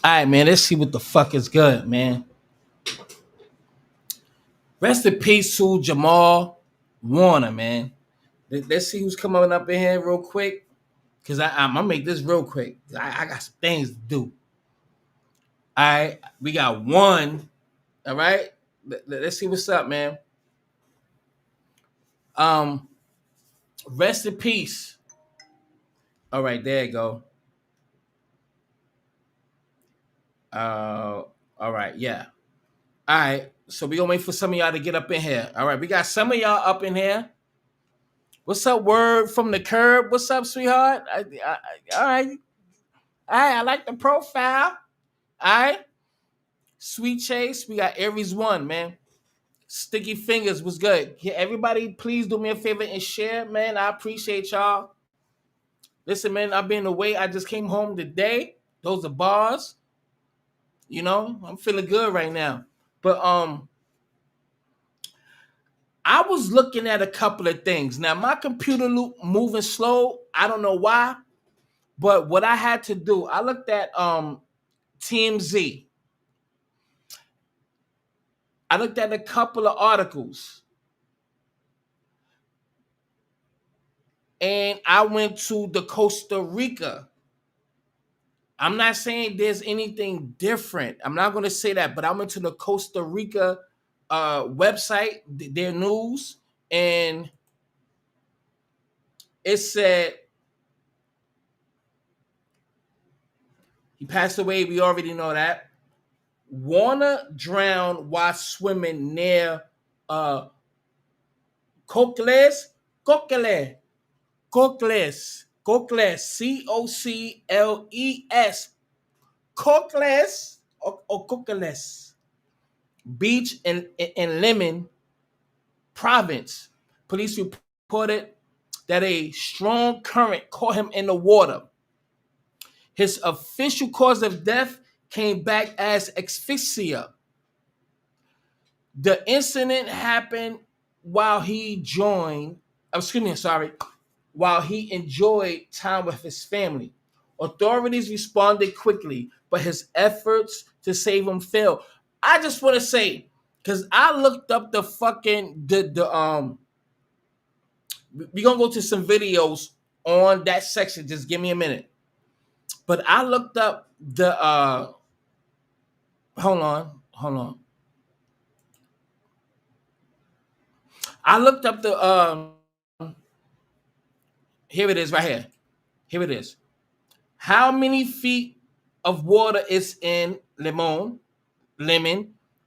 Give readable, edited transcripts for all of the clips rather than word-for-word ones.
All right, man. Let's see what the fuck is good, man. Rest in peace to Jamar Warner, man. Let's see who's coming up in here real quick. Cause I'm gonna make this real quick. I got some things to do. All right, we got one. All right, let's see what's up, man. Um, Rest in peace. All right, there you go. Uh, all right, yeah. All right, so we gonna wait for some of y'all to get up in here. All right, we got some of y'all up in here. What's up, word from the curb? What's up, sweetheart? All right, all right. I like the profile. All right, Sweet Chase. We got Aries one, man. Sticky fingers was good. Yeah, everybody, please do me a favor and share, man. I appreciate y'all. Listen, man, I've been away. I just came home today. Those are bars. You know, I'm feeling good right now. But I was looking at a couple of things. Now my computer moving slow. I don't know why, but what I had to do, I looked at TMZ. I looked at a couple of articles, and I went to the Costa Rica. I'm not saying there's anything different. I'm not going to say that, but I went to the Costa Rica website, their news, and it said he passed away. We already know that. Warner drowned while swimming near Cocles, Cocles, Cocles, Cocles, Cocles, Cocles, or Cocles Beach in Lemon Province. Police reported that a strong current caught him in the water. His official cause of death came back as asphyxia. The incident happened while he while he enjoyed time with his family. Authorities responded quickly, but his efforts to save him failed. I just want to say, because I looked up the fucking the we're gonna go to some videos on that section. Just give me a minute. But I looked up the hold on. I looked up the here it is right here. Here it is. How many feet of water is in Lemon,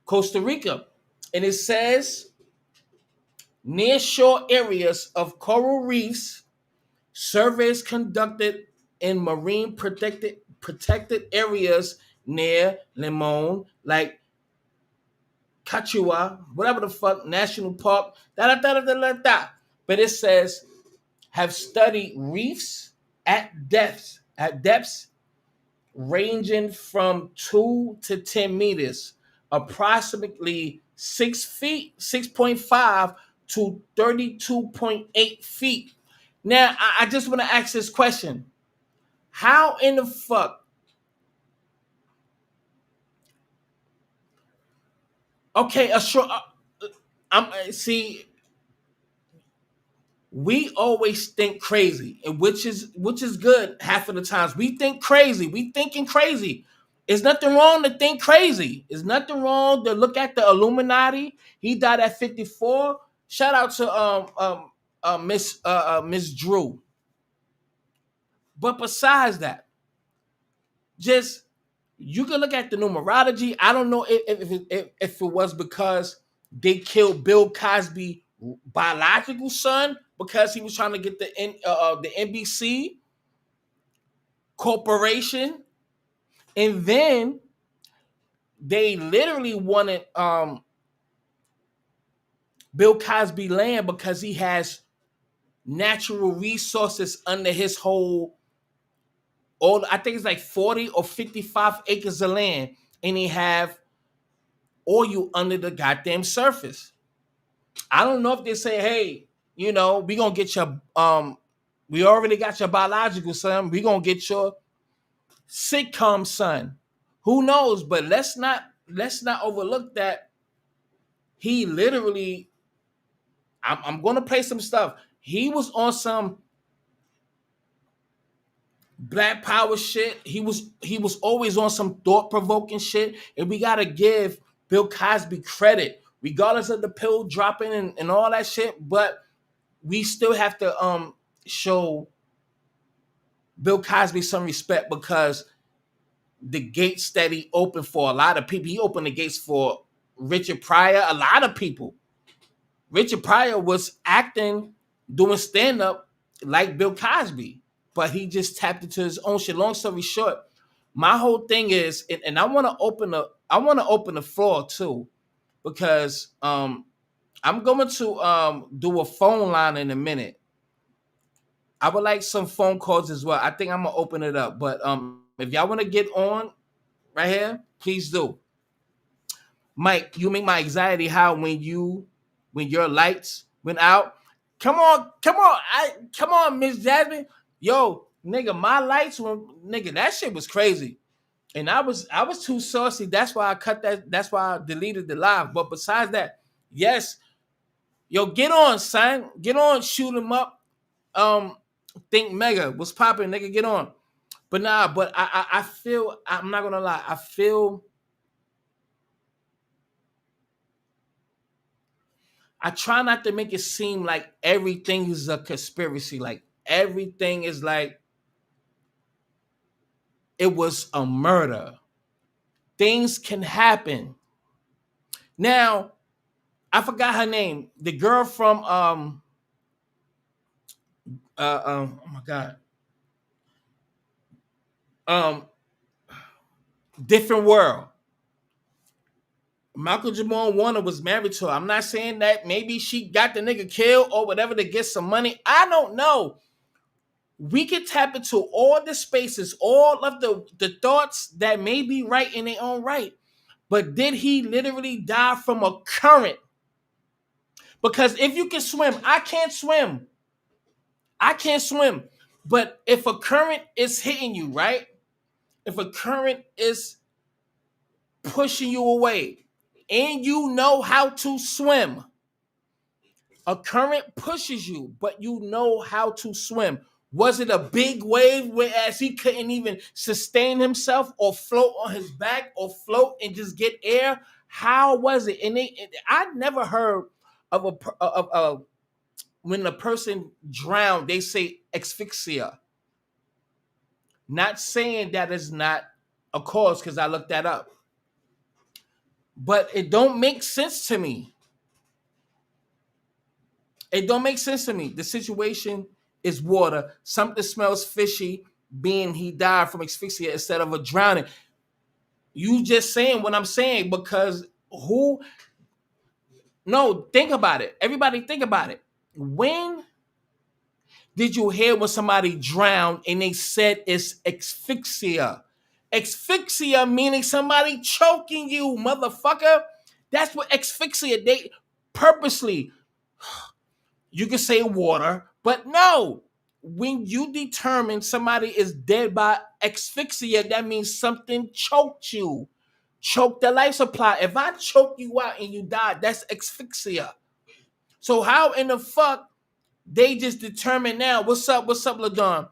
Costa Rica? And it says near shore areas of coral reefs, surveys conducted in marine protected areas near Limon, like Cachua, whatever the fuck, National Park, But it says have studied reefs at depths ranging from 2 to 10 meters, approximately 6 feet, 6.5 to 32.8 feet. Now, I just want to ask this question. How in the fuck? Okay, a short. I'm see. We always think crazy, and which is good. Half of the times we think crazy. We thinking crazy. There's nothing wrong to think crazy. There's nothing wrong to look at the Illuminati. He died at 54. Shout out to Miss Drew. But besides that, just you can look at the numerology. I don't know if it was because they killed Bill Cosby biological son because he was trying to get the NBC corporation, and then they literally wanted Bill Cosby land because he has natural resources under his whole all I think it's like 40 or 55 acres of land, and he have oil under the goddamn surface. I don't know if they say, hey, we gonna get your we already got your biological son, we gonna get your sitcom son. Who knows? But let's not overlook that he literally. I'm gonna play some stuff. He was on some Black Power shit. He was always on some thought provoking shit, and we gotta give Bill Cosby credit, regardless of the pill dropping and all that shit. But we still have to show Bill Cosby some respect because the gates that he opened for a lot of people. He opened the gates for Richard Pryor, a lot of people. Richard Pryor was acting, doing stand up like Bill Cosby, but he just tapped into his own shit. Long story short, my whole thing is, and I want to open the floor too, because I'm going to do a phone line in a minute. I would like some phone calls as well. I think I'm gonna open it up, but if y'all want to get on right here, please do. Mike, you make my anxiety high when your lights went out. Come on, Miss Jasmine. Yo, nigga, my lights went, nigga, that shit was crazy. And I was too saucy. That's why I cut that. That's why I deleted the live. But besides that, yes, yo, get on, son. Get on, shoot him up. Um, think mega. What's popping, nigga? Get on. But nah, but I feel, I'm not gonna lie. I try not to make it seem like everything is a conspiracy. Like everything is like it was a murder. Things can happen. Now, I forgot her name. The girl from oh my god. Um Different World. Michael Jamal Warner was married to her. I'm not saying that maybe she got the nigga killed or whatever to get some money. I don't know. We can tap into all the spaces, all of the thoughts that may be right in their own right. But did he literally die from a current? Because if you can swim, I can't swim. I can't swim. But if a current is hitting you, right? If a current is pushing you away and you know how to swim, a current pushes you, but you know how to swim. Was it a big wave whereas he couldn't even sustain himself or float on his back or float and just get air? How was it? I never heard of a when a person drowned, they say asphyxia. Not saying that is not a cause because I looked that up, but it don't make sense to me. It don't make sense to me. The situation is water. Something smells fishy, being he died from asphyxia instead of a drowning. You just saying what I'm saying because who? No, think about it. Everybody think about it. When did you hear when somebody drowned and they said it's asphyxia? Asphyxia meaning somebody choking you, motherfucker. That's what asphyxia. They purposely. You can say water, but no. When you determine somebody is dead by asphyxia, that means something choked you, choked the life supply. If I choke you out and you die, that's asphyxia. So how in the fuck they just determine now? What's up, Ladon?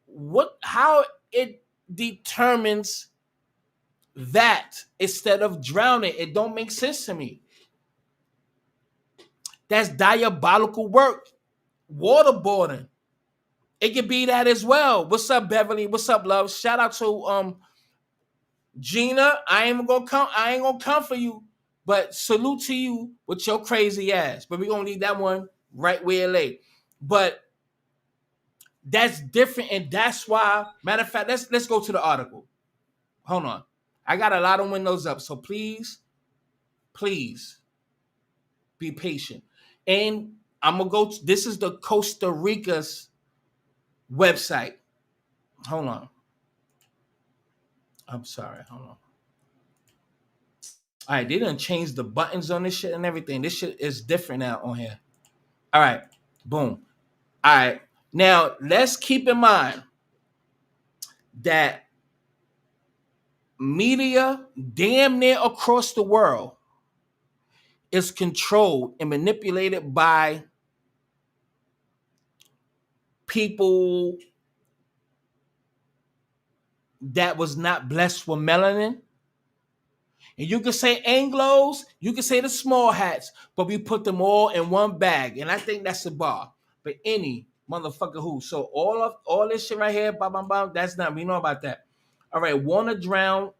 What? How it determines that instead of drowning? It don't make sense to me. That's diabolical work. Waterboarding. It could be that as well. What's up, Beverly? What's up, love? Shout out to Gina. I ain't gonna come for you, but salute to you with your crazy ass. But we're gonna leave that one right where it lay. But that's different, and that's why. Matter of fact, let's go to the article. Hold on. I got a lot of windows up, so please be patient. And I'm gonna go. This is the Costa Rica's website. Hold on. I'm sorry. Hold on. All right, they done changed the buttons on this shit and everything. This shit is different now on here. All right, boom. All right, now let's keep in mind that media damn near across the world is controlled and manipulated by people that was not blessed with melanin. And you can say Anglos, you can say the small hats, but we put them all in one bag. And I think that's the bar. But any motherfucker who. So all this shit right here, bam, bam, bam, that's not, we know about that. All right, Warner drowned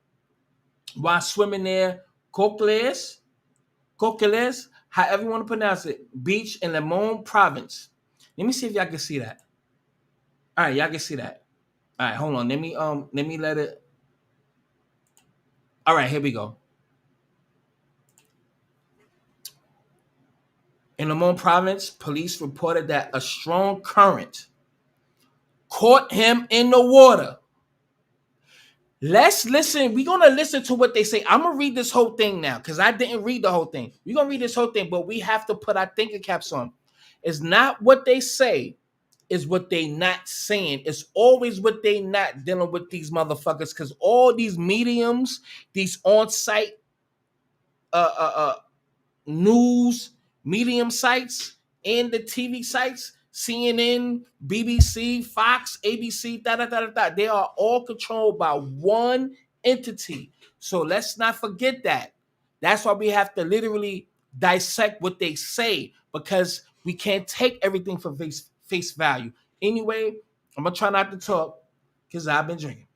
while swimming near Coqueles, however you want to pronounce it, beach in Limon province. Let me see if y'all can see that. All right, y'all can see that. All right, hold on. Let me let it. All right, here we go. In Limon province, police reported that a strong current caught him in the water. Let's listen. We're going to listen to what they say. I'm going to read this whole thing now because I didn't read the whole thing. We're going to read this whole thing, but we have to put our thinking caps on. It's not what they say, it's what they not saying. It's always what they not dealing with these motherfuckers because all these mediums, these on-site news medium sites and the TV sites, CNN, BBC, Fox, ABC, they are all controlled by one entity. So let's not forget that. That's why we have to literally dissect what they say because we can't take everything for face value. Anyway, I'm gonna try not to talk because I've been drinking.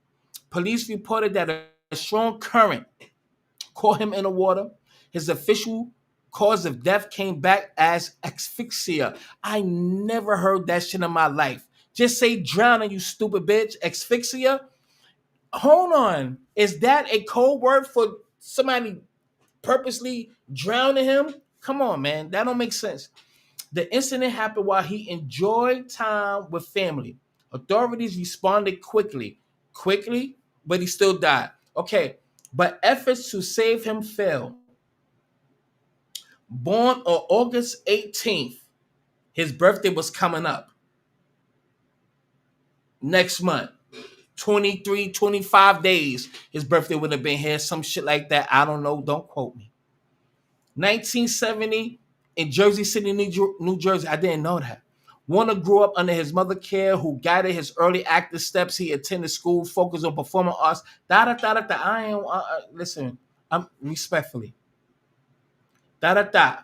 Police reported that a strong current caught him in the water. His official cause of death came back as asphyxia. I never heard that shit in my life. Just say drowning, you stupid bitch. Asphyxia? Hold on. Is that a code word for somebody purposely drowning him? Come on, man. That don't make sense. The incident happened while he enjoyed time with family. Authorities responded quickly, but he still died. Okay, but efforts to save him failed. Born on August 18th, his birthday was coming up next month. 23, 25 days, his birthday would have been here, some shit like that. I don't know. Don't quote me. 1970 in Jersey City, New Jersey. I didn't know that. Warner grew up under his mother care, who guided his early acting steps. He attended school, focused on performing arts. I ain't listen. I'm respectfully. Da da da.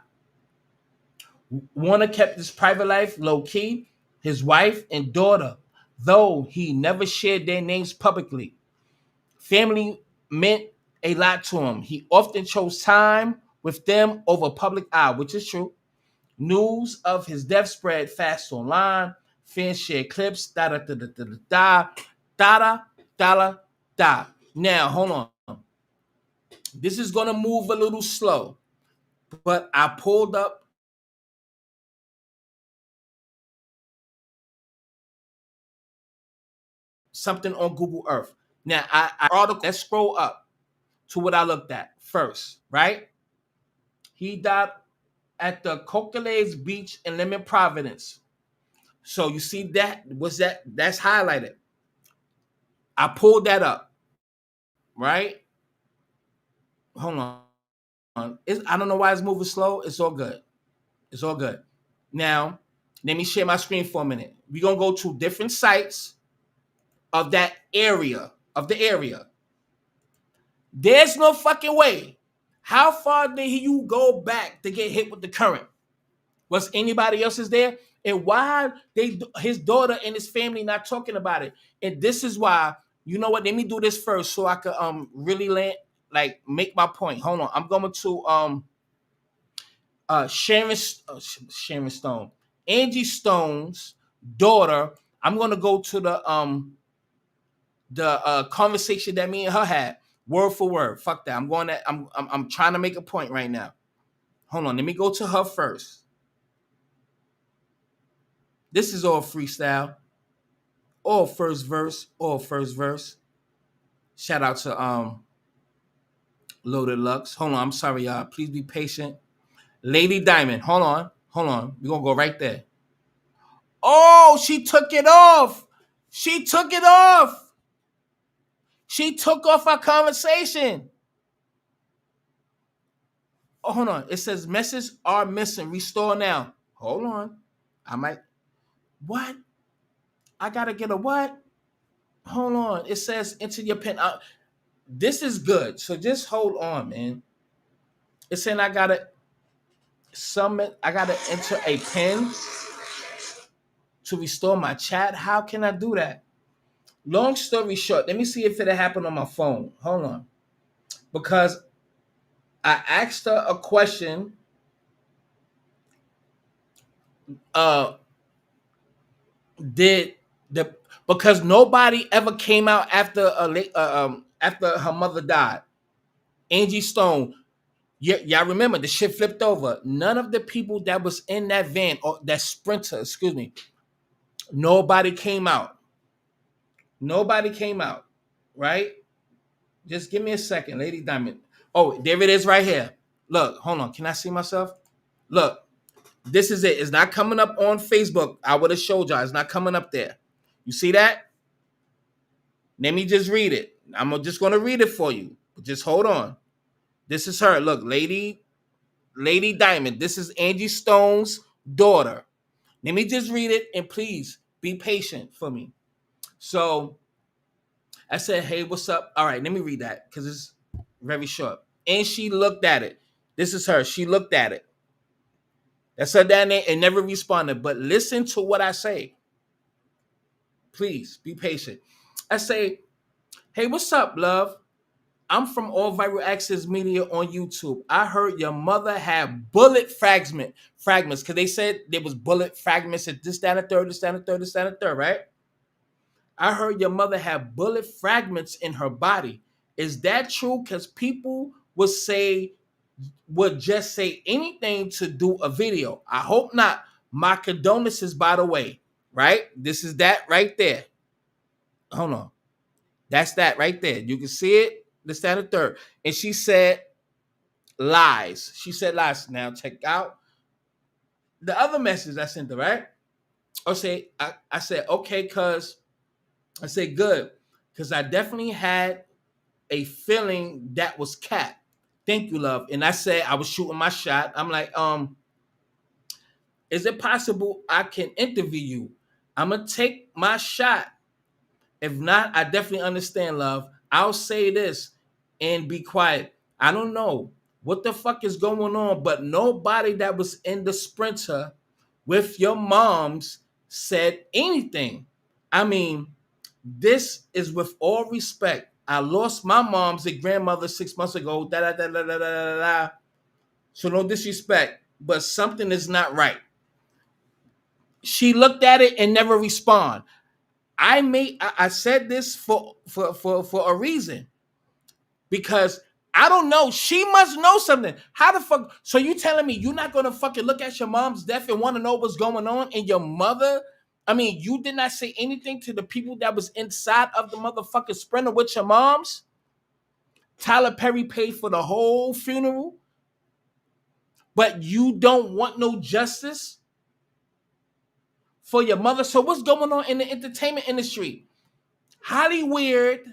Warner kept his private life low key. His wife and daughter, though he never shared their names publicly. Family meant a lot to him. He often chose time with them over public eye, which is true. News of his death spread fast online. Fans shared clips. Da da da da da da da da da. Now, hold on. This is gonna move a little slow, but I pulled up something on Google Earth. Now, I article. Let's scroll up to what I looked at first. Right? He died at the Coqueles Beach in Lemon, Providence. So you see that that's highlighted. I pulled that up, right? Hold on. I don't know why it's moving slow. It's all good. It's all good. Now, let me share my screen for a minute. We're gonna go to different sites of that area, of the area. There's no fucking way. How far did you go back to get hit with the current? Was anybody else's there? And why his daughter and his family not talking about it? And this is why, you know what? Let me do this first so I could really make my point. Hold on. I'm going to Sharon Stone. Angie Stone's daughter. I'm gonna go to the conversation that me and her had, word for word. Fuck that. I'm trying to make a point right now. Hold on. Let me go to her first. This is all freestyle. All first verse. Shout out to Loaded Lux. Hold on, I'm sorry, y'all. Please be patient. Lady Diamond. Hold on. We're gonna go right there. Oh, she took it off. She took off our conversation. Oh, hold on. It says messages are missing. Restore now. Hold on. I might. What? I gotta get a what? Hold on. It says enter your pin. This is good. So just hold on, man. It's saying I gotta submit. I gotta enter a pin to restore my chat. How can I do that? Long story short, let me see if it happened on my phone. Hold on. Because I asked her a question. Uh, did the because nobody ever came out after after her mother died. Angie Stone. Yeah, y'all remember the shit flipped over. None of the people that was in that van or that sprinter, excuse me, nobody came out. Nobody came out. Right? Just give me a second, Lady Diamond. Oh, there it is right here. Look, hold on. Can I see myself? Look, this is it. It's not coming up on Facebook. I would have showed y'all. It's not coming up there. You see that? Let me just read it. I'm just going to read it for you. Just hold on. This is her. Look, Lady Diamond. This is Angie Stone's daughter. Let me just read it and please be patient for me. So I said, hey, what's up? All right, let me read that because it's very short. And she looked at it. This is her. She looked at it. That's her down there and never responded. But listen to what I say. Please be patient. I say, hey, what's up, love? I'm from All Viral Access Media on YouTube. I heard your mother had bullet fragments because they said there was bullet fragments at this, that, and third, this, that, and third, this, that, and third, right? I heard your mother had bullet fragments in her body. Is that true? Because people would just say anything to do a video. I hope not. My condolences, by the way. Right? This is that right there. Hold on. That's that right there. You can see it. This, that, and third. And she said lies. She said lies. Now check out the other message I sent her, right? I said, okay, cuz I said good. Cause I definitely had a feeling that was cat. Thank you, love. And I said I was shooting my shot. I'm like, is it possible I can interview you? I'm gonna take my shot. If not, I definitely understand, love. I'll say this and be quiet. I don't know what the fuck is going on, but nobody that was in the sprinter with your moms said anything. I mean, this is with all respect. I lost my mom's grandmother 6 months ago. Da da da da da da da. So no disrespect, but something is not right. She looked at it and never respond. I said this for a reason because I don't know. She must know something. How the fuck? So you telling me you're not gonna fucking look at your mom's death and want to know what's going on? And your mother, I mean, you did not say anything to the people that was inside of the motherfucking sprinter with your moms. Tyler Perry paid for the whole funeral, but you don't want no justice for your mother. So what's going on in the entertainment industry? Hollywood,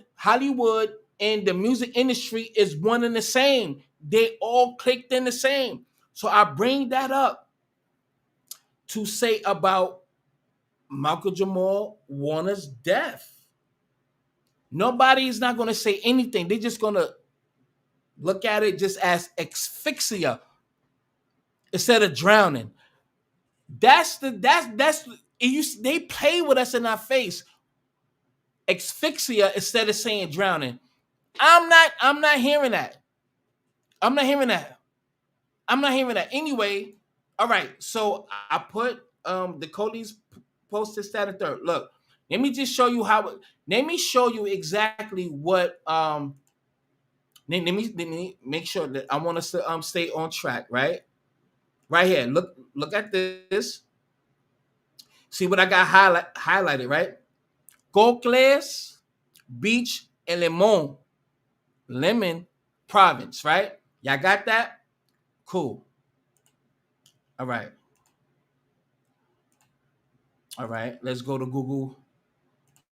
and the music industry is one and the same. They all clicked in the same. So I bring that up to say about Michael Jamal Warner's death. Nobody is not going to say anything. They're just going to look at it just as asphyxia instead of drowning. They play with us in our face. Asphyxia instead of saying drowning. I'm not hearing that. I'm not hearing that. I'm not hearing that. Anyway, all right. So I put the Cody's posted status third. Look, let me just show you how. Let me show you exactly what. Let me make sure that I want us to stay on track. Right here. Look at this. See what I got highlighted. Right. Cocles Beach and Lemon Province. Right. Y'all got that? Cool. All right. All right. Let's go to Google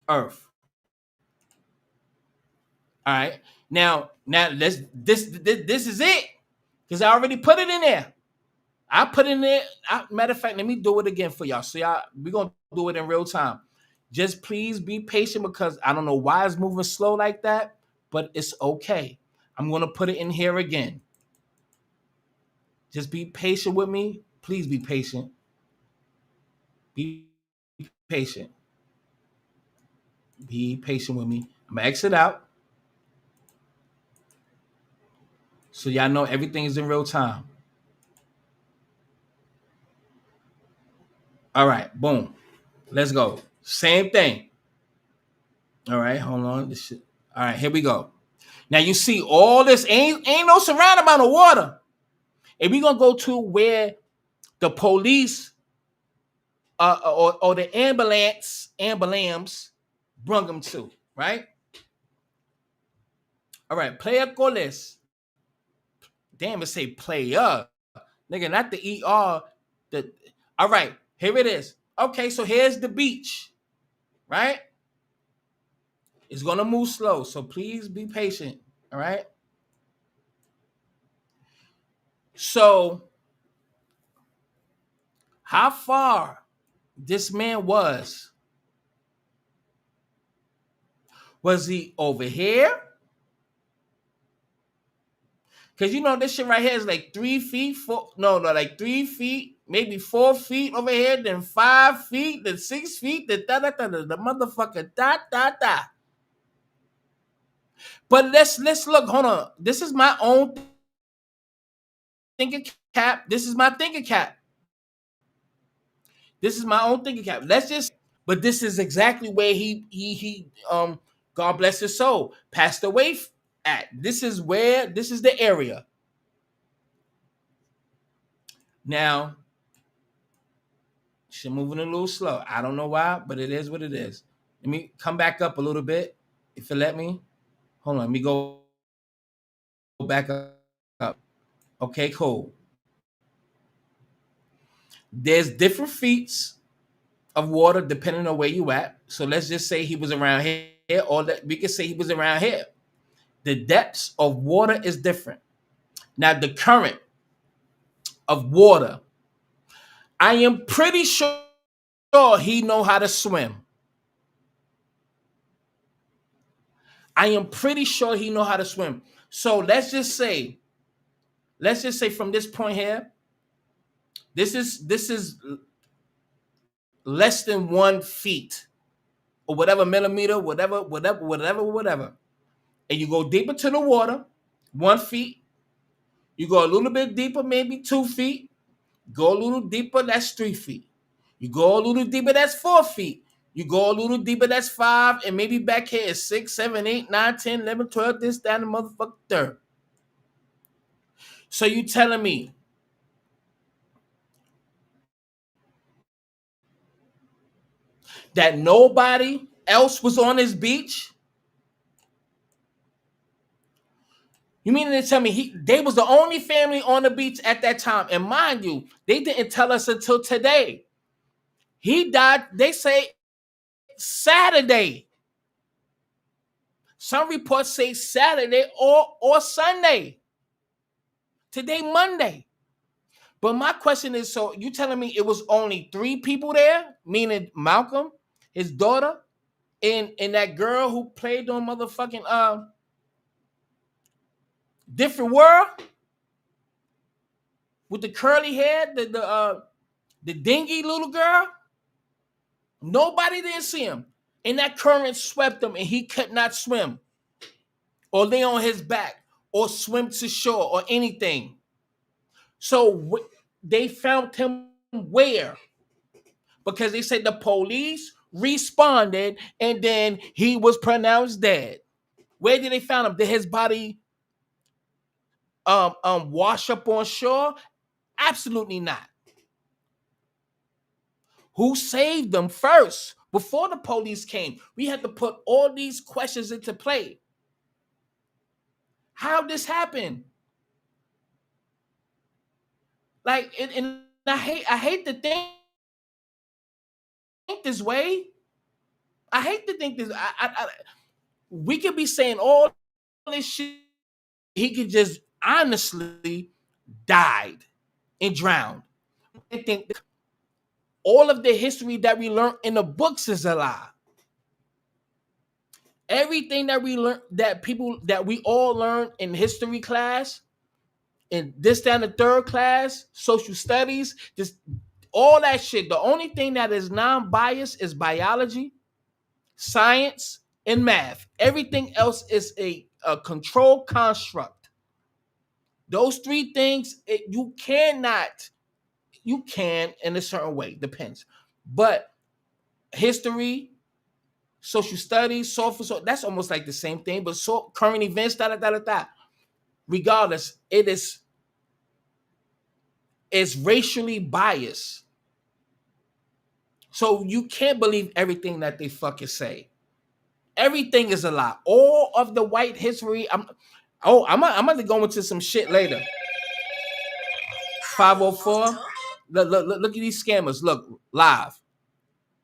Earth. All right. Now this is it. Because I already put it in there. I put in there. Matter of fact, let me do it again for y'all. So y'all, we're gonna do it in real time. Just please be patient because I don't know why it's moving slow like that, but it's okay. I'm gonna put it in here again. Just be patient with me. Please be patient. Be patient. Be patient with me. I'm gonna exit out so y'all know everything is in real time. All right, boom. Let's go. Same thing. All right, hold on. This shit. All right, here we go. Now you see all this ain't no surrounded by the water. And we gonna go to where the police or the ambulance brung them to, right? All right, player goles. Damn, it say player. Nigga, not the ER. The all right, here it is. Okay, so here's the beach, right? It's gonna move slow, so please be patient. All right. So how far this man was he over here? Because you know this shit right here is like 3 feet, like 3 feet, maybe 4 feet over here, then 5 feet, then 6 feet, then the motherfucker da. But let's look. Hold on. This is my own thinking cap. This is my thinking cap. This is my own thinking cap. Let's just. But this is exactly where he God bless his soul passed away at. This is the area. Now, she's moving a little slow. I don't know why, but it is what it is. Let me come back up a little bit, if you let me. Hold on, let me go back up. Okay, cool. There's different feats of water depending on where you at. So let's just say he was around here, or that we could say he was around here. The depths of water is different. Now, the current of water, I am pretty sure he know how to swim. I am pretty sure he know how to swim. So let's just say from this point here, this is less than 1 feet or whatever millimeter, whatever. And you go deeper to the water, 1 feet. You go a little bit deeper, maybe 2 feet. Go a little deeper, that's 3 feet. You go a little deeper, that's 4 feet. You go a little deeper, that's 5, and maybe back here is 6, 7, 8, 9, 10, 11, 12, this, that, and the motherfucker third. So you telling me that nobody else was on this beach? You mean to tell me they was the only family on the beach at that time? And mind you, they didn't tell us until today. He died, they say, Saturday. Some reports say Saturday or Sunday. Today, Monday. But my question is, so you telling me it was only 3 people there? Meaning Malcolm, his daughter, and that girl who played on motherfucking Different World with the curly hair, the dingy little girl. Nobody didn't see him. And that current swept him and he could not swim or lay on his back or swim to shore or anything. So they found him where? Because they said the police responded and then he was pronounced dead. Where did they find him? Did his body wash up on shore? Absolutely not. Who saved them first? Before the police came, we had to put all these questions into play. How this happened? Like, and I hate to think this way. I hate to think this. We could be saying all this shit, he could just honestly died and drowned. I think all of the history that we learned in the books is a lie. Everything that we learned, that we all learned in history class, in this down the third class, social studies, just all that shit. The only thing that is non-biased is biology, science, and math. Everything else is a controlled construct. Those three things, you can in a certain way, depends. But history, social studies, so that's almost like the same thing. But so current events, da da da da da. Regardless, it's racially biased. So you can't believe everything that they fucking say. Everything is a lie. All of the white history. I'm going to go into some shit later. 504. Look at these scammers. Look, live.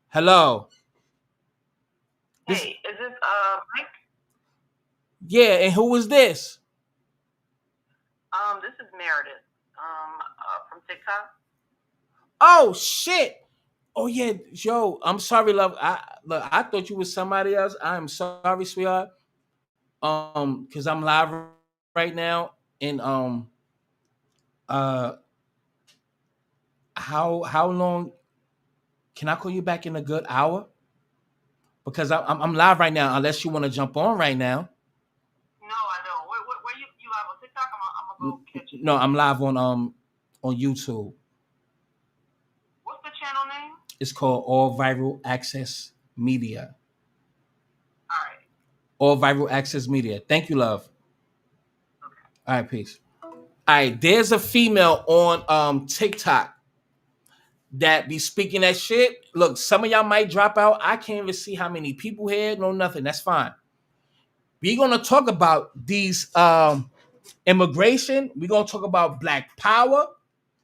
Hello. Hey, is this Mike? Yeah, and who is this? This is Meredith. From TikTok. Oh shit. Oh yeah, yo, I'm sorry, love. I thought you was somebody else. I am sorry, sweetheart. Because I'm live right now, and uh, how long can I call you back in a good hour? Because I'm live right now. Unless you want to jump on right now. No, I don't. Where you live on TikTok? I'm gonna go catch you. No, I'm live on YouTube. What's the channel name? It's called All Viral Access Media. All right. All Viral Access Media. Thank you, love. Okay. All right, peace. All right, there's a female on TikTok that be speaking that shit. Look, some of y'all might drop out. I can't even see how many people here. No, nothing. That's fine. We're gonna talk about these immigration. We're gonna talk about Black Power.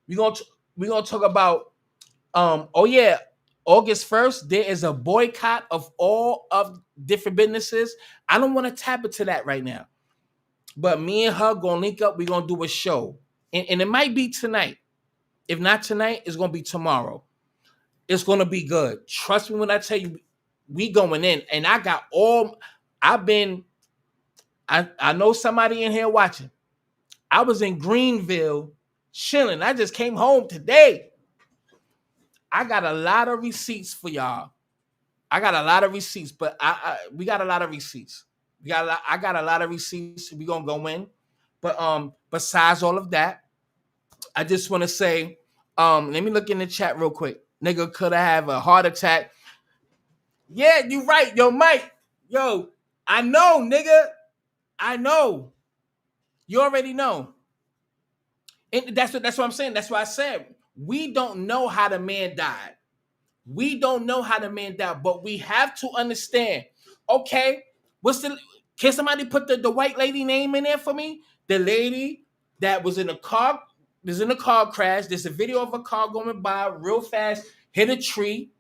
We're gonna talk about oh yeah, August 1st, there is a boycott of all of different businesses. I don't want to tap into that right now. But me and her gonna link up. We're gonna do a show. And it might be tonight. If not tonight, it's gonna be tomorrow. It's gonna be good. Trust me when I tell you, we going in. And I got all I know somebody in here watching. I was in Greenville chilling. I just came home today. I got a lot of receipts for y'all. I got a lot of receipts, but we got a lot of receipts. I got a lot of receipts. We gonna go in. But besides all of that, I just want to say, let me look in the chat real quick. Nigga could have a heart attack. Yeah, you right, yo, Mike. Yo, I know, nigga. I know. You already know. And that's what I'm saying. That's why I said we don't know how the man died. We don't know how the man died, but we have to understand. Okay, can somebody put the white lady name in there for me? The lady that was in a car, crash. There's a video of a car going by real fast, hit a tree.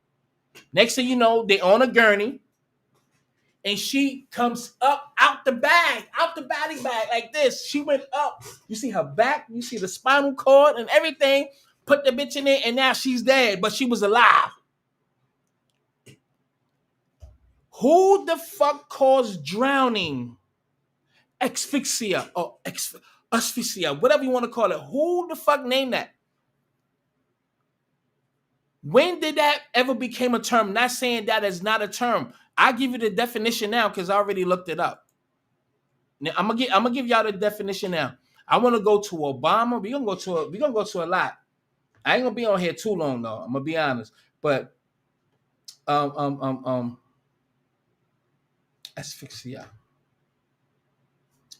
Next thing you know, they on a gurney. And she comes up out the body bag like this. She went up. You see her back, you see the spinal cord and everything. Put the bitch in there, and now she's dead, but she was alive. Who the fuck caused drowning? Asphyxia or asphyxia, whatever you want to call it. Who the fuck named that? When did that ever become a term? Not saying that is not a term. I give you the definition now because I already looked it up. Now, I'm gonna give y'all the definition now. I want to go to Obama. We're gonna go to a lot. I ain't gonna be on here too long though. I'm gonna be honest. But asphyxia.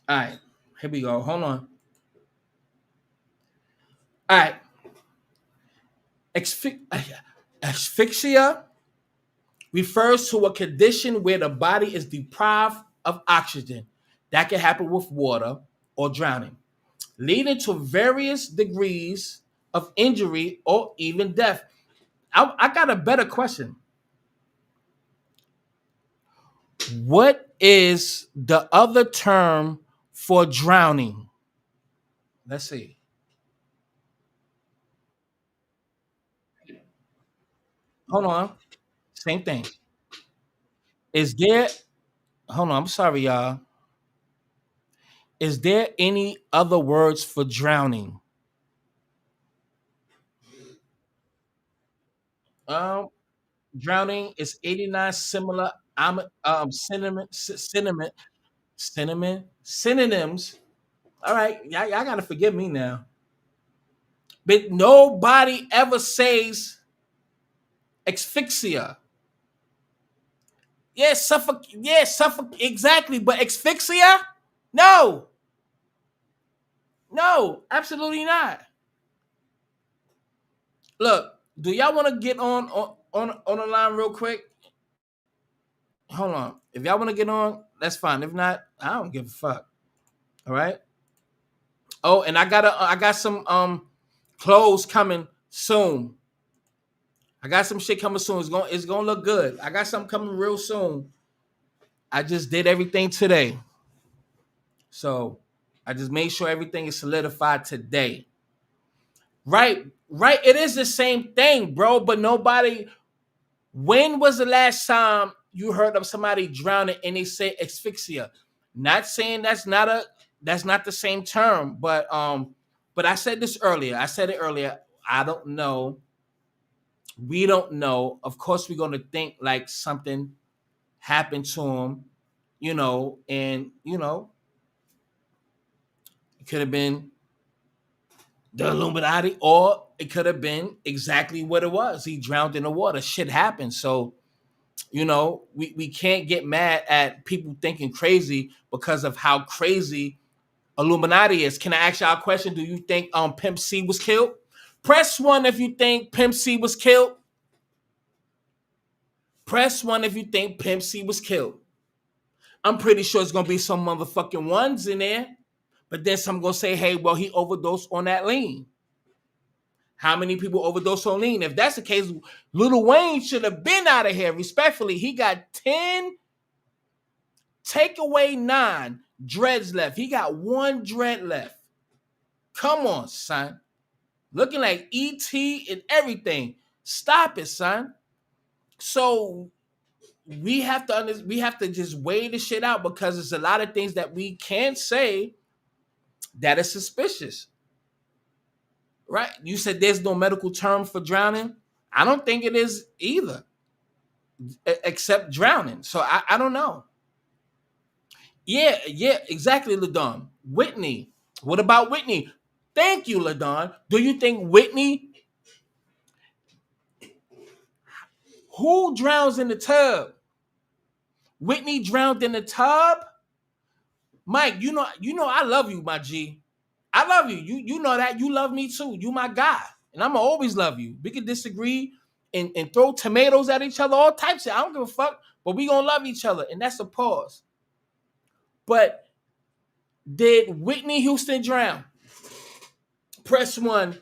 All right, here we go. Hold on. All right. Asphyxia refers to a condition where the body is deprived of oxygen. That can happen with water or drowning, leading to various degrees of injury or even death. I got a better question. What is the other term for drowning? Let's see. Hold on. Same thing. Is there, hold on, I'm sorry, y'all. Is there any other words for drowning? Um, Drowning is 89 similar synonyms. All right, y'all gotta forgive me now. But nobody ever says asphyxia. Yes, exactly. But asphyxia? No, no, absolutely not. Look, do y'all want to get on the line real quick? Hold on. If y'all want to get on, that's fine. If not, I don't give a fuck. All right. Oh, and I got some clothes coming soon. I got some shit coming soon. It's gonna look good. I got something coming real soon. I just did everything today. So I just made sure everything is solidified today. Right, right. It is the same thing, bro. But nobody. When was the last time you heard of somebody drowning and they say asphyxia? Not saying that's not the same term, but I said this earlier. I said it earlier. I don't know. We don't know. Of course, we're gonna think like something happened to him, and it could have been the Illuminati, or it could have been exactly what it was. He drowned in the water. Shit happened. So, we can't get mad at people thinking crazy because of how crazy Illuminati is. Can I ask y'all a question? Do you think Pimp C was killed? Press one if you think Pimp C was killed. Press one if you think Pimp C was killed. I'm pretty sure it's gonna be some motherfucking ones in there. But then some gonna say, hey, well, he overdosed on that lean. How many people overdose on lean? If that's the case, Lil Wayne should have been out of here. Respectfully, he got 10, take away 9 dreads left. He got 1 dread left. Come on, son. Looking like ET and everything. Stop it, son. So we have to just weigh the shit out because there's a lot of things that we can't say that is suspicious. Right? You said there's no medical term for drowning. I don't think it is either, except drowning. So I don't know. Yeah, yeah, exactly, Ladon. Whitney. What about Whitney? Thank you, Ladon. Do you think Whitney, who drowns in the tub? Whitney drowned in the tub? Mike, I love you, my G. I love you. You know that. You love me too. You my guy. And I'ma always love you. We can disagree and throw tomatoes at each other, all types of. I don't give a fuck. But we gonna love each other. And that's a pause. But did Whitney Houston drown? Press one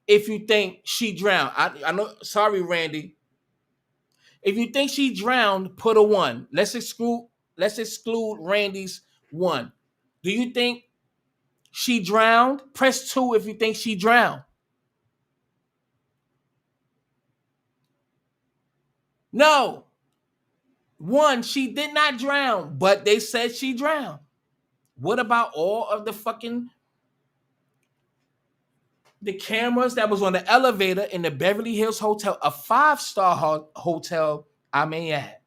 if you think she drowned. I know, sorry, Randy. If you think she drowned, put a 1. Let's exclude Randy's 1. Do you think she drowned? Press 2 if you think she drowned. No. 1, she did not drown, but they said she drowned. What about all of the cameras that was on the elevator in the Beverly Hills Hotel, a 5-star hotel, I may add?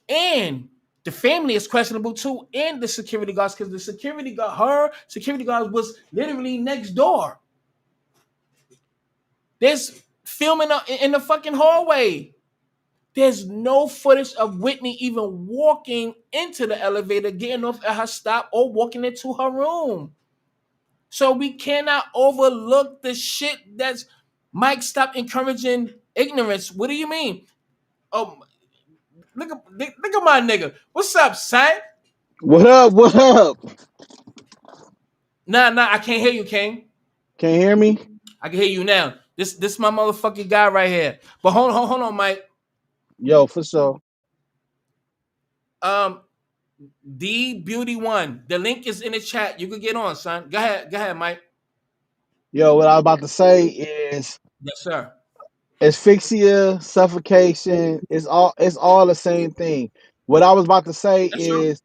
And the family is questionable too, and the security guards, because her security guard was literally next door. There's filming in the fucking hallway. There's no footage of Whitney even walking into the elevator, getting off at her stop, or walking into her room. So we cannot overlook the shit that's Mike. Stop encouraging ignorance. What do you mean? Oh, look at my nigga. What's up, son? What up? What up? Nah, I can't hear you, King. Can you hear me? I can hear you now. This my motherfucking guy right here. But hold on, Mike. Yo, for sure. Um, D Beauty One. The link is in the chat. You can get on, son. Go ahead, Mike. Yo, what I was about to say is Yes, sir. asphyxia, suffocation. It's all the same thing. What I was about to say That's true. is,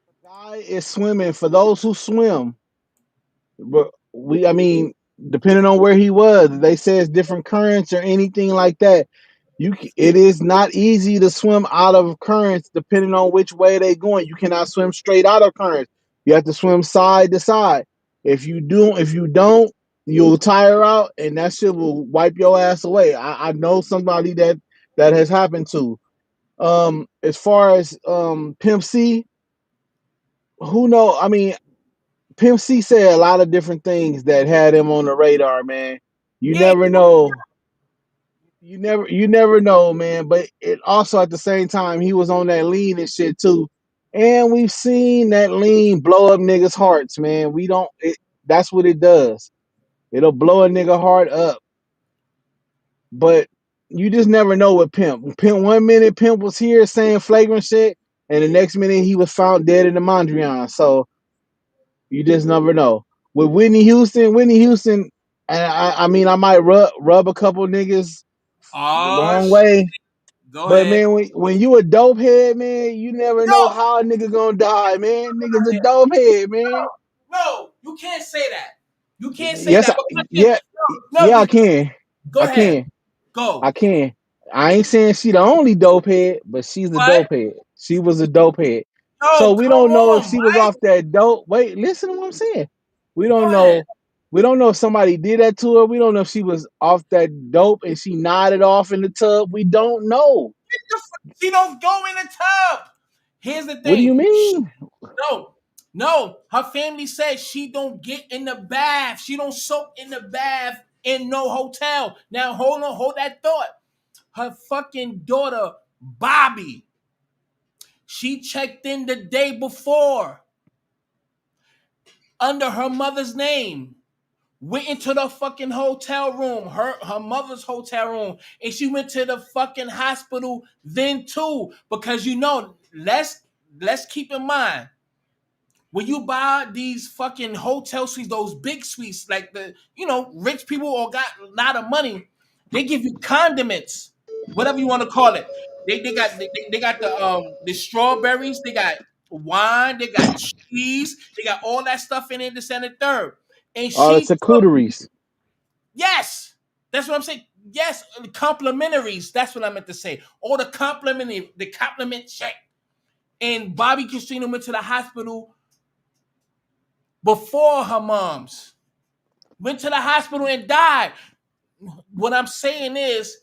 the guy is swimming. For those who swim, but I mean, depending on where he was, they say it's different currents or anything like that. It is not easy to swim out of currents depending on which way they going. You cannot swim straight out of currents. You have to swim side to side. If you don't, you'll tire out, and that shit will wipe your ass away. I know somebody that has happened to. As far as Pimp C, who know? I mean, Pimp C said a lot of different things that had him on the radar, man. You Yeah. never know. You never know, man. But it also at the same time he was on that lean and shit too. And we've seen that lean blow up niggas' hearts, man. We don't that's what it does. It'll blow a nigga heart up. But you just never know with Pimp. Pimp 1 minute Pimp was here saying flagrant shit, and the next minute he was found dead in the Mondrian. So you just never know. With Whitney Houston, and I mean, I might rub a couple niggas the Oh, wrong shit. way, Go but ahead. man, when you a dope head, man, you never know No, how a nigga gonna die, man. Niggas a dope head, man. no, you can't say that. You can't say Yes, that. But listen, yeah, no, yeah, I can, go I ahead. can, I Go. can. I ain't saying she the only dope head, but she's a What? dope head. She was a dope head. So No, we come don't know if on, she was Mike. off that dope. Wait, listen to what I'm saying. We Go don't ahead. know. We don't know if somebody did that to her. We don't know if she was off that dope and she nodded off in the tub. We don't know. She don't go in the tub. Here's the What do you thing. mean? No, no. Her family says she don't get in the bath. She don't soak in the bath in no hotel. Now hold on, hold that thought. Her fucking daughter, Bobby, she checked in the day before under her mother's name. Went into the fucking hotel room, her mother's hotel room, and she went to the fucking hospital then too. Because let's keep in mind when you buy these fucking hotel suites, those big suites, like the rich people or got a lot of money, they give you condiments, whatever you want to call it. They got the strawberries, they got wine, they got cheese, they got all that stuff in it, this and the third. And All the she took charcuteries. yes, that's what I'm saying. Yes, complimentaries. That's what I meant to say. All the compliment check. And Bobby Christina went to the hospital before her mom's. Went to the hospital and died. What I'm saying is,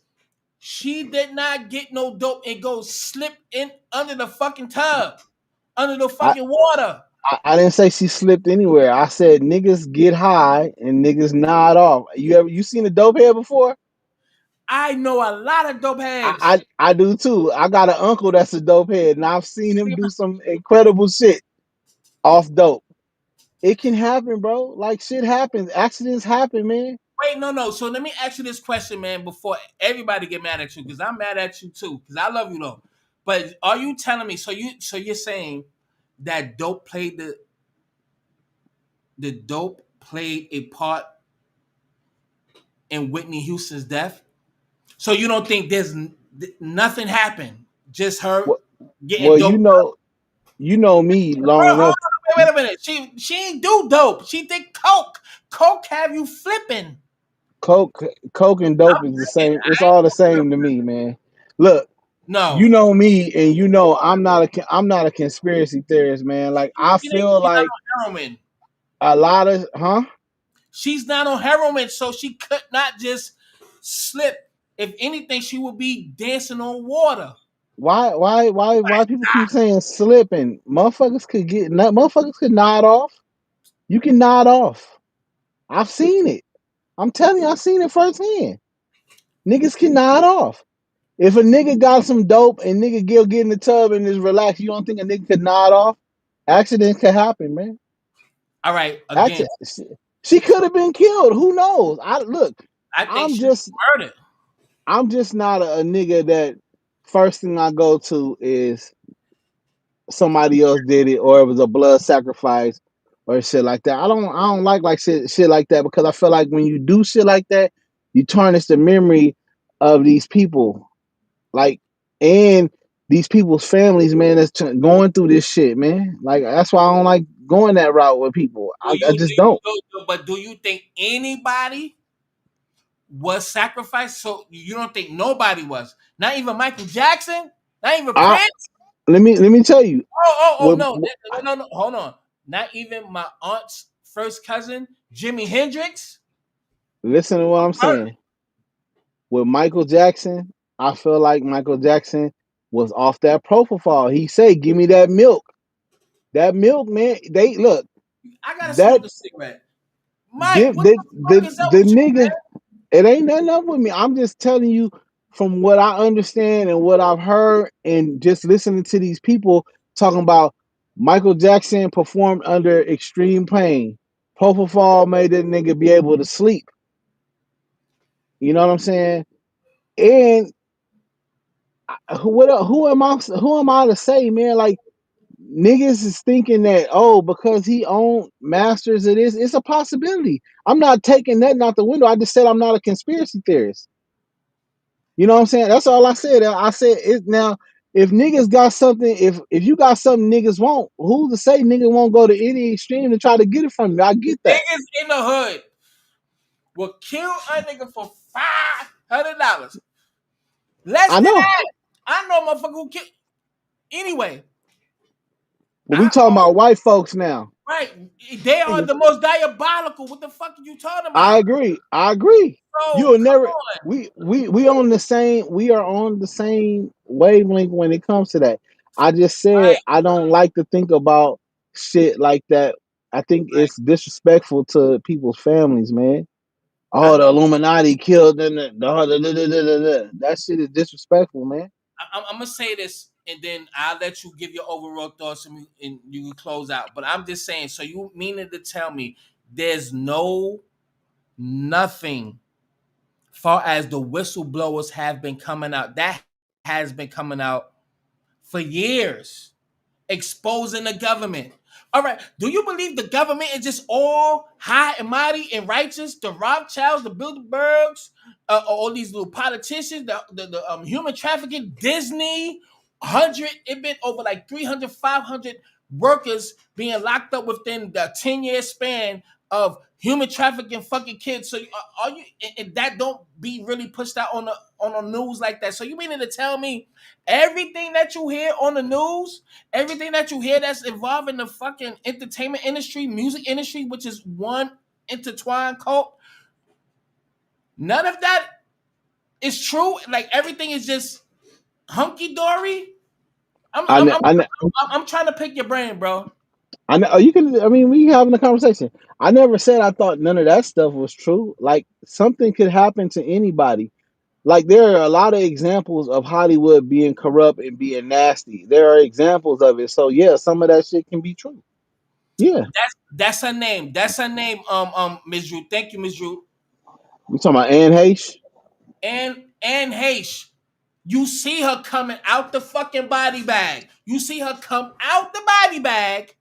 she did not get no dope and go slip in under the fucking tub, under the I, fucking water. I didn't say she slipped anywhere. I said niggas get high and niggas nod off. You seen a dope head before? I know a lot of dope I, heads. I do too. I got an uncle that's a dope head, and I've seen him do some incredible shit off dope. It can happen, bro. Like shit happens. Accidents happen, man. Wait, no, no. So let me ask you this question, man, before everybody get mad at you, because I'm mad at you too, because I love you though. But are you telling me? So you're saying that the dope played a part in Whitney Houston's death? So you don't think nothing happened, just her Well, getting well, dope? you know me long Hold enough. on, wait a minute. She ain't do dope. She did coke. Coke have you flipping. Coke, Coke and I'm dope is the saying, same. It's all the same to me, man. Look, you no. know me, and you know I'm not a conspiracy theorist, man. Like I feel She's not like on heroin. a lot of, huh? She's not on heroin, so she could not just slip. If anything, she would be dancing on water. Why people keep saying slipping? Motherfuckers could nod off. You can nod off. I've seen it. I'm telling you, I've seen it firsthand. Niggas can nod off. If a nigga got some dope and nigga get in the tub and is relaxed, you don't think a nigga could nod off? Accidents can happen, man. All right, again, Accident. She could have been killed. Who knows? I think I'm she's just murdered. I'm just not a nigga that first thing I go to is somebody else did it or it was a blood sacrifice or shit like that. I don't like shit like that because I feel like when you do shit like that, you tarnish the memory of these people. Like and these people's families, man, that's going through this shit, man. Like that's why I don't like going that route with people. I just don't. But do you think anybody was sacrificed? So you don't think nobody was? Not even Michael Jackson? Not even I Prince? let me tell you. Oh, With, no. No. Hold on. Not even my aunt's first cousin, Jimi Hendrix? listen to what I'm Murder. saying. With Michael Jackson, I feel like Michael Jackson was off that propofol. He say, "Give me that milk." That milk, man. They look I gotta that smoke a cigarette. Mike, what the the fuck is up the with you, nigga. man? It ain't nothing up with me. I'm just telling you from what I understand and what I've heard, and just listening to these people talking about Michael Jackson performed under extreme pain. Propofol made that nigga be able to sleep. You know what I'm saying? And who am I to say, man? Like niggas is thinking that because he owned masters of this, it's a possibility. I'm not taking that out the window. I just said I'm not a conspiracy theorist. You know what I'm saying? That's all I said. I said it now. If niggas got something, if you got something niggas want, who's to say nigga won't go to any extreme to try to get it from you? I get that. Niggas in the hood will kill a nigga for $500. Less I than know, that. I know motherfucker who kill. Anyway, but we I talking about white folks now. right. They are the most diabolical. What the fuck are you talking I about? agree. I agree. So You'll come never. on. We on the same. We are on the same wavelength when it comes to that. I just said Right, I don't like to think about shit like that. I think right. it's disrespectful to people's families, man. I Oh, the know. Illuminati killed them. That shit is disrespectful, man. I'm gonna say this, and then I'll let you give your overall thoughts, and you can close out. But I'm just saying. So you meaning to tell me there's nothing far as the whistleblowers have been coming out that has been coming out for years, exposing the government. All right. Do you believe the government is just all high and mighty and righteous? The Rothschilds, the Bilderbergs, all these little politicians, the human trafficking, Disney, 100, it been over like 300, 500 workers being locked up within the 10-year span of human trafficking fucking kids. So are you, and that don't be really pushed out on the news like that. So you meaning to tell me everything that you hear on the news, everything that you hear that's involved in the fucking entertainment industry, music industry, which is one intertwined cult, none of that is true? Like everything is just hunky dory? I'm I I'm, ne- I'm I ne- I'm trying to pick your brain, bro. I know you can. I mean, we having a conversation. I never said I thought none of that stuff was true. Like something could happen to anybody. Like there are a lot of examples of Hollywood being corrupt and being nasty. There are examples of it. So yeah, some of that shit can be true. Yeah, That's her name. That's her name. Ms. Drew. Thank you, Ms. Drew. we talking about Anne Heche. And Haysh. You see her coming out the fucking body bag. You see her come out the body bag,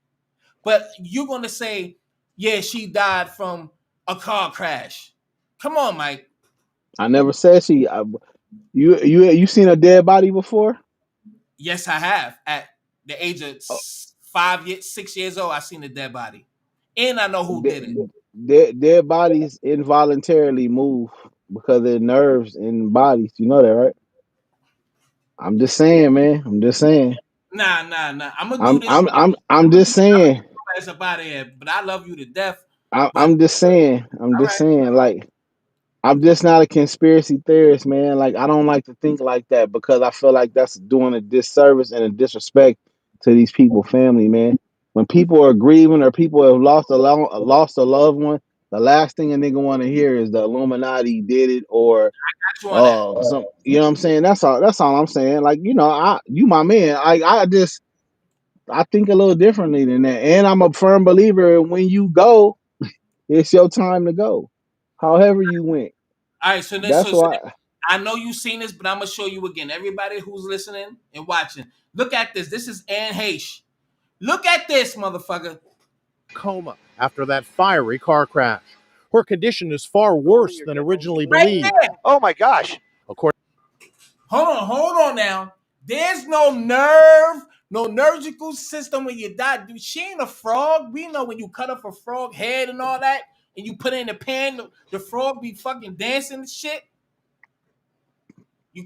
but you're gonna say, yeah, she died from a car crash. Come on, Mike. I never said she. You seen a dead body before? Yes, I have. At the age of Oh, 5 years, 6 years old, I seen a dead body, and I know who did it. dead bodies involuntarily move because of their nerves and bodies. You know that, right? I'm just saying, man. I'm just saying. Nah. I'm gonna do I'm this. I'm I'm I'm just saying. That's about it. But I love you to death. I, But I'm just saying. I'm all just right, saying. Like I'm just not a conspiracy theorist, man. Like I don't like to think like that because I feel like that's doing a disservice and a disrespect to these people, family, man. When people are grieving or people have lost a loved one, the last thing a nigga want to hear is the Illuminati did it or got you on that. some. You know what I'm saying? That's all. That's all I'm saying. Like you my man. I think a little differently than that, and I'm a firm believer when you go, it's your time to go. However you went. All right, so then, That's why. I know you've seen this, but I'm gonna show you again. Everybody who's listening and watching, look at this. This is Anne Heche. Look at this, motherfucker. Coma after that fiery car crash. Her condition is far worse than originally Right believed. there. Oh my gosh. According Hold on now. There's no nerve, no neurological system when you die. Dude, she ain't a frog. We know when you cut off a frog head and all that, and you put it in the pan, the frog be fucking dancing and shit. Yeah,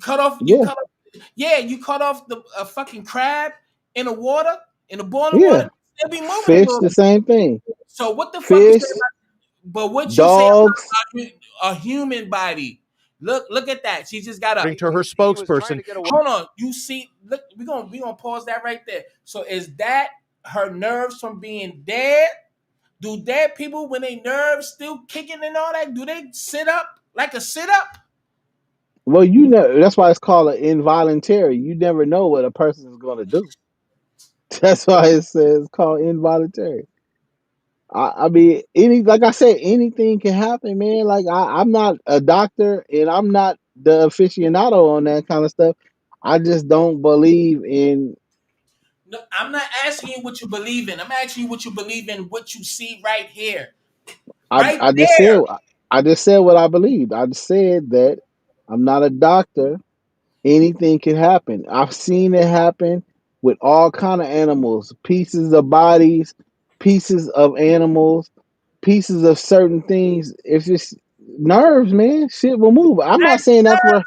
You cut off the a fucking crab in the water, in the boiling yeah. water, they'll be moving a Fish, little the bit. same thing. So what the fuck you say Fish, about, but what you say dogs. about a human body? Look at that. She just got up. to her He was trying spokesperson, to get away. Hold on. You see, look, we gonna pause that right there. So is that her nerves from being dead? Do dead people when they nerves still kicking and all that? Do they sit up like a sit up? Well, you know that's why it's called an involuntary. You never know what a person is going to do. That's why it says called involuntary. I mean, like I said, anything can happen, man. Like I'm not a doctor, and I'm not the aficionado on that kind of stuff. I just don't believe in. No, I'm not asking you what you believe in. I'm asking you what you believe in. What you see right here, right I just said there. I just said what I believed. I just said that I'm not a doctor. Anything can happen. I've seen it happen with all kind of animals, pieces of bodies, pieces of animals, pieces of certain things. If it's nerves, man, shit will move. I'm not That's saying that's where.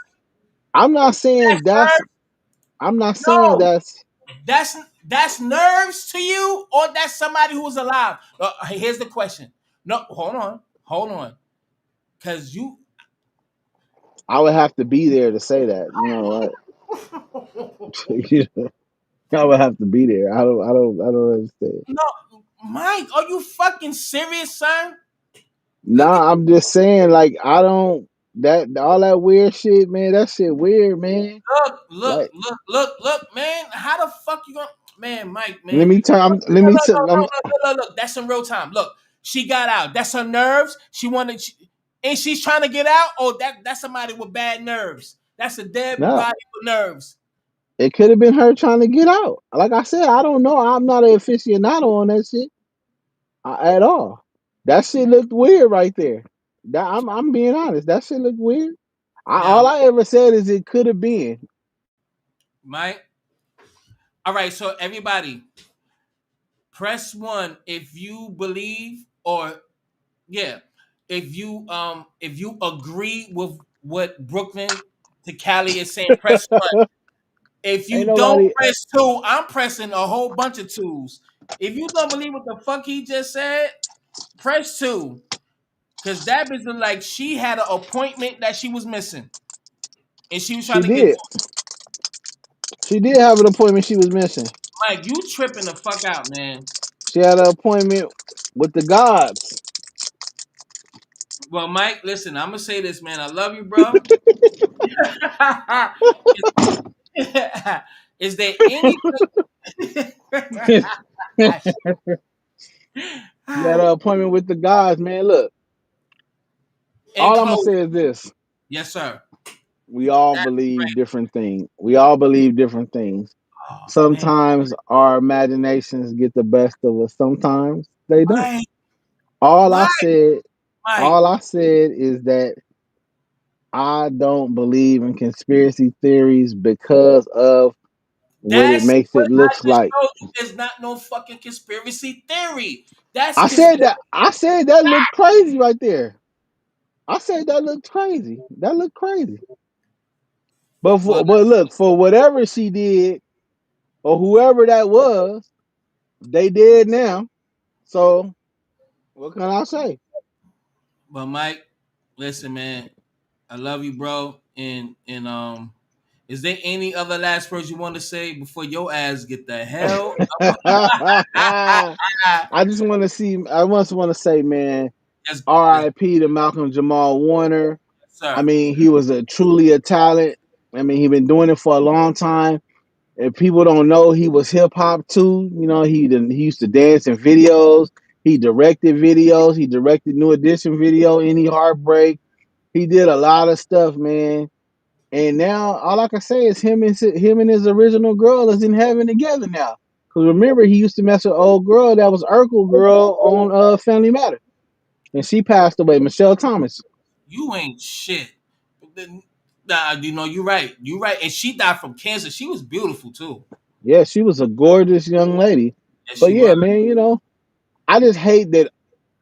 I'm not saying that's that's. nerves. I'm not saying No, that's. that's nerves to you, or that's somebody who's alive. Here's the question. No, hold on, because you. I would have to be there to say that. You know what? I would have to be there. I don't. I don't. I don't understand. No, Mike, are you fucking serious, son? Look at Nah, I'm just saying. Like I don't. That all that weird shit, man. That shit weird, man. Like look, man. How the fuck you gonna, man, Mike, let man? me tell. Let me tell. Let me, Look. That's in real time. Look, she got out. That's her nerves. And she's trying to get out. Oh, that's somebody with bad nerves. That's a dead no, body with nerves. it could have been her trying to get out. Like I said, I don't know. I'm not an aficionado on that shit at all. That shit looked weird right there. I'm being honest. That shit looked weird. Now, All I ever said is it could have been. Mike. All right, so everybody, press one if you believe, or yeah, if you agree with what Brooklyn to Cali is saying. Press one. If Ain't you don't nobody. press two, I'm pressing a whole bunch of twos. If you don't believe what the fuck he just said, press two. Cause that bitch look like she had an appointment that she was missing. And she was She trying to get did. to She did have an appointment she was missing. Mike, you tripping the fuck out, man. She had an appointment with the gods. Well, Mike, listen, I'm gonna say this, man. I love you, bro. Is there anything She had an appointment with the gods, man. Look, in all I'm gonna closing? say is this: Yes, sir. we all That's believe great. different things. We all believe different things. Oh man, Sometimes our imaginations get the best of us. Sometimes they don't. Mike, All I Mike, said, Mike. all I said is that I don't believe in conspiracy theories because of what it That's makes what it I looks just like. told you. Is not no fucking conspiracy theory. That's I said conspiracy. that. I said that looked crazy right there. I said that looked crazy. That looked crazy. Well, But look, for whatever she did or whoever that was, they dead now. So what can I say? Mike, listen, man. I love you, bro. And is there any other last words you want to say before your ass get the hell? I just want to see. I just want to say, man, Yes, yes, R.I.P. to Malcolm Jamal Warner. I sir. mean, he was a truly a talent. I mean, he been doing it for a long time. If people don't know, he was hip hop too. You know, he used to dance in videos. He directed videos. He directed New Edition video, Any Heartbreak. He did a lot of stuff, man. And now all I can say is him and his original girl is in heaven together now. Cause remember he used to mess with old girl that was Urkel girl on Family Matter, and she passed away, Michelle Thomas. You ain't shit. Nah, you know you right. You right. And she died from cancer. She was beautiful too. Yeah, she was a gorgeous young lady. Yes, But she yeah, was. man, I just hate that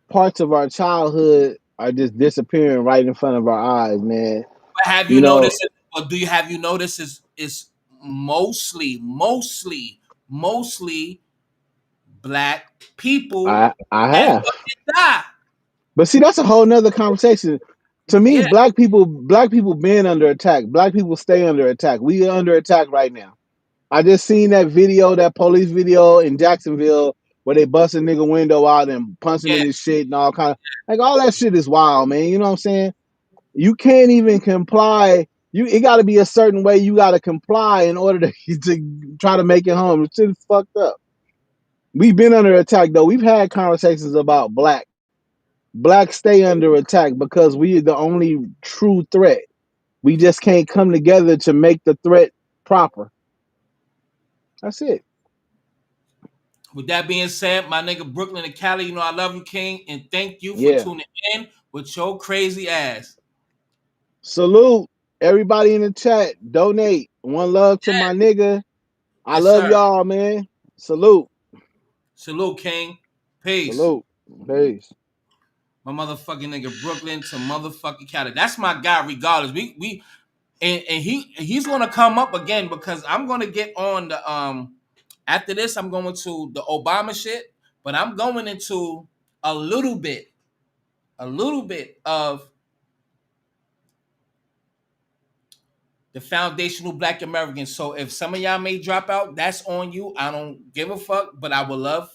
parts of our childhood are just disappearing right in front of our eyes, man. But have you You know, noticed? Or do you have you noticed? Is mostly black people I that have. fucking die. But see, that's a whole nother conversation. To me, Yeah, black people been under attack. Black people stay under attack. We are under attack right now. I just seen that video, that police video in Jacksonville where they bust a nigga window out and punching yeah. in his shit and all kind of like all that shit is wild, man. You know what I'm saying? You can't even comply. It got to be a certain way you got to comply in order to try to make it home. It's just fucked up. We've been under attack though. We've had conversations about blacks stay under attack because we are the only true threat. We just can't come together to make the threat proper. That's it. With that being said, my nigga Brooklyn and Cali, you know I love you, King, and thank you for Yeah. tuning in with your crazy ass. Salute everybody in the chat. Donate. One love to my nigga. I Yes, love sir. y'all, man. Salute. Salute, King. Peace. Salute. Peace. My motherfucking nigga Brooklyn to motherfucking Cali. That's my guy, regardless. We and he's gonna come up again because I'm gonna get on the after this, I'm going to the Obama shit, but I'm going into a little bit of the foundational Black Americans. So if some of y'all may drop out, that's on you. I don't give a fuck, but I would love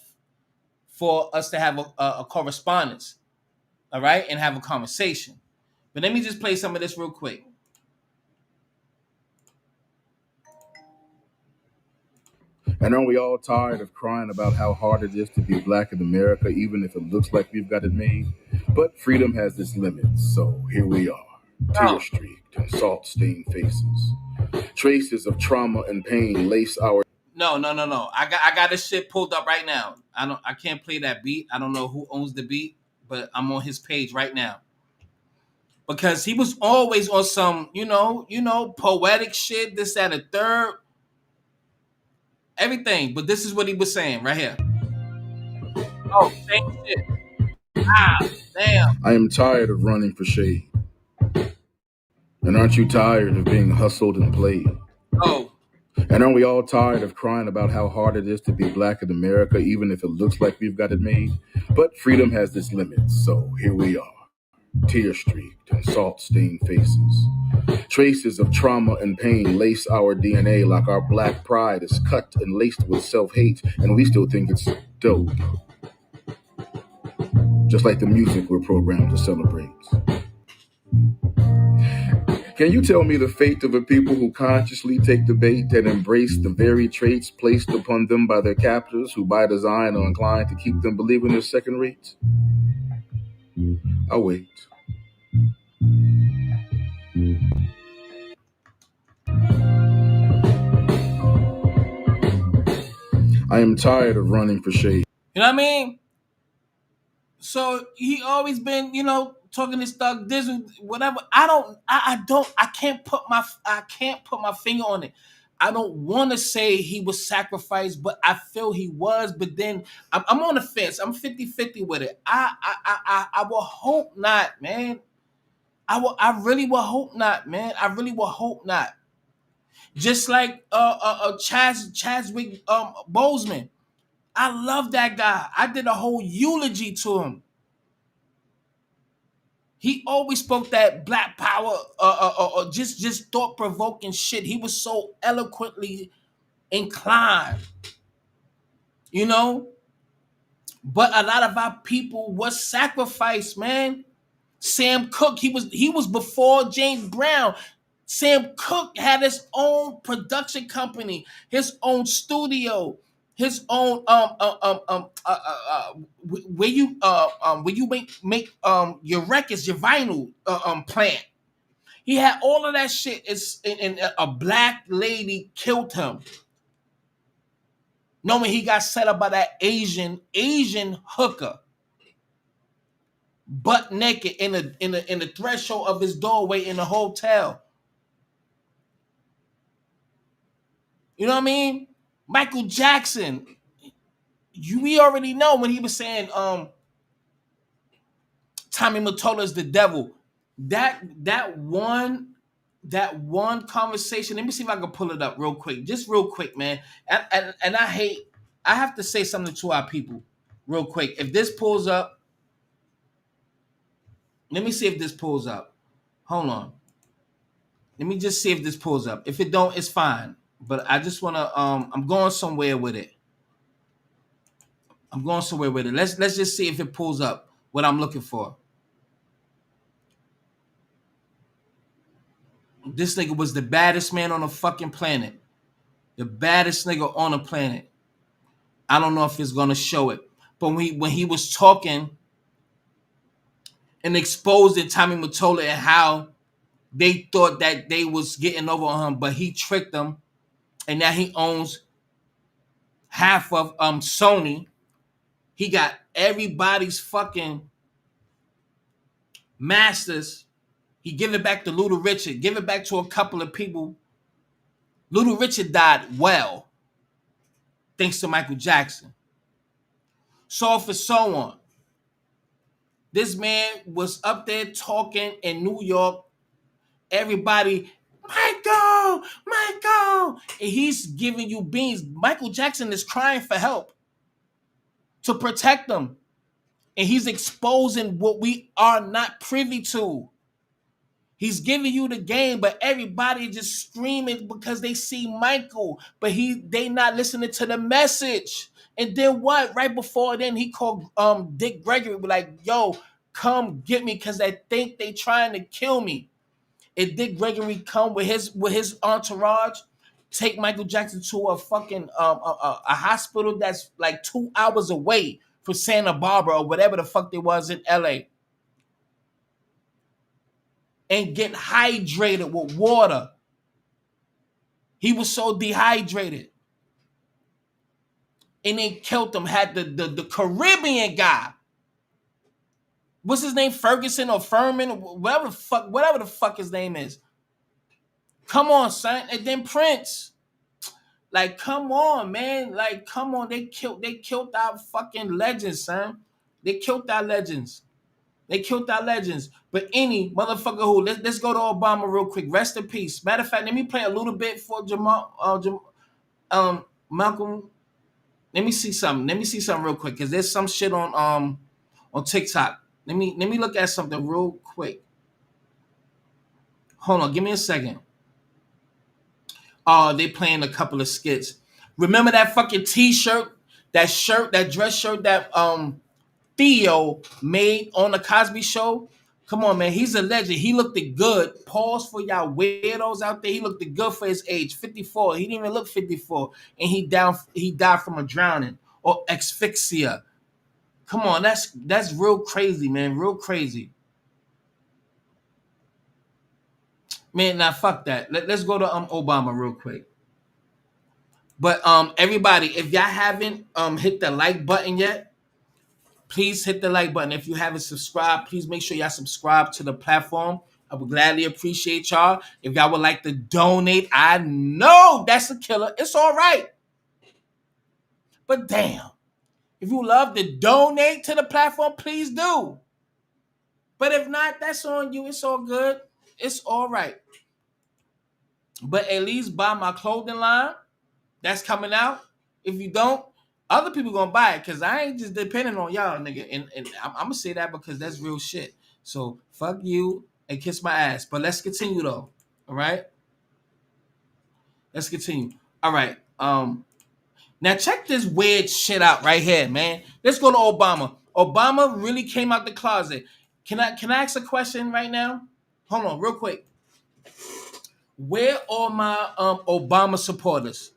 for us to have a correspondence, all right, and have a conversation. But let me just play some of this real quick. And are we all tired of crying about how hard it is to be black in America, even if it looks like we've got it made? But freedom has its limits, so here we are, tear Oh, streaked and salt stained faces. Traces of trauma and pain lace our. no. I got this shit pulled up right now. I can't play that beat. I don't know who owns the beat, but I'm on his page right now. Because he was always on some, poetic shit, this, that, and the third, everything. But this is what he was saying right here. Oh, same shit. Ah, damn. I am tired of running for shade. And aren't you tired of being hustled and played? Oh, And aren't we all tired of crying about how hard it is to be black in America, even if it looks like we've got it made? But freedom has its limits, so here we are, tear streaked and salt stained faces. Traces of trauma and pain lace our DNA like our black pride is cut and laced with self hate, and we still think it's dope. Just like the music we're programmed to celebrate. Can you tell me the fate of a people who consciously take the bait and embrace the very traits placed upon them by their captors, who by design are inclined to keep them believing they're second rates? I'll wait. I am tired of running for shade. you know what I mean? So he always been, talking this thug this whatever. I can't put my finger on it. I don't want to say he was sacrificed, but I feel he was. But then I'm on the fence. I'm 50-50 with it. I will hope not, man. I really will hope not, man. I really will hope not. Just like Chadwick Boseman. I love that guy. I did a whole eulogy to him. He always spoke that black power, just thought provoking shit. He was so eloquently inclined, you know. But a lot of our people was sacrificed, man. Sam Cooke, he was before James Brown. Sam Cooke had his own production company, his own studio, his own where you make your records, your vinyl plant. He had all of that shit. And a black lady killed him, knowing he got set up by that Asian hooker, butt naked in the threshold of his doorway in the hotel. You know what I mean? Michael Jackson. We already know when he was saying Tommy Mottola's the devil. That one conversation. Let me see if I can pull it up real quick. Just real quick, man. And I have to say something to our people real quick. If this pulls up, let me see if this pulls up. Hold on. Let me just see if this pulls up. If it don't, it's fine. But I just wanna I'm going somewhere with it. Let's just see if it pulls up what I'm looking for. This nigga was the baddest man on the fucking planet. The baddest nigga on the planet. I don't know if it's gonna show it. But when he was talking and exposing Tommy Mottola and how they thought that they was getting over on him, but he tricked them, and now he owns half of Sony. He got everybody's fucking masters. He give it back to Little Richard. Give it back to a couple of people. Little Richard died well, thanks to Michael Jackson. So for so on. This man was up there talking in New York. Everybody, Michael, and he's giving you beans. Michael Jackson is crying for help to protect them, and he's exposing what we are not privy to. He's giving you the game, but everybody just screaming because they see Michael, but they not listening to the message. And then what? Right before then, he called Dick Gregory, like, yo, come get me because they think they trying to kill me. And Dick Gregory come with his entourage, take Michael Jackson to a fucking a hospital that's like 2 hours away from Santa Barbara or whatever the fuck they was in LA. And get hydrated with water. He was so dehydrated. And they killed him. Had the Caribbean guy. What's his name? Ferguson or Furman? Whatever the fuck his name is. Come on, son. And then Prince. Like, come on, man. Like, come on. They killed our fucking legends, son. They killed our legends. But any motherfucker who let's go to Obama real quick. Rest in peace. Matter of fact, let me play a little bit for Jamar, Malcolm. Let me see something real quick because there's some shit on TikTok. Let me look at something real quick. Hold on, give me a second. Oh, they playing a couple of skits. Remember that fucking t-shirt, that dress shirt that Theo made on the Cosby Show? Come on, man. He's a legend. He looked good. Pause for y'all weirdos out there. He looked good for his age, 54. He didn't even look 54. And he died from a drowning or asphyxia. Come on, that's real crazy, man. Real crazy. Man, now fuck that. Let's go to Obama real quick. But everybody, if y'all haven't hit the like button yet, please hit the like button. If you haven't subscribed, please make sure y'all subscribe to the platform. I would gladly appreciate y'all. If y'all would like to donate, I know that's a killer. It's all right. But damn, if you love to donate to the platform, please do. But if not, that's on you. It's all good. It's all right. But at least buy my clothing line. That's coming out. If you don't, other people gonna buy it because I ain't just depending on y'all, nigga. And I'm gonna say that because that's real shit. So fuck you and kiss my ass. But let's continue though. All right. Let's continue. All right. Now check this weird shit out right here, man. Let's go to Obama. Obama really came out the closet. Can I ask a question right now? Hold on, real quick. Where are my Obama supporters?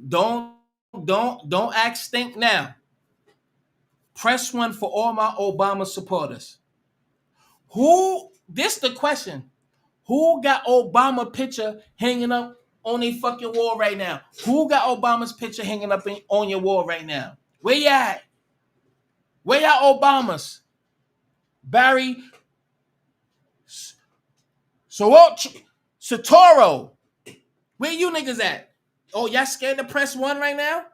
Don't act stink now. Press 1 for all my Obama supporters. Who this the question. Who got Obama picture hanging up on a fucking wall right now? Who got Obama's picture hanging up on your wall right now? Where you at? Where y'all Obamas? Barry Satoro. Where you niggas at? Oh, y'all scared to press one right now?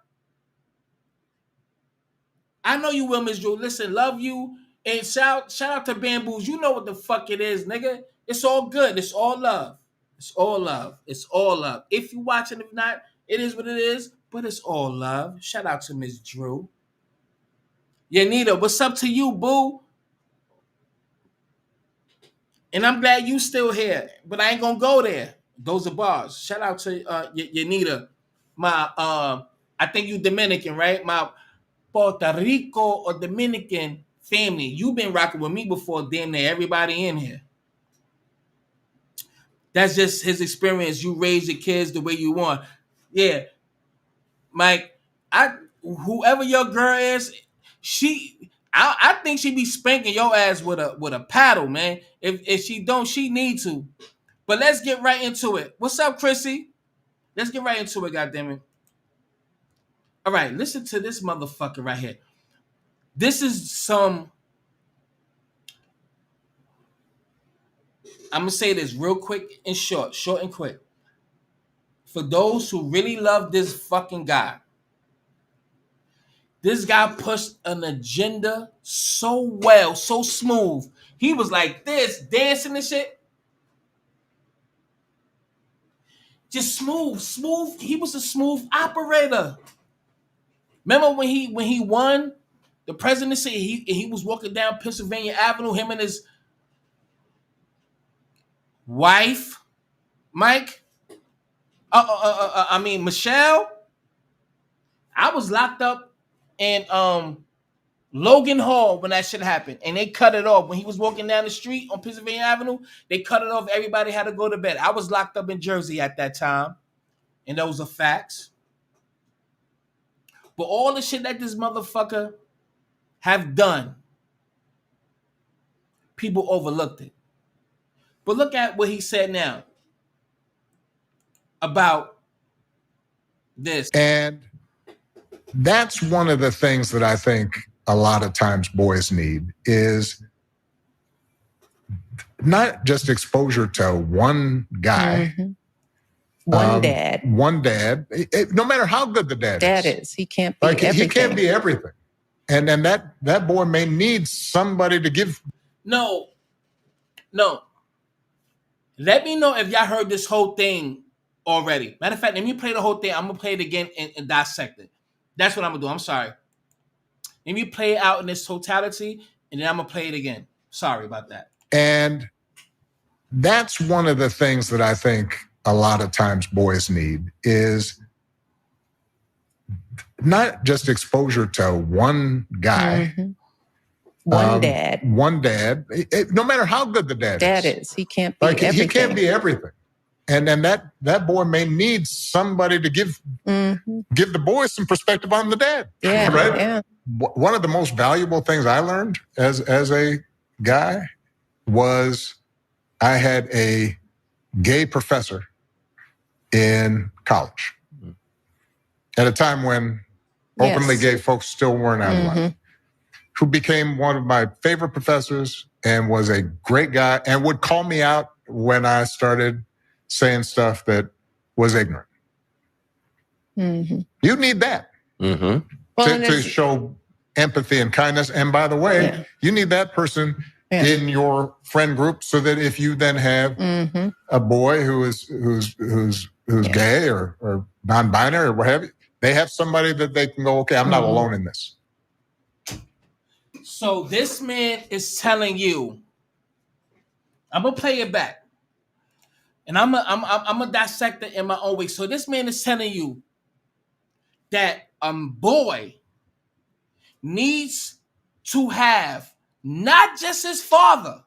I know you will, Miss Drew. Listen, love you. And shout out to Bamboos. You know what the fuck it is, nigga. It's all good. It's all love. It's all love. It's all love. If you watching, if not, it is what it is. But it's all love. Shout out to Miss Drew. Yanita, what's up to you, boo? And I'm glad you still here. But I ain't gonna go there. Those are bars. Shout out to Yanita. My I think you Dominican, right? My Puerto Rico or Dominican family. You've been rocking with me before, damn near everybody in here. That's just his experience. You raise your kids the way you want. Yeah, Mike. Whoever your girl is, I think she be spanking your ass with a paddle, man. If she don't, she need to. But let's get right into it. What's up, Chrissy? Let's get right into it, goddammit. All right, listen to this motherfucker right here. This is some. I'm gonna say this real quick and short and quick. For those who really love this fucking guy, this guy pushed an agenda so well, so smooth. He was like this, dancing and shit. Just smooth. He was a smooth operator. Remember when he won the presidency? He was walking down Pennsylvania Avenue. Him and his wife, Mike. I mean Michelle. I was locked up in Logan Hall when that shit happened, and they cut it off when he was walking down the street on Pennsylvania Avenue. They cut it off. Everybody had to go to bed. I was locked up in Jersey at that time, and those are facts. But all the shit that this motherfucker have done, people overlooked it. But look at what he said now about this. And that's one of the things that I think a lot of times boys need is not just exposure to one guy. Mm-hmm. One dad. No matter how good the dad is. He can't be everything. He can't be everything. And then that boy may need somebody to give. No. Let me know if y'all heard this whole thing already. Matter of fact, let me play the whole thing. I'm going to play it again and dissect it. That's what I'm going to do. I'm sorry. Let me play it out in its totality, and then I'm going to play it again. Sorry about that. And that's one of the things that I think a lot of times boys need is not just exposure to one guy. Mm-hmm. One dad. No matter how good the dad is. He can't be everything. He can't be everything. And then that boy may need somebody to give the boy some perspective on the dad. Yeah, right? Yeah. One of the most valuable things I learned as a guy was I had a gay professor in college at a time when openly gay folks still weren't out of line, who became one of my favorite professors and was a great guy and would call me out when I started saying stuff that was ignorant. Mm-hmm. You need that to show empathy and kindness. And by the way, you need that person in your friend group so that if you then have a boy who's gay or non-binary or what have you, they have somebody that they can go, okay, I'm not alone in this. So this man is telling you, I'm gonna play it back, and I'm gonna dissect it in my own way. So this man is telling you that a boy needs to have not just his father,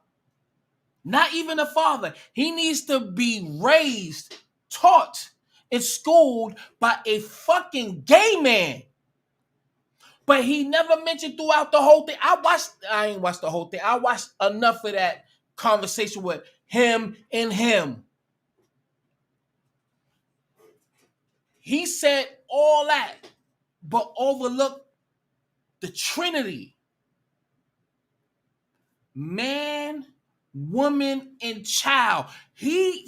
not even a father. He needs to be raised, taught, and schooled by a fucking gay man. But he never mentioned throughout the whole thing. I ain't watched the whole thing. I watched enough of that conversation with him and him. He said all that, but overlooked the Trinity. Man, woman, and child. He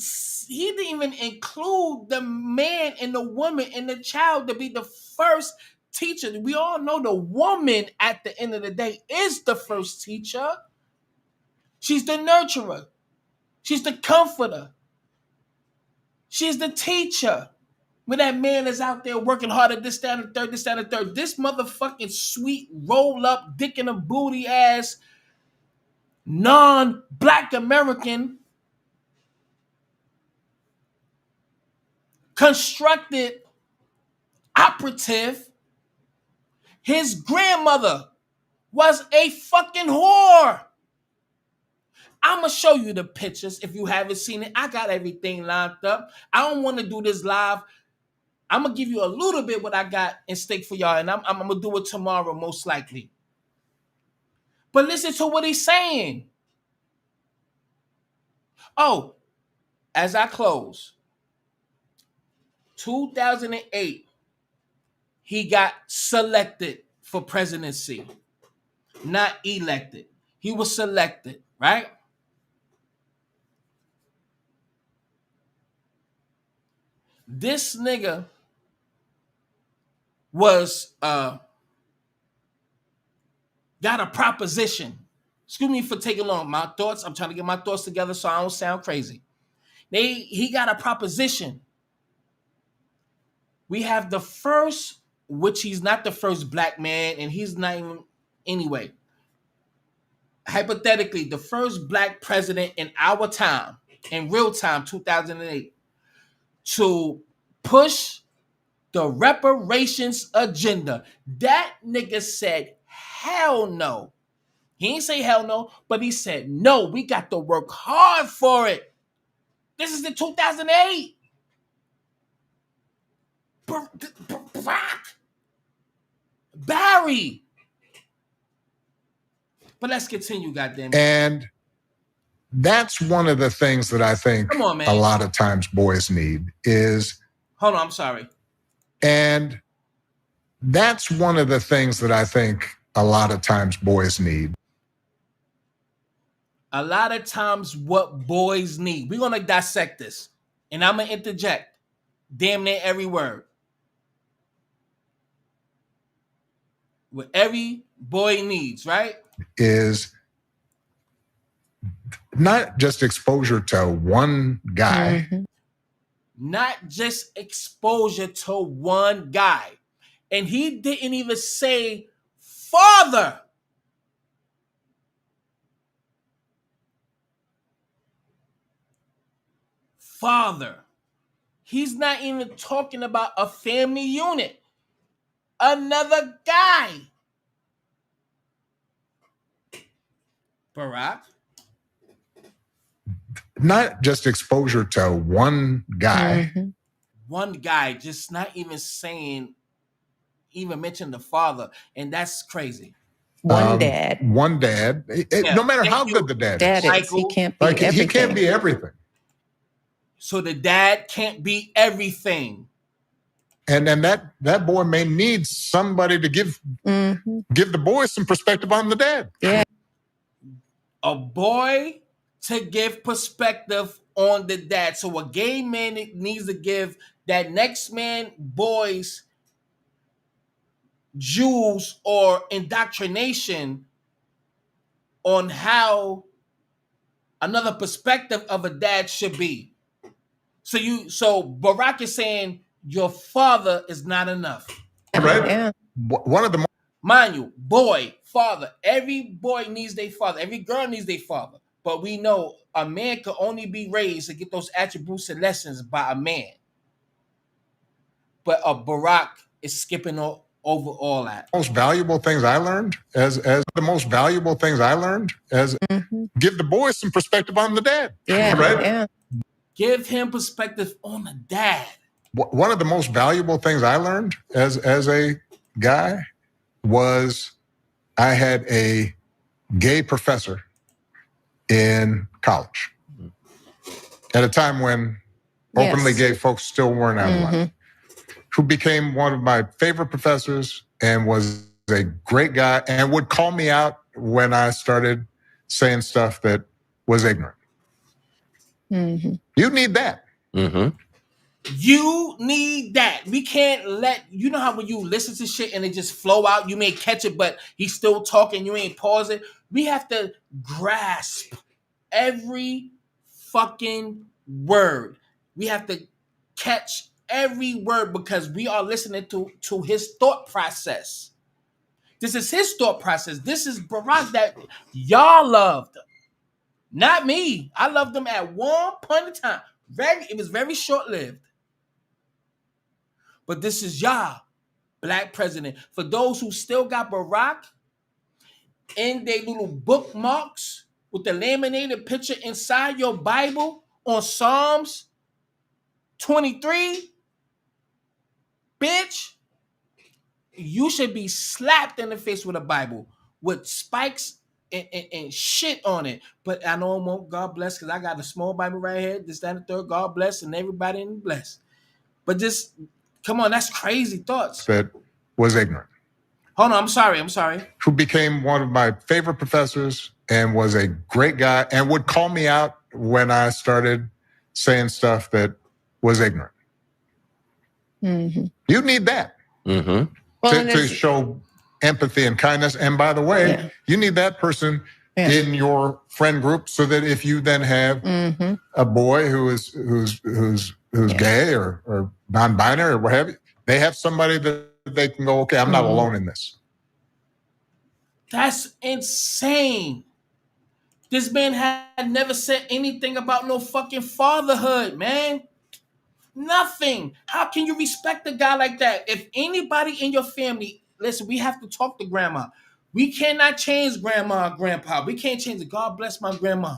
didn't even include the man and the woman and the child to be the first teacher. We all know the woman at the end of the day is the first teacher. She's the nurturer. She's the comforter. She's the teacher. When that man is out there working hard at this, that, and the third, this, that, and the third, this motherfucking sweet roll up, dick in a booty ass, non-black American constructed operative, his grandmother was a fucking whore. I'm going to show you the pictures if you haven't seen it. I got everything lined up. I don't want to do this live. I'm going to give you a little bit what I got in stake for y'all, and I'm going to do it tomorrow most likely. But listen to what he's saying. Oh, as I close, 2008, he got selected for presidency, not elected. He was selected, right? This nigga was got a proposition. Excuse me for taking long. My thoughts, I'm trying to get my thoughts together so I don't sound crazy. He got a proposition. We have the first, which he's not the first black man, and he's not even, anyway. Hypothetically, the first black president in our time, in real time, 2008, to push the reparations agenda. That nigga said, hell no. He didn't say hell no, but he said, no, we got to work hard for it. This is in 2008. Barry. But let's continue, goddamn it. And that's one of the things that I think Come on, man. a lot of times boys need is... Hold on, I'm sorry. And that's one of the things that I think a lot of times boys need. A lot of times what boys need. We're going to dissect this. And I'm going to interject damn near every word. What every boy needs, right? Is not just exposure to one guy. Mm-hmm. Not just exposure to one guy. And he didn't even say father. Father. He's not even talking about a family unit. Another guy. Barack. Not just exposure to one guy. Mm-hmm. One guy, just not even saying, even mention the father. And that's crazy. One dad. One dad. Yeah, no matter how you. good the dad Dad is. is. He can't be Like, everything. he can't be everything. So the dad can't be everything. And then that boy may need somebody to give the boy some perspective on the dad. Yeah. A boy to give perspective on the dad. So a gay man needs to give that next man boys jewels or indoctrination on how another perspective of a dad should be. So Barack is saying your father is not enough. Right? Yeah. One of the Mind you, boy, father. Every boy needs their father. Every girl needs their father. But we know a man can only be raised to get those attributes and lessons by a man. But a Barack is skipping over all that. most valuable things I learned as the most valuable things I learned as give the boy some perspective on the dad. Yeah. Right? Yeah. Give him perspective on the dad. One of the most valuable things I learned as a guy was I had a gay professor in college at a time when openly gay folks still weren't out of line, who became one of my favorite professors and was a great guy and would call me out when I started saying stuff that was ignorant. You need that. You need that. We can't let, you know how when you listen to shit and it just flow out, you may catch it, but he's still talking, you ain't pause it. We have to grasp every fucking word. We have to catch every word because we are listening to his thought process. This is his thought process. This is Barack that y'all loved. Not me. I loved him at one point in time. It was very short-lived. But this is y'all, black president. For those who still got Barack in their little bookmarks with the laminated picture inside your Bible on Psalms 23, bitch, you should be slapped in the face with a Bible with spikes and shit on it. But I know I won't, God bless, because I got a small Bible right here. This, that, and the third. God bless, and everybody in bless. But just, come on, that's crazy thoughts. That was ignorant. Hold on, I'm sorry. Who became one of my favorite professors and was a great guy and would call me out when I started saying stuff that was ignorant. You need that to show empathy and kindness. And by the way, you need that person in your friend group so that if you then have a boy who's gay or non-binary or what have you, they have somebody that they can go, okay, I'm not alone in this. That's insane. This man had never said anything about no fucking fatherhood, man. Nothing. How can you respect a guy like that? If anybody in your family, listen, we have to talk to grandma. We cannot change grandma and grandpa. We can't change it. God bless my grandma.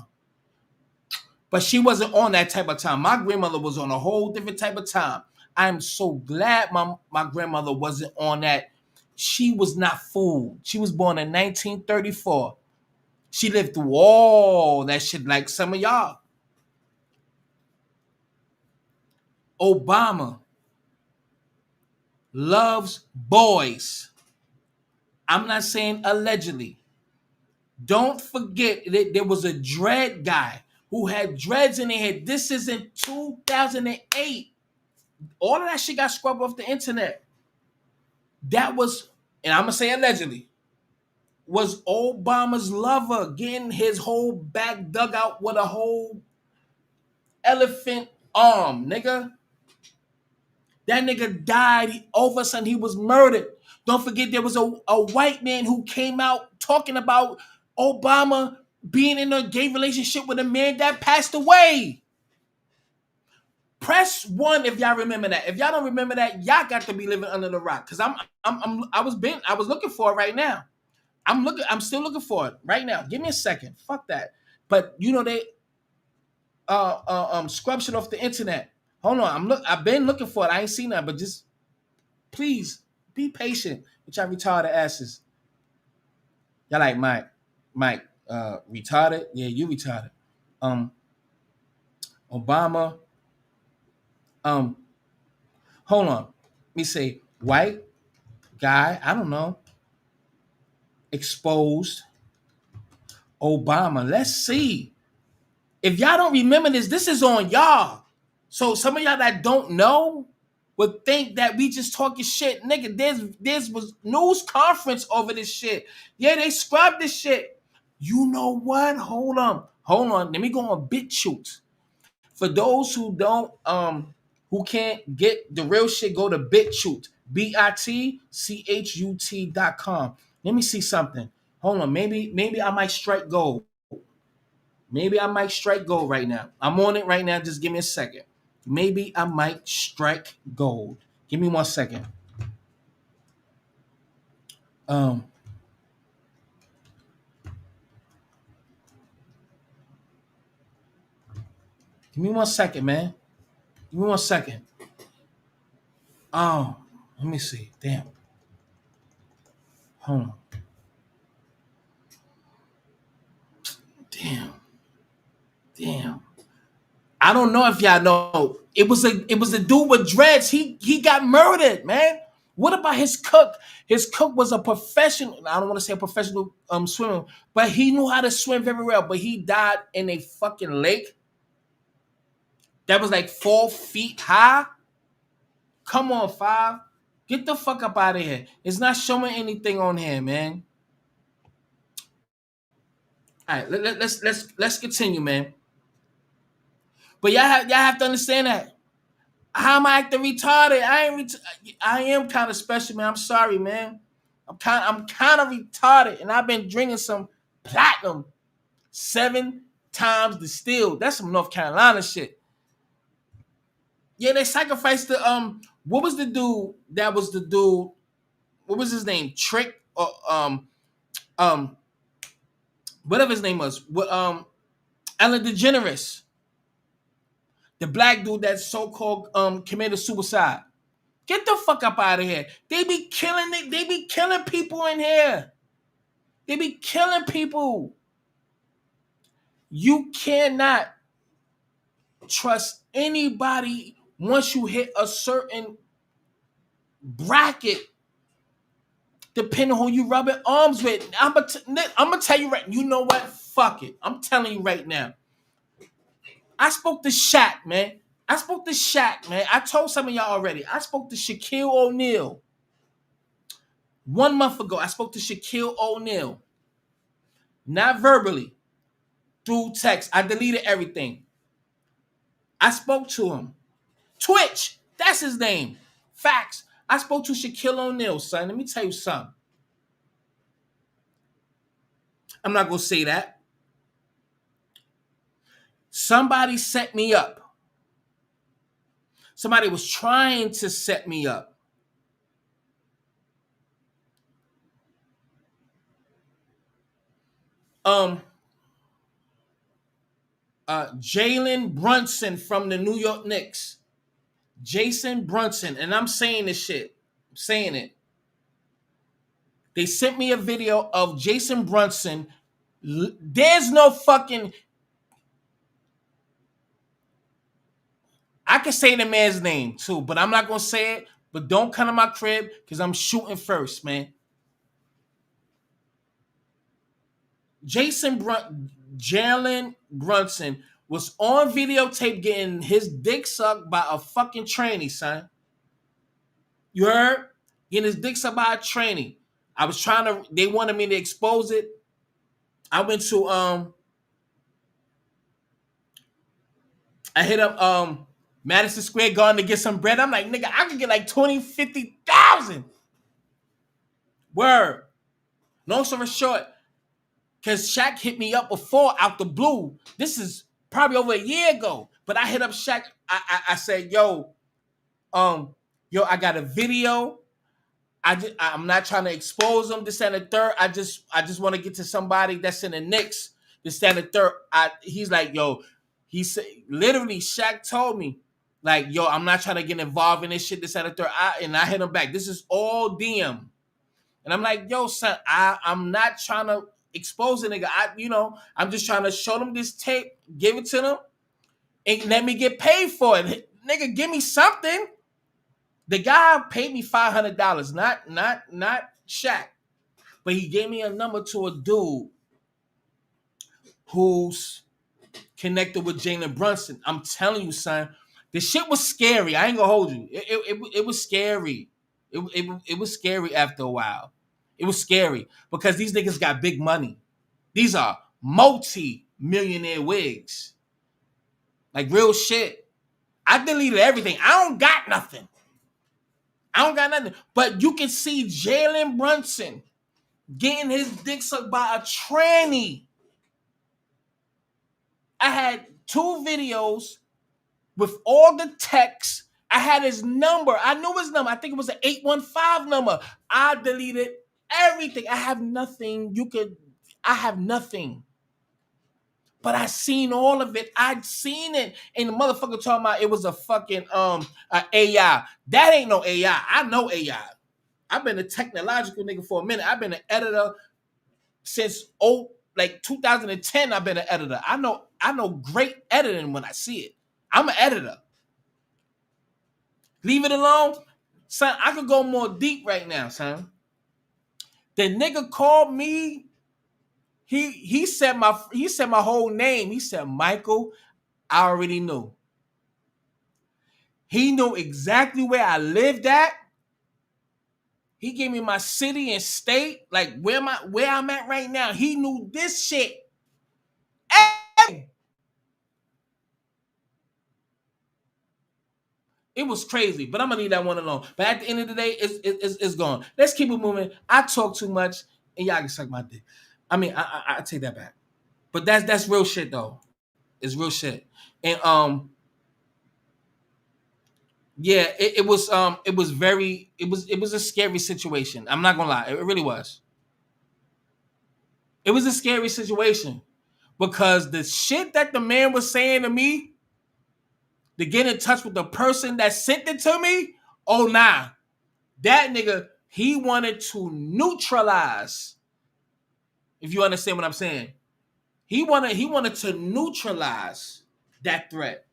But she wasn't on that type of time. My grandmother was on a whole different type of time. I'm so glad my grandmother wasn't on that. She was not fooled. She was born in 1934. She lived through all that shit like some of y'all. Obama loves boys. I'm not saying allegedly. Don't forget that there was a dread guy who had dreads in their head. This is in 2008. All of that shit got scrubbed off the internet. That was, and I'm going to say allegedly, was Obama's lover getting his whole back dug out with a whole elephant arm, nigga. That nigga died. All of a sudden, he was murdered. Don't forget, there was a white man who came out talking about Obama being in a gay relationship with a man that passed away. Press 1 if y'all remember that. If y'all don't remember that, y'all got to be living under the rock. Cause I was looking for it right now. I'm still looking for it right now. Give me a second. Fuck that. But you know they scrub shit off the internet. Hold on. I've been looking for it. I ain't seen that, but just please be patient with y'all retarded asses. Y'all like Mike, retarded? Yeah, you retarded. Obama. Hold on. Let me say white guy. I don't know. Exposed Obama. Let's see. If y'all don't remember this is on y'all. So some of y'all that don't know would think that we just talking shit. Nigga, there's was news conference over this shit. Yeah, they scrubbed this shit. You know what? Hold on. Let me go on BitChute. For those who don't, who can't get the real shit, go to BitChute. BITCHUT.com. Let me see something. Hold on. Maybe I might strike gold. Maybe I might strike gold right now. I'm on it right now. Just give me a second. Maybe I might strike gold. Give me 1 second. Give me 1 second, man. Give me 1 second. Let me see. Damn. Hold on. Damn. I don't know if y'all know. It was a dude with dreads. He got murdered, man. What about his cook? His cook was a professional. I don't want to say a professional swimmer, but he knew how to swim very well. But he died in a fucking lake that was like 4 feet high. Come on, Five. Get the fuck up out of here. It's not showing anything on here, man. All right, let's continue, man. But y'all have to understand that. How am I acting retarded? I am kind of special, man. I'm sorry, man. I'm kind of retarded, and I've been drinking some platinum 7 times distilled. That's some North Carolina shit. Yeah, they sacrificed the What was the dude? That was the dude. What was his name? Trick or um whatever his name was. Ellen DeGeneres, the black dude that so-called committed suicide. Get the fuck up out of here. They be killing it. They be killing people in here. They be killing people. You cannot trust anybody once you hit a certain bracket, depending on who you rubbing arms with. I'm gonna tell you right. You know what? Fuck it. I'm telling you right now. I spoke to Shaq, man. I told some of y'all already. I spoke to Shaquille O'Neal 1 month ago. I spoke to Shaquille O'Neal. Not verbally, through text. I deleted everything. I spoke to him. Twitch, that's his name. Facts. I spoke to Shaquille O'Neal, son. Let me tell you something. I'm not going to say that. Somebody set me up. Somebody was trying to set me up. Jalen Brunson from the New York Knicks. Jason Brunson. And I'm saying this shit. I'm saying it. They sent me a video of Jason Brunson. There's no fucking... I can say the man's name too, but I'm not going to say it. But don't come to my crib because I'm shooting first, man. Jalen Brunson was on videotape getting his dick sucked by a fucking tranny, son. You heard? Getting his dick sucked by a tranny. I was trying to... They wanted me to expose it. I went to... I hit up Madison Square Garden to get some bread. I'm like, nigga, I could get like 20, 50,000. Word. Long story short, because Shaq hit me up before out the blue. This is probably over a year ago. But I hit up Shaq. I said, yo, I got a video. I'm not trying to expose him, this and the third. I just want to get to somebody that's in the Knicks, this and the third. He's like, yo, he said, literally, Shaq told me, like, yo, I'm not trying to get involved in this shit, this and the third. And I hit him back. This is all DM. And I'm like, yo, son, I'm not trying to expose a nigga. I'm just trying to show them this tape, give it to them, and let me get paid for it. Nigga, give me something. The guy paid me $500, not Shaq. But he gave me a number to a dude who's connected with Jalen Brunson. I'm telling you, son, the shit was scary. I ain't gonna hold you. It was scary. It was scary after a while. It was scary because these niggas got big money. These are multi-millionaire wigs. Like real shit. I deleted everything. I don't got nothing. But you can see Jalen Brunson getting his dick sucked by a tranny. I had 2 videos with all the texts. I had his number. I knew his number. I think it was an 815 number. I deleted everything. I have nothing. I have nothing. But I seen all of it. I'd seen it. And the motherfucker talking about it was a fucking AI. That ain't no AI. I know AI. I've been a technological nigga for a minute. I've been an editor since 2010. I've been an editor. I know great editing when I see it. I'm an editor. Leave it alone. Son, I could go more deep right now, son. The nigga called me. He said my whole name. He said, Michael, I already knew. He knew exactly where I lived at. He gave me my city and state, like where I'm at right now. He knew this shit. Hey! It was crazy, but I'm gonna leave that one alone. But at the end of the day, it's gone. Let's keep it moving. I talk too much, and y'all can suck my dick. I mean, I take that back. But that's real shit though. It's real shit. And yeah, it was a scary situation. I'm not gonna lie, it really was. It was a scary situation because the shit that the man was saying to me to get in touch with the person that sent it to me. Oh nah, that nigga, he wanted to neutralize. If you understand what I'm saying, he wanted to neutralize that threat.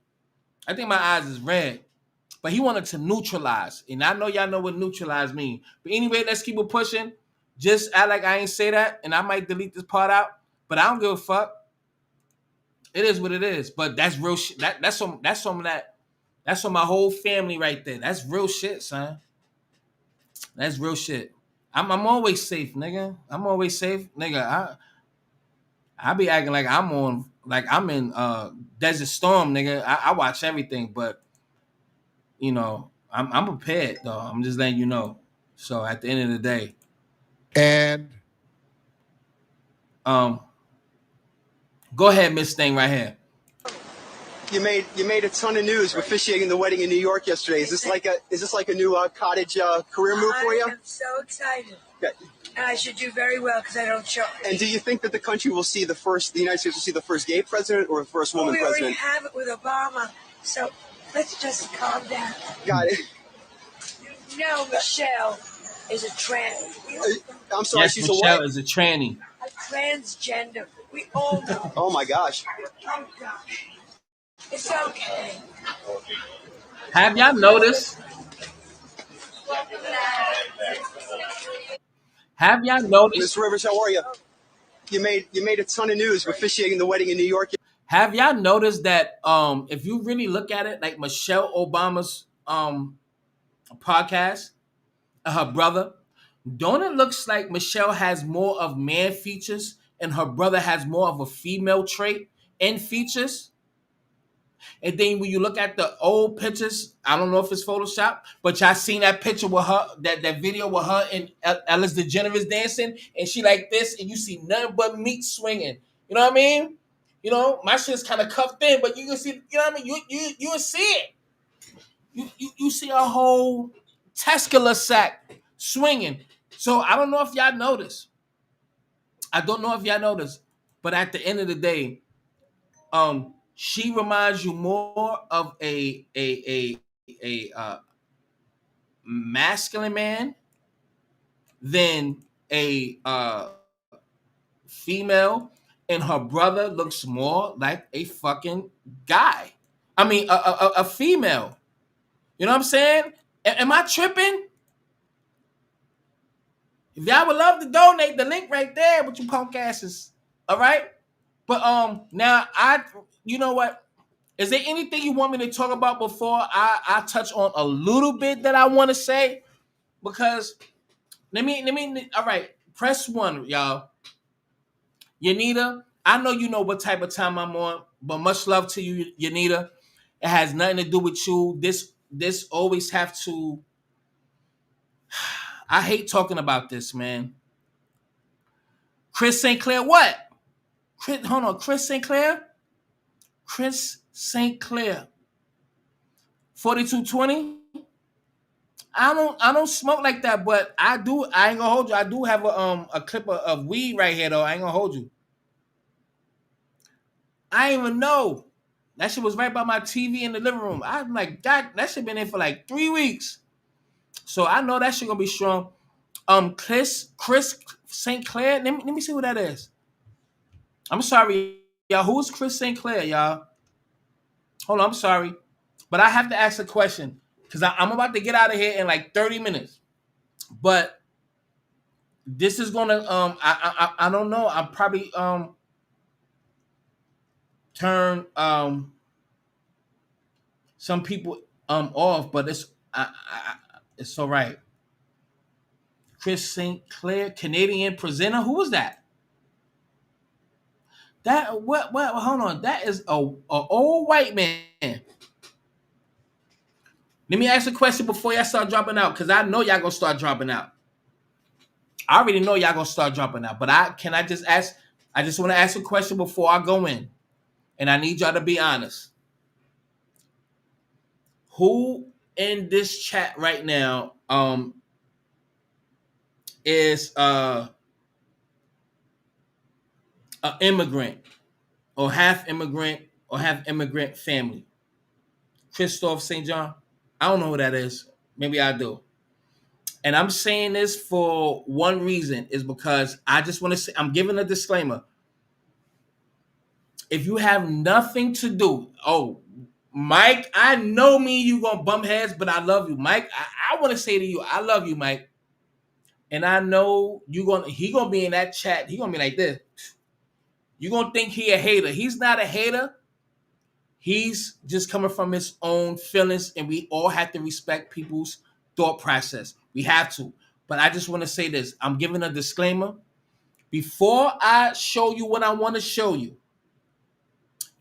I think my eyes is red. But he wanted to neutralize. And I know y'all know what neutralize means. But anyway, let's keep it pushing. Just act like I ain't say that. And I might delete this part out. But I don't give a fuck. It is what it is. But that's real shit. That's on my whole family right there. That's real shit, son. That's real shit. I'm always safe, nigga. I'm always safe. Nigga, I be acting like I'm in Desert Storm, nigga. I watch everything, but you know, I'm prepared though. I'm just letting you know. So at the end of the day, And go ahead, Miss Thing, right here. You made a ton of news officiating the wedding in New York yesterday. Is this like a new cottage career move for you? I'm so excited. Okay. And I should do very well because I don't show. And do you think that the country will see the United States will see the first gay president or the first woman president? We already have it with Obama, so let's just calm down. Got it. No, Michelle is a trans. I'm sorry, yes, she's Michelle a what? is a tranny. A transgender. We all know. Oh my gosh. Oh gosh. It's okay. Have y'all noticed? Have y'all noticed? Miss Rivers, how are you? You made a ton of news officiating the wedding in New York. Have y'all noticed that if you really look at it, like Michelle Obama's podcast, her brother, don't it looks like Michelle has more of man features and her brother has more of a female trait and features? And then when you look at the old pictures, I don't know if it's Photoshop, but y'all seen that picture with her, that video with her and Ellis DeGeneres dancing, and she like this, and you see nothing but meat swinging. You know what I mean? You know, my shit's kind of cuffed in, but you can see, you know what I mean? You will see it. You see a whole testicular sack swinging. So I don't know if y'all noticed. But at the end of the day, she reminds you more of a masculine man than a female, and her brother looks more like a fucking guy. I mean, a female. You know what I'm saying? Am I tripping? If y'all would love to donate, the link right there with you punk asses. All right. But now you know what? Is there anything you want me to talk about before I touch on a little bit that I want to say? Because let me all right, press one, y'all. Yanita, I know you know what type of time I'm on, but much love to you, Yanita. It has nothing to do with you. This always have to. I hate talking about this, man. Chris St. Clair, what? Hold on, Chris St. Clair? Chris St. Clair. 4220? I don't smoke like that, but I do. I ain't gonna hold you. I do have a clip of weed right here, though. I ain't gonna hold you. I ain't even know. That shit was right by my TV in the living room. I'm like, God, that shit been in for like 3 weeks. So I know that shit gonna be strong. Chris St. Clair. Let me see who that is. I'm sorry, y'all. Who's Chris St. Clair, y'all? Hold on, I'm sorry. But I have to ask a question because I'm about to get out of here in like 30 minutes. But this is gonna I don't know. I'll probably turn some people off, but it's all right. Chris St. Clair, Canadian presenter. Who was that? That what hold on. That is a old white man. Let me ask a question before y'all start dropping out, because I know y'all gonna start dropping out. I already know y'all gonna start dropping out, but I just ask. I just want to ask a question before I go in, and I need y'all to be honest. Who in this chat right now is an immigrant or half immigrant family? Christophe St. John. I don't know who that is. Maybe I do. And I'm saying this for one reason, is because I just want to say, I'm giving a disclaimer. If you have nothing to do, Mike, I know me and you gonna bump heads, but I love you, Mike. I want to say to you, I love you, Mike. And I know he gonna be in that chat. He gonna be like this. You gonna think he a hater. He's not a hater. He's just coming from his own feelings, and we all have to respect people's thought process. We have to. But I just want to say this. I'm giving a disclaimer. Before I show you what I want to show you,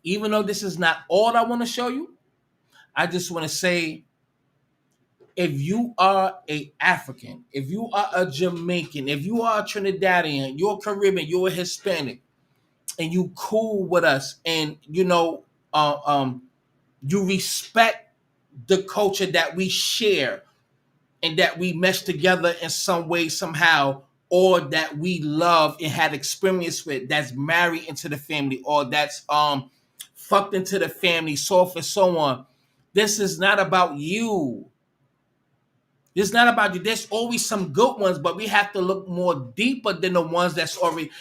even though this is not all I want to show you, I just want to say, if you are a African, if you are a Jamaican, if you are a Trinidadian, you're a Caribbean, you're a Hispanic, and you cool with us, and you respect the culture that we share and that we mesh together in some way, somehow, or that we love and had experience with, that's married into the family, or that's fucked into the family, so forth and so on. This is not about you. It's not about you. There's always some good ones, but we have to look more deeper than the ones that's already.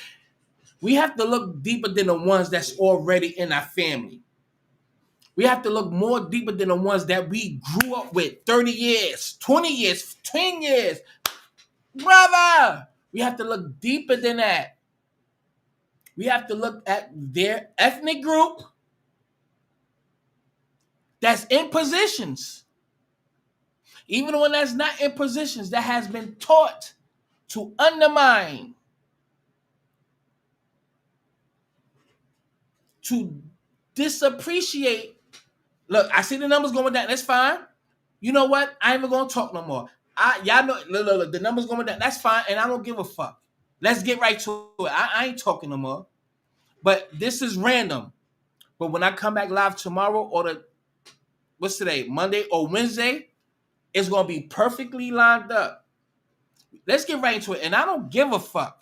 We have to look deeper than the ones that's already in our family. We have to look more deeper than the ones that we grew up with 30 years, 20 years, 10 years. Brother, we have to look deeper than that. We have to look at their ethnic group that's in positions. Even when that's not in positions, that has been taught to undermine, to disappreciate. Look, I see the numbers going down. That's fine. You know what? I ain't even gonna talk no more. Y'all know, look, the numbers going down. That's fine, and I don't give a fuck. Let's get right to it. I ain't talking no more. But this is random. But when I come back live tomorrow, or what's today, Monday or Wednesday, it's gonna be perfectly lined up. Let's get right into it, and I don't give a fuck.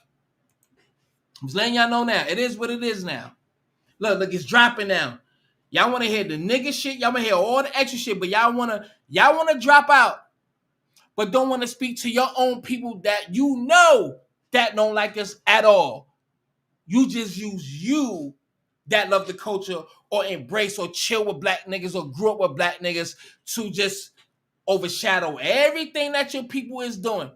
I'm just letting y'all know now. It is what it is now. Look, it's dropping now. Y'all want to hear the nigga shit. Y'all want to hear all the extra shit, but y'all want to drop out, but don't want to speak to your own people that you know that don't like us at all. You just use you that love the culture or embrace or chill with black niggas or grew up with black niggas to just overshadow everything that your people is doing.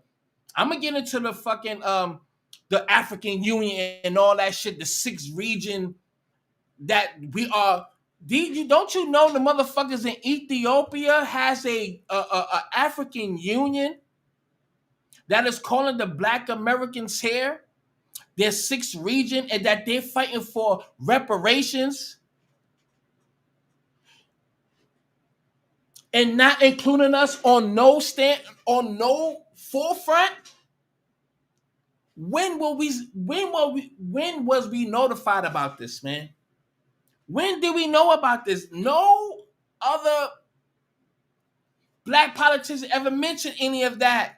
I'm gonna get into the fucking the African Union and all that shit, the 6th region that we are. Don't you know the motherfuckers in Ethiopia has a African Union that is calling the Black Americans here their 6th region, and that they're fighting for reparations and not including us on no forefront? When was we notified about this, man? When did we know about this? No other black politician ever mentioned any of that.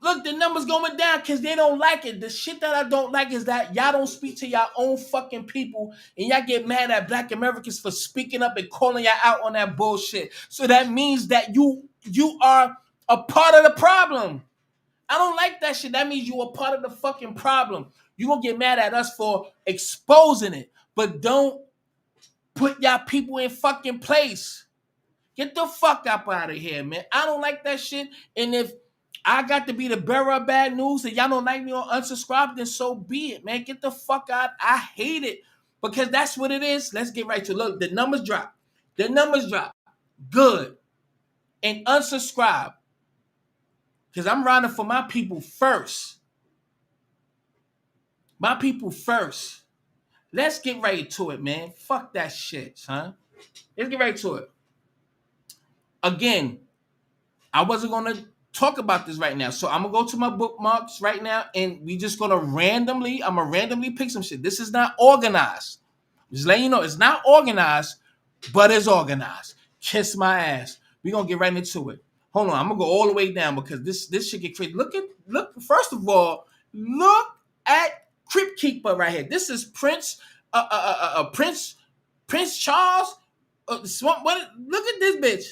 Look, the numbers going down because they don't like it. The shit that I don't like is that y'all don't speak to y'all own fucking people, and y'all get mad at black Americans for speaking up and calling y'all out on that bullshit. So that means that you are a part of the problem. I don't like that shit. That means you are part of the fucking problem. You gonna get mad at us for exposing it, but don't Put y'all people in fucking place. Get the fuck up out of here, man. I don't like that shit. And if I got to be the bearer of bad news and y'all don't like me or unsubscribe, then so be it, man. Get the fuck out. I hate it because that's what it is. Let's get right to it. Look, the numbers drop. The numbers drop. Good. And unsubscribe. Because I'm riding for my people first. My people first. Let's get right to it, man. Fuck that shit, son. Let's get right to it. Again, I wasn't going to talk about this right now. So I'm going to go to my bookmarks right now and we just going to I'm going to randomly pick some shit. This is not organized. Just letting you know, it's not organized, but it's organized. Kiss my ass. We're going to get right into it. Hold on. I'm going to go all the way down because this should get crazy. Look, first of all, look at Crypt Keeper right here. This is Prince Charles. Look at this bitch.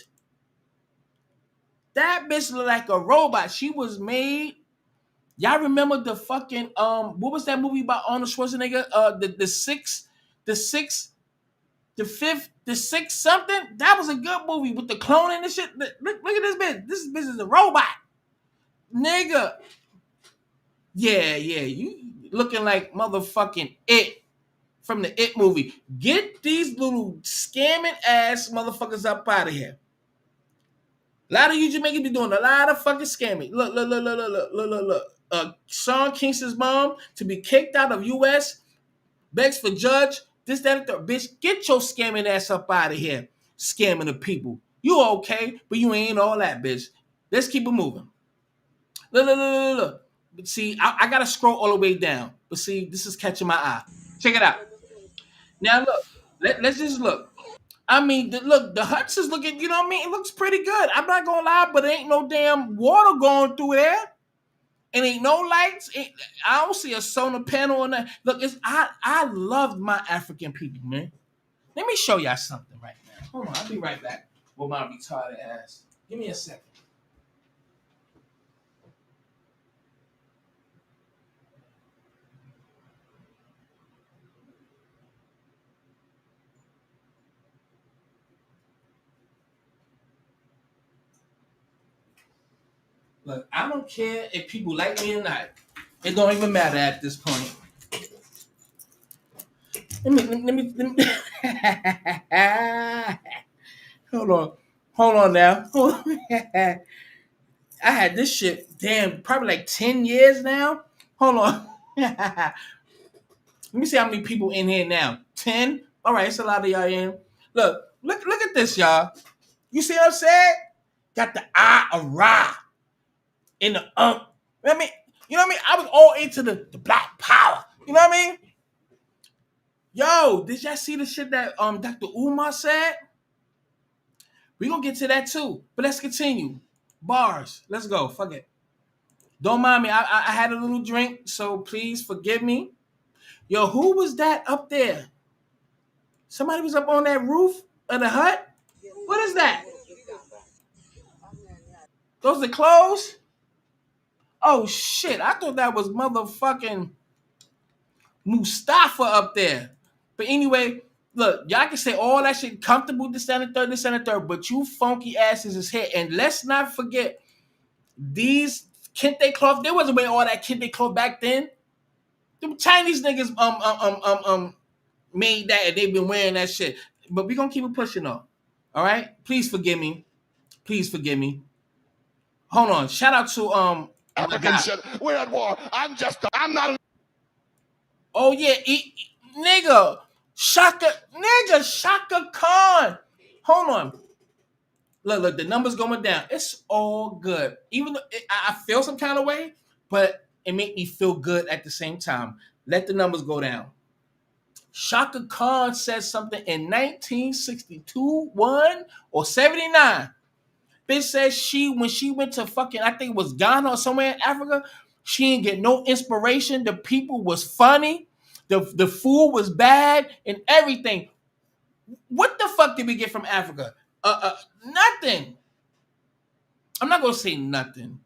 That bitch look like a robot. She was made. Y'all remember the fucking what was that movie about Arnold Schwarzenegger? The sixth something. That was a good movie with the cloning and shit. Look at this bitch. This bitch is a robot, nigga. Yeah, you looking like motherfucking It from the It movie. Get these little scamming ass motherfuckers up out of here. A lot of you Jamaicans be doing a lot of fucking scamming. Look. Sean Kingston's mom to be kicked out of U.S. begs for judge. This, that, and third. Bitch, get your scamming ass up out of here. Scamming the people. You okay, but you ain't all that, bitch. Let's keep it moving. Look. See, I gotta scroll all the way down. But see, this is catching my eye. Check it out. Now look. Let's just look. I mean, the huts is looking, you know what I mean? It looks pretty good. I'm not gonna lie, but there ain't no damn water going through there. And ain't no lights. I don't see a solar panel on that. Look, I love my African people, man. Let me show y'all something right now. Hold on, I'll be right back with my retarded ass. Give me a second. Look, I don't care if people like me or not. It don't even matter at this point. Let me. Hold on now. I had this shit, damn, probably like 10 years now. Hold on. Let me see how many people in here now. 10? All right, it's a lot of y'all in. Look at this, y'all. You see what I'm saying? Got the I of Ra in the You know what I mean? You know what I mean? I was all into the black power. You know what I mean? Yo, did y'all see the shit that Dr. Umar said? We gonna get to that too. But let's continue. Bars. Let's go. Fuck it. Don't mind me. I had a little drink, so please forgive me. Yo, who was that up there? Somebody was up on that roof of the hut? What is that? Those are clothes? Oh shit. I thought that was motherfucking Mustafa up there. But anyway, look, y'all can say all that shit comfortable, this and the third, but you funky asses is here. And let's not forget these kente cloth. There wasn't wearing all that kente cloth back then. The Chinese niggas made that and they've been wearing that shit. But we gonna keep it pushing on. All right? Please forgive me. Please forgive me. Hold on. Shout out to African shit. We're at war. I'm not. Oh yeah, nigga. Shaka Khan. Hold on. Look, the numbers going down. It's all good. Even though I feel some kind of way, but it make me feel good at the same time. Let the numbers go down. Shaka Khan said something in 1962, 1 or 79. Bitch says when she went to fucking, I think it was Ghana or somewhere in Africa, she didn't get no inspiration. The people was funny. The food was bad and everything. What the fuck did we get from Africa? Nothing. I'm not gonna say nothing,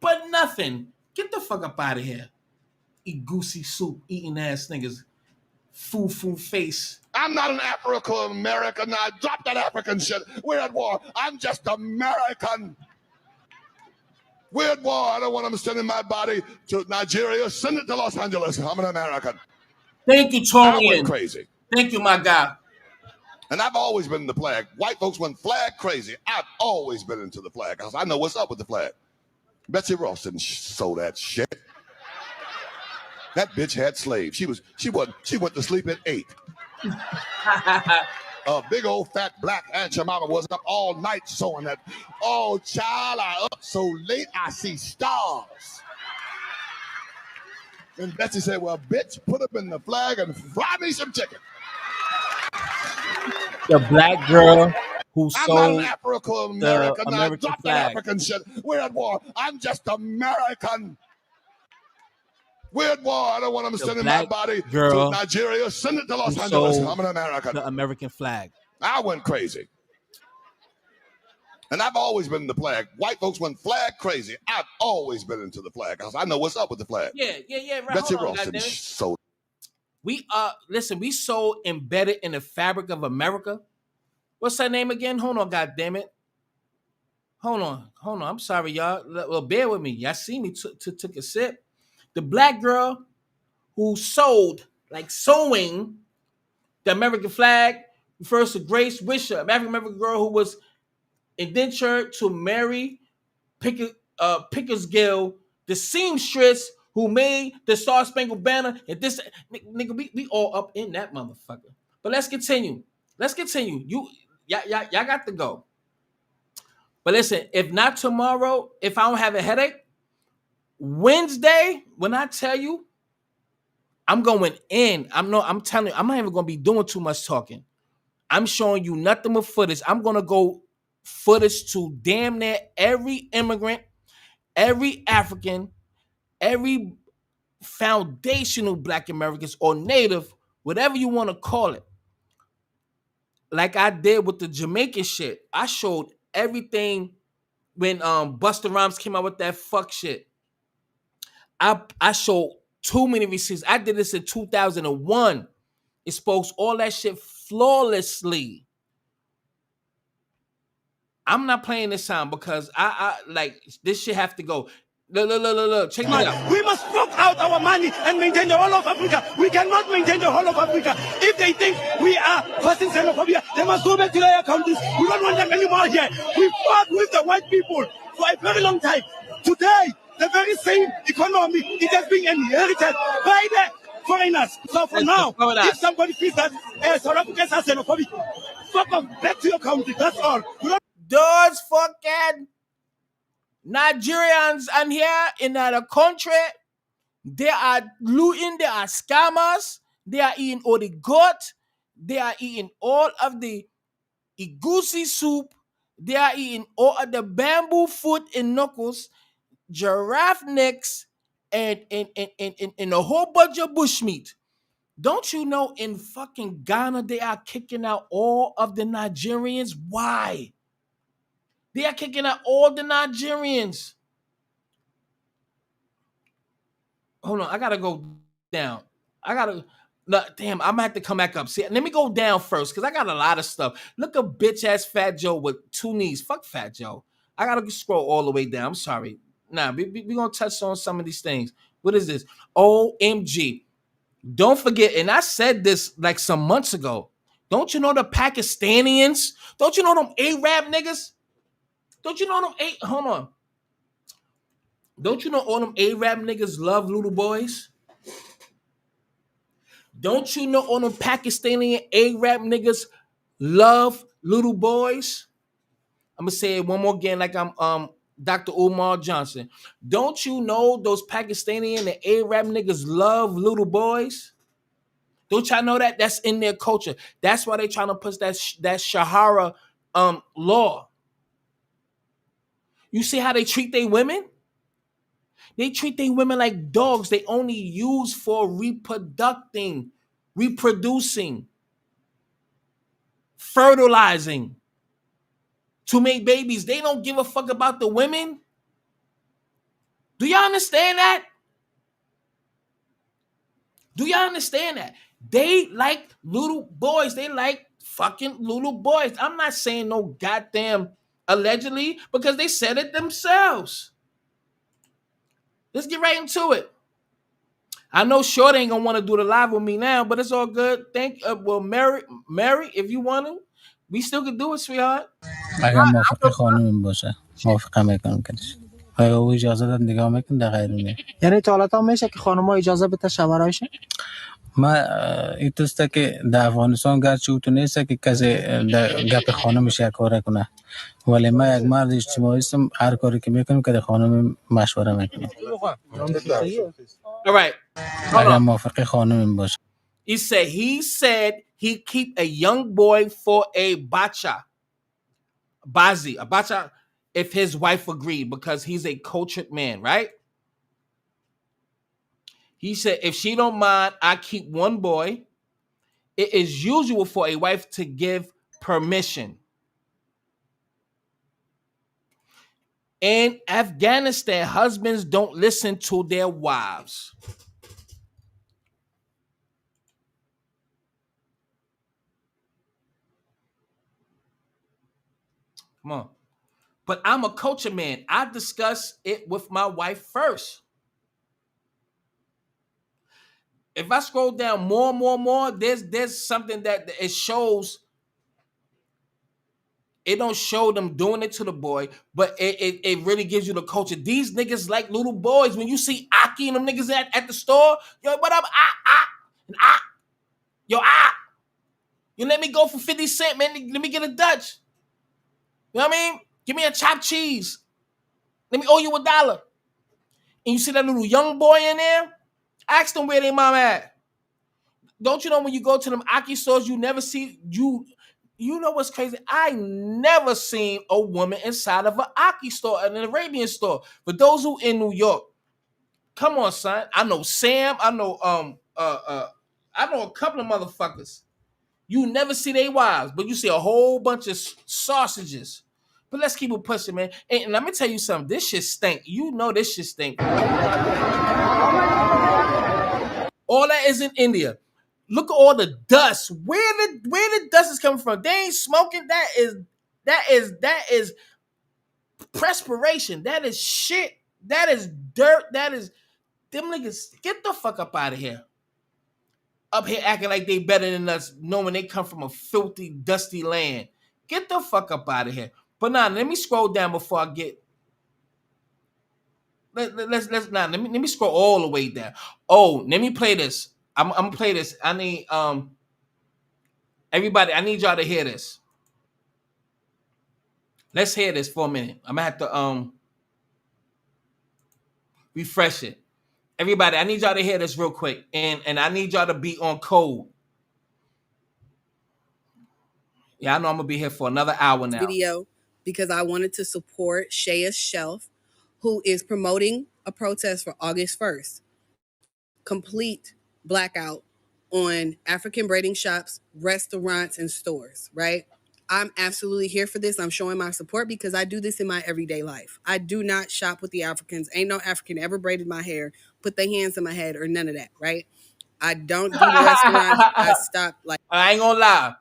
but nothing. Get the fuck up out of here. Eat goosey soup, eating ass niggas. Foo face. I'm not an African American. Now drop that African shit. We're at war. I'm just American. We're at war. I don't want them sending my body to Nigeria. Send it to Los Angeles. I'm an American. Thank you, I went Torian. crazy. Thank you, my guy. And I've always been in the flag. White folks went flag crazy. I've always been into the flag because I know what's up with the flag. Betsy Ross didn't sow that shit. That bitch had slaves. She went to sleep at 8. A big old fat black Aunt Jamar was up all night sewing that. Oh, child, I up so late I see stars. And Betsy said, well, bitch, put up in the flag and fry me some chicken. The black girl who I'm sold not an African American. the Now American drop flag. that African shit. We're at war. I'm just American. We're at war. I don't want them sending my body to Nigeria. Send it to Los Angeles. I'm an American. The American flag. I went crazy. And I've always been in the flag. White folks went flag crazy. I've always been into the flag because I know what's up with the flag. Yeah. Right. Betsy Hold Ross on, and so. We listen. We so embedded in the fabric of America. What's her name again? Hold on, goddammit. Hold on. I'm sorry, y'all. Well, bear with me. Y'all see me took a sip. The black girl who sewed, like sewing, the American flag refers to Grace Wisher, an African-American girl who was indentured to Mary Pickersgill, the seamstress who made the Star Spangled Banner. And this nigga, we all up in that motherfucker. But let's continue. Y'all got to go. But listen, if not tomorrow, if I don't have a headache, Wednesday, when I tell you, I'm going in. I'm telling you, I'm not even gonna be doing too much talking. I'm showing you nothing but footage. I'm gonna go footage to damn near every immigrant, every African, every foundational Black Americans or Native, whatever you want to call it. Like I did with the Jamaican shit. I showed everything when Busta Rhymes came out with that fuck shit. I showed too many receipts. I did this in 2001. Exposed all that shit flawlessly. I'm not playing this sound because I like this shit have to go. Look. Check me out. We must fork out our money and maintain the whole of Africa. We cannot maintain the whole of Africa. If they think we are causing xenophobia, they must go back to their countries. We don't want them anymore here. We fought with the white people for a very long time. Today, the very same economy it has been inherited by the foreigners. So for now, if somebody feels that South Africans are xenophobic, fuck off back to your country. That's all. Those fucking Nigerians and here in the country, they are looting, they are scammers, they are eating all the goat, they are eating all of the egusi soup, they are eating all of the bamboo foot and knuckles, giraffe necks, and a whole bunch of bushmeat. Don't you know in fucking Ghana they are kicking out all of the Nigerians? Why? They are kicking out all the Nigerians. Hold on, I gotta go down. Damn, I'm gonna have to come back up. See, let me go down first because I got a lot of stuff. Look at bitch ass Fat Joe with 2 knees. Fuck Fat Joe. I gotta scroll all the way down. I'm sorry. Nah, we gonna touch on some of these things. What is this? OMG. Don't forget, and I said this like some months ago. Don't you know the Pakistanians? Don't you know them Arab niggas? Don't you know them hold on. Don't you know all them Arab niggas love little boys? Don't you know all them Pakistani Arab niggas love little boys? I'm gonna say it one more again, like I'm Dr. Umar Johnson. Don't you know those Pakistani and the Arab niggas love little boys? Don't y'all know that? That's in their culture. That's why they trying to push that Shahara law. You see how they treat their women? They treat their women like dogs. They only use for reproducing, fertilizing, to make babies. They don't give a fuck about the women. Do y'all understand that? Do y'all understand that? They like little boys. They like fucking little boys. I'm not saying no goddamn allegedly because they said it themselves. Let's get right into it. I know Short ain't gonna want to do the live with me now, but it's all good. Well, Mary, if you want to, we still can do it, sweetheart. اگر موافق خانم باشه موافقم میکنم کنش اگه او اجازه داد نگاه میکن در غیرونه یعنی تا حالا میشه که خانم‌ها اجازه بده شوهرایشه ما این توسته که در افغانستان گرچه او تو نیسته که کسی در گپ خانمش یک کار کنه ولی ما یک مرد اجتماعی هستم هر کاری که میکنم که در خانم مشوره میکنم All right. اگر موافق خانم باشه He said he keep a young boy for a bacha if his wife agreed because he's a cultured man, right? He said if she don't mind, I keep one boy. It is usual for a wife to give permission. In Afghanistan, husbands don't listen to their wives. Come on. But I'm a culture man. I discuss it with my wife first. If I scroll down more, there's something that it shows. It don't show them doing it to the boy, but it really gives you the culture. These niggas like little boys. When you see Aki and them niggas at the store, yo, what up, and yo, you let me go for 50 cents, man. Let me get a Dutch. You know what I mean? Give me a chopped cheese. Let me owe you $1. And you see that little young boy in there? Ask them where their mom at. Don't you know when you go to them Aki stores, you never see you know what's crazy? I never seen a woman inside of an Aki store, an Arabian store. For those who in New York, come on, son. I know Sam. I know I know a couple of motherfuckers. You never see their wives, but you see a whole bunch of sausages. But let's keep it pushing, man. And let me tell you something. This shit stink. You know this shit stink. All that is in India. Look at all the dust. Where the dust is coming from? They ain't smoking. That is perspiration. That is shit. That is dirt. That is them niggas. Get the fuck up out of here. Up here acting like they better than us, knowing they come from a filthy, dusty land. Get the fuck up out of here. But now, let me scroll down before I get. Let me scroll all the way down. Oh, let me play this. I'm gonna play this. I need everybody. I need y'all to hear this. Let's hear this for a minute. I'm gonna have to refresh it. Everybody, I need y'all to hear this real quick, and I need y'all to be on code. Yeah, I know I'm gonna be here for another hour now. Video because I wanted to support Shaya's Shelf, who is promoting a protest for August 1st. Complete blackout on African braiding shops, restaurants, and stores, right? I'm absolutely here for this. I'm showing my support because I do this in my everyday life. I do not shop with the Africans. Ain't no African ever braided my hair, put their hands in my head, or none of that, right? I don't do the restaurants. I stopped like. I ain't gonna lie.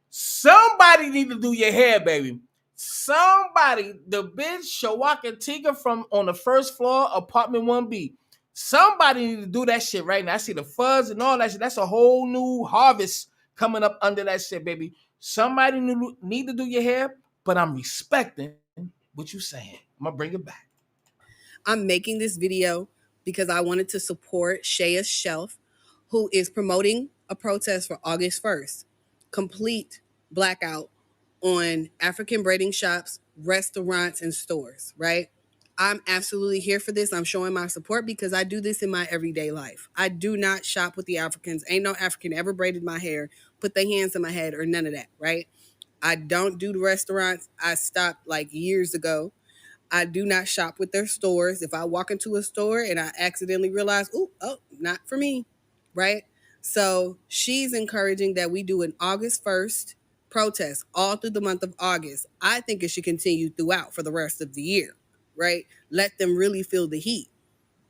Somebody need to do your hair, baby. Somebody, the bitch Shawaka Tigger from on the first floor, apartment 1B. Somebody need to do that shit right now. I see the fuzz and all that shit. That's a whole new harvest coming up under that shit, baby. Somebody need to do your hair, but I'm respecting what you saying. I'm gonna bring it back. I'm making this video because I wanted to support Shaya's Shelf, who is promoting a protest for August 1st. Complete blackout on African braiding shops, restaurants, and stores, right? I'm absolutely here for this. I'm showing my support because I do this in my everyday life. I do not shop with the Africans. Ain't no African ever braided my hair, put their hands in my head, or none of that, right? I don't do the restaurants. I stopped like years ago. I do not shop with their stores. If I walk into a store and I accidentally realize, not for me, right? So she's encouraging that we do an August 1st protest all through the month of August. I think it should continue throughout for the rest of the year, right? Let them really feel the heat,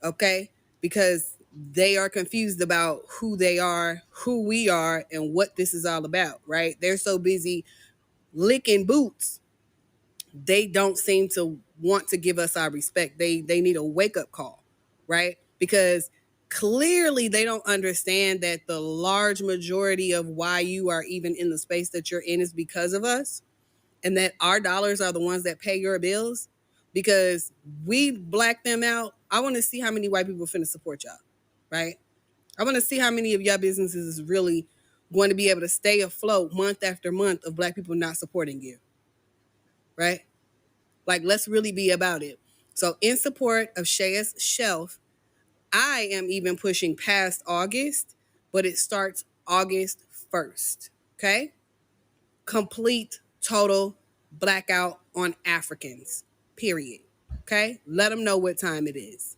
okay? Because they are confused about who they are, who we are, and what this is all about, right? They're so busy licking boots, they don't seem to want to give us our respect. They need a wake-up call, right? Because clearly they don't understand that the large majority of why you are even in the space that you're in is because of us, and that our dollars are the ones that pay your bills. Because we black them out. I want to see how many white people finna support y'all, right? I want to see how many of y'all businesses is really going to be able to stay afloat month after month of black people not supporting you, right? Like, let's really be about it. So in support of Shaya's Shelf, I am even pushing past August, but it starts August 1st, okay? Complete, total blackout on Africans, period, okay? Let them know what time it is.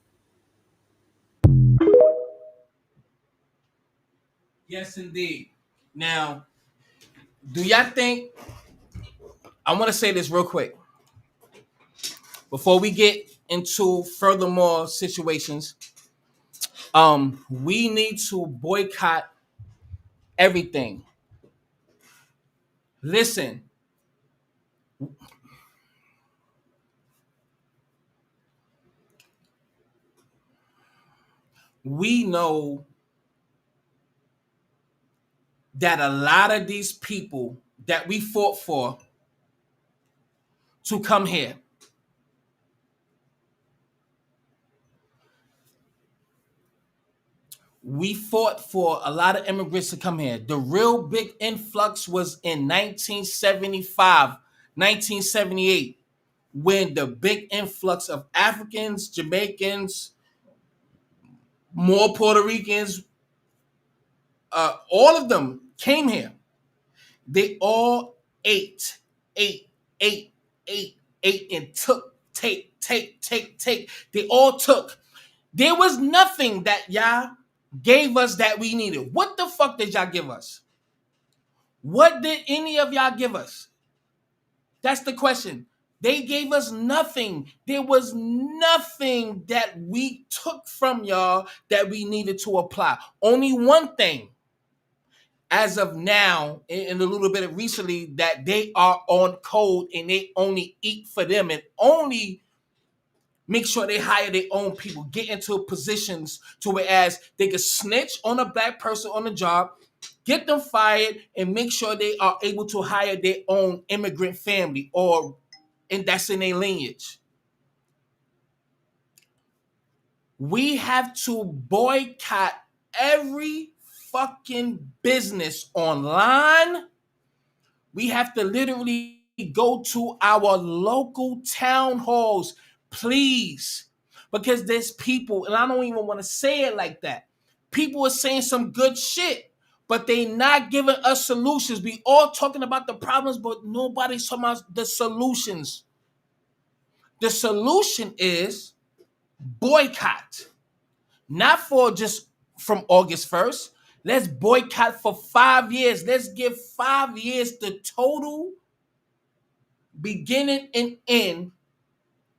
Yes, indeed. Now, do y'all think, I want to say this real quick before we get into furthermore situations. We need to boycott everything. Listen, we know that a lot of these people that we fought for to come here, we fought for a lot of immigrants to come here. The real big influx was in 1975, 1978, when the big influx of Africans, Jamaicans, more Puerto Ricans, all of them came here. They all ate, ate, ate, ate, ate, and took, take. They all took. There was nothing that y'all gave us that we needed. What the fuck did y'all give us? What did any of y'all give us? That's the question. They gave us nothing. There was nothing that we took from y'all that we needed to apply. Only one thing, as of now, and a little bit of recently, that they are on code and they only eat for them and only make sure they hire their own people, get into positions to whereas they can snitch on a black person on the job, get them fired, and make sure they are able to hire their own immigrant family and that's in their lineage. We have to boycott every fucking business online. We have to literally go to our local town halls, please. Because there's people, and I don't even want to say it like that. People are saying some good shit, but they not giving us solutions. We all talking about the problems, but nobody's talking about the solutions. The solution is boycott. Not for just from August 1st. Let's boycott for 5 years. Let's give 5 years the total beginning and end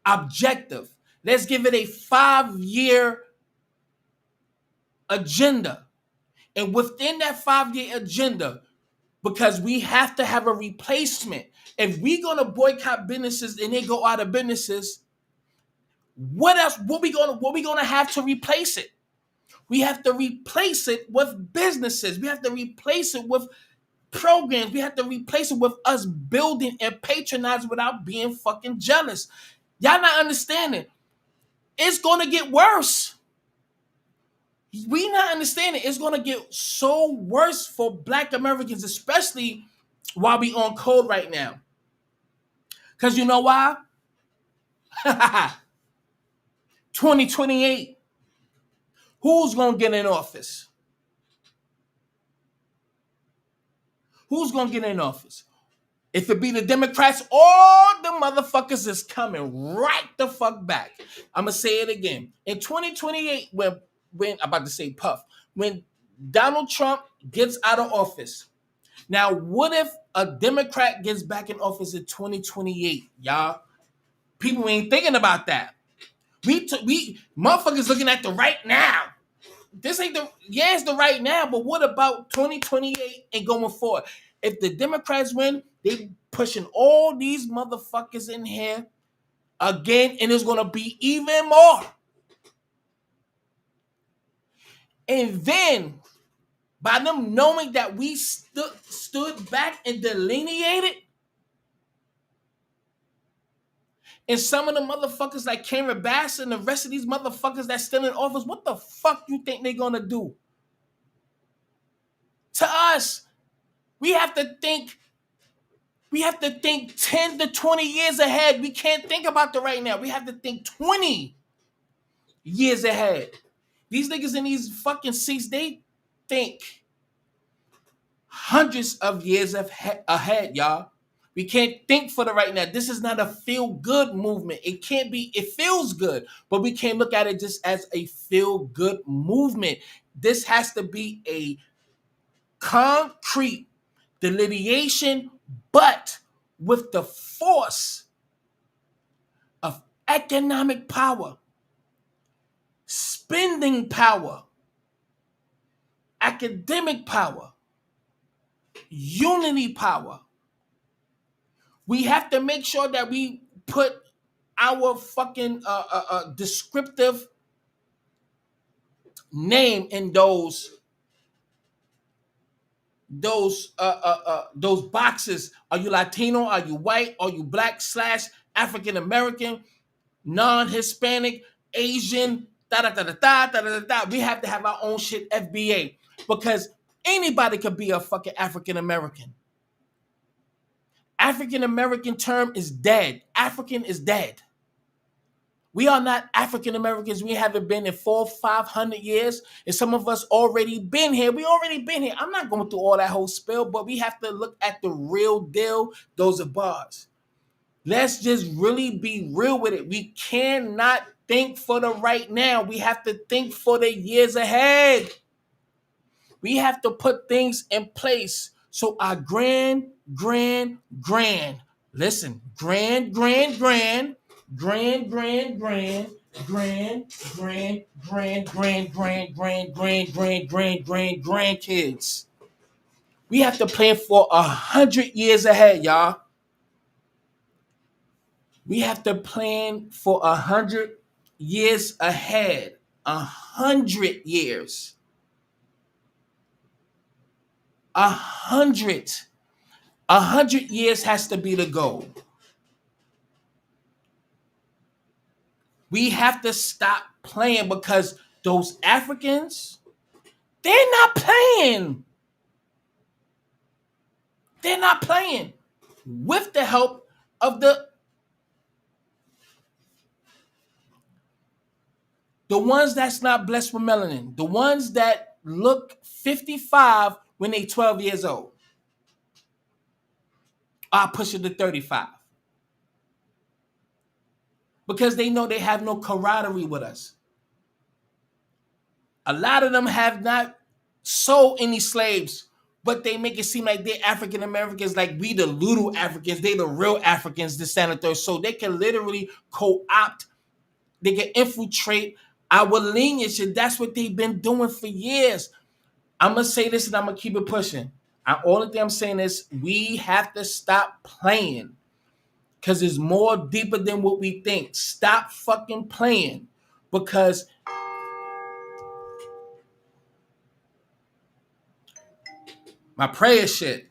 objective. Let's give it a 5-year agenda. And within that 5-year agenda, because we have to have a replacement. If we're gonna boycott businesses and they go out of businesses, what else? What we gonna have to replace it? We have to replace it with businesses. We have to replace it with programs. We have to replace it with us building and patronizing without being fucking jealous. Y'all not understanding. It's gonna get worse. We not understanding. It's gonna get so worse for Black Americans, especially while we on code right now. Cause you know why? 2028. Who's gonna get in office? Who's gonna get in office? If it be the Democrats, all the motherfuckers is coming right the fuck back. I'm gonna say it again. In 2028, when I'm about to say Puff, when Donald Trump gets out of office. Now, what if a Democrat gets back in office in 2028, y'all? People ain't thinking about that. We motherfuckers looking at the right now. this ain't it's the right now, but what about 2028 and going forward? If the Democrats win, they pushing all these motherfuckers in here again, and it's gonna be even more. And then by them knowing that we stood back and delineated, and some of the motherfuckers like Cameron Bass and the rest of these motherfuckers that's still in office, what the fuck you think they're gonna do? To us, we have to think 10 to 20 years ahead. We can't think about the right now. We have to think 20 years ahead. These niggas in these fucking seats, they think hundreds of years ahead, y'all. We can't think for the right now. This is not a feel-good movement. It can't be, it feels good, but we can't look at it just as a feel-good movement. This has to be a concrete delineation, but with the force of economic power, spending power, academic power, unity power. We have to make sure that we put our fucking descriptive name in those boxes. Are you Latino? Are you white? Are you black / African American, non-Hispanic, Asian? Da da da da da da da da. We have to have our own shit, FBA, because anybody could be a fucking African American. African American term is dead. African is dead. We are not African Americans. We haven't been in 400-500 years, and some of us already been here. We already been here. I'm not going through all that whole spill, but we have to look at the real deal. Those are bars. Let's just really be real with it. We cannot think for the right now. We have to think for the years ahead. We have to put things in place so our grand, listen, grand grandkids. We have to plan for 100 years ahead, y'all. We have to plan for 100 years ahead. 100 years. 100 years has to be the goal. We have to stop playing because those Africans, they're not playing. They're not playing with the help of the ones that's not blessed with melanin, the ones that look 55 when they 12 years old. I'll push it to 35. Because they know they have no camaraderie with us. A lot of them have not sold any slaves, but they make it seem like they're African Americans, like we the little Africans, they the real Africans, the senators. So they can literally co-opt, they can infiltrate our lineage, and that's what they've been doing for years. I'm gonna say this and I'm gonna keep it pushing. Only thing I'm saying is we have to stop playing. Because it's more deeper than what we think. Stop fucking playing. Because my prayer shit.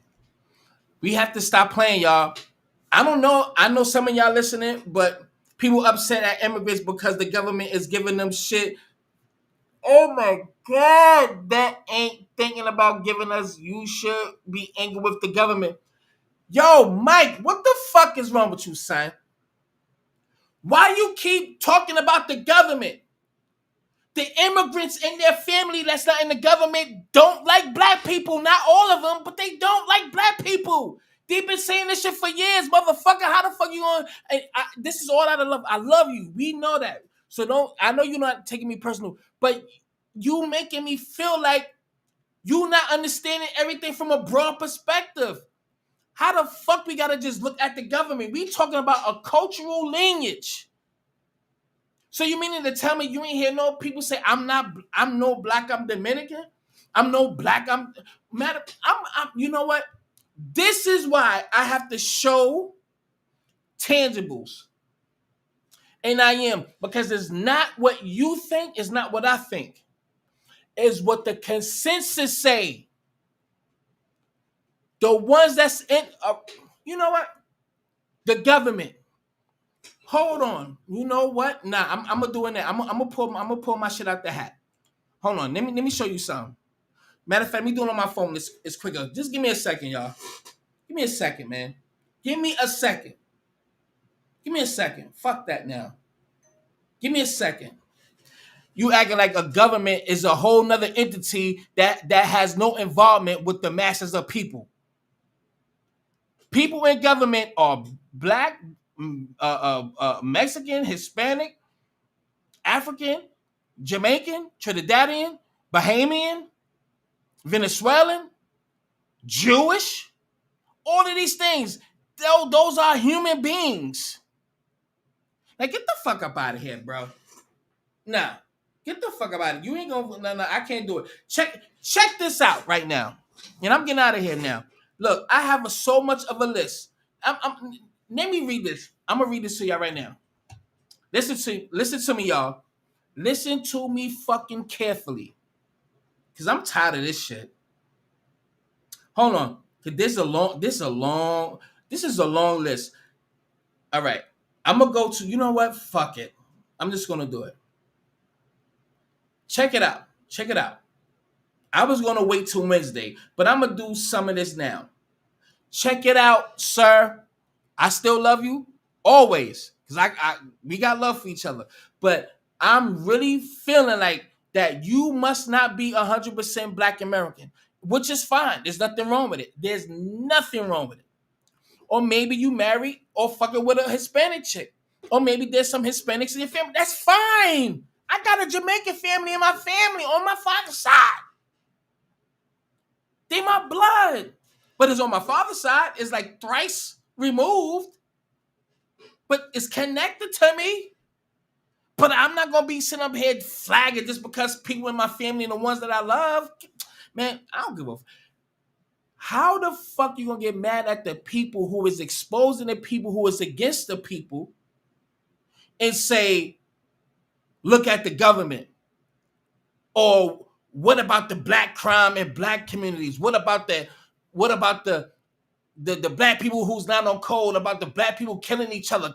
We have to stop playing, y'all. I don't know. I know some of y'all listening, but people upset at immigrants because the government is giving them shit. Oh my God. That ain't thinking about giving us. You should be angry with the government. Yo, Mike, what the fuck is wrong with you, son? Why you keep talking about the government? The immigrants and their family that's not in the government don't like black people. Not all of them, but they don't like black people. They've been saying this shit for years, motherfucker. How the fuck you on? This is all out of love. I love you. We know that. So don't. I know you're not taking me personal, but you making me feel like you not understanding everything from a broad perspective. How the fuck we gotta just look at the government? We talking about a cultural lineage. So you meaning to tell me you ain't hear no people say I'm no black, I'm Dominican, I'm no black, I'm matter. I'm you know what? This is why I have to show tangibles. And I am, because it's not what you think, it's not what I think. It's what the consensus say. The ones that's in you know what? The government. Hold on. You know what? Nah, I'm gonna do it. I'm gonna pull my shit out the hat. Hold on. Let me show you something. Matter of fact, me doing it on my phone. It's quicker. Just give me a second, y'all. Give me a second, man. Give me a second. Give me a second. Fuck that now. Give me a second. You acting like a government is a whole nother entity that has no involvement with the masses of people. People in government are black, Mexican, Hispanic, African, Jamaican, Trinidadian, Bahamian, Venezuelan, Jewish. All of these things, those are human beings. Like, get the fuck up out of here, bro. Nah, get the fuck up out of here. You ain't gonna. No, I can't do it. Check this out right now, and I'm getting out of here now. Look, I have so much of a list. Let me read this. I'm gonna read this to y'all right now. Listen to me, y'all. Listen to me fucking carefully, cause I'm tired of this shit. Hold on, cause this is a long list. All right, I'm gonna go to. You know what? Fuck it. I'm just gonna do it. Check it out. Check it out. I was gonna wait till Wednesday, but I'm gonna do some of this now. Check it out, sir. I still love you always, cause we got love for each other. But I'm really feeling like that you must not be 100% Black American, which is fine. There's nothing wrong with it. There's nothing wrong with it. Or maybe you married or fucking with a Hispanic chick, or maybe there's some Hispanics in your family. That's fine. I got a Jamaican family in my family on my father's side. They my blood. But it's on my father's side. It's like thrice removed. But it's connected to me. But I'm not going to be sitting up here flagging just because people in my family and the ones that I love. Man, I don't give a... How the fuck you going to get mad at the people who is exposing the people who is against the people and say, look at the government? Or what about the black crime in black communities? What about the black people who's not on code, about the black people killing each other?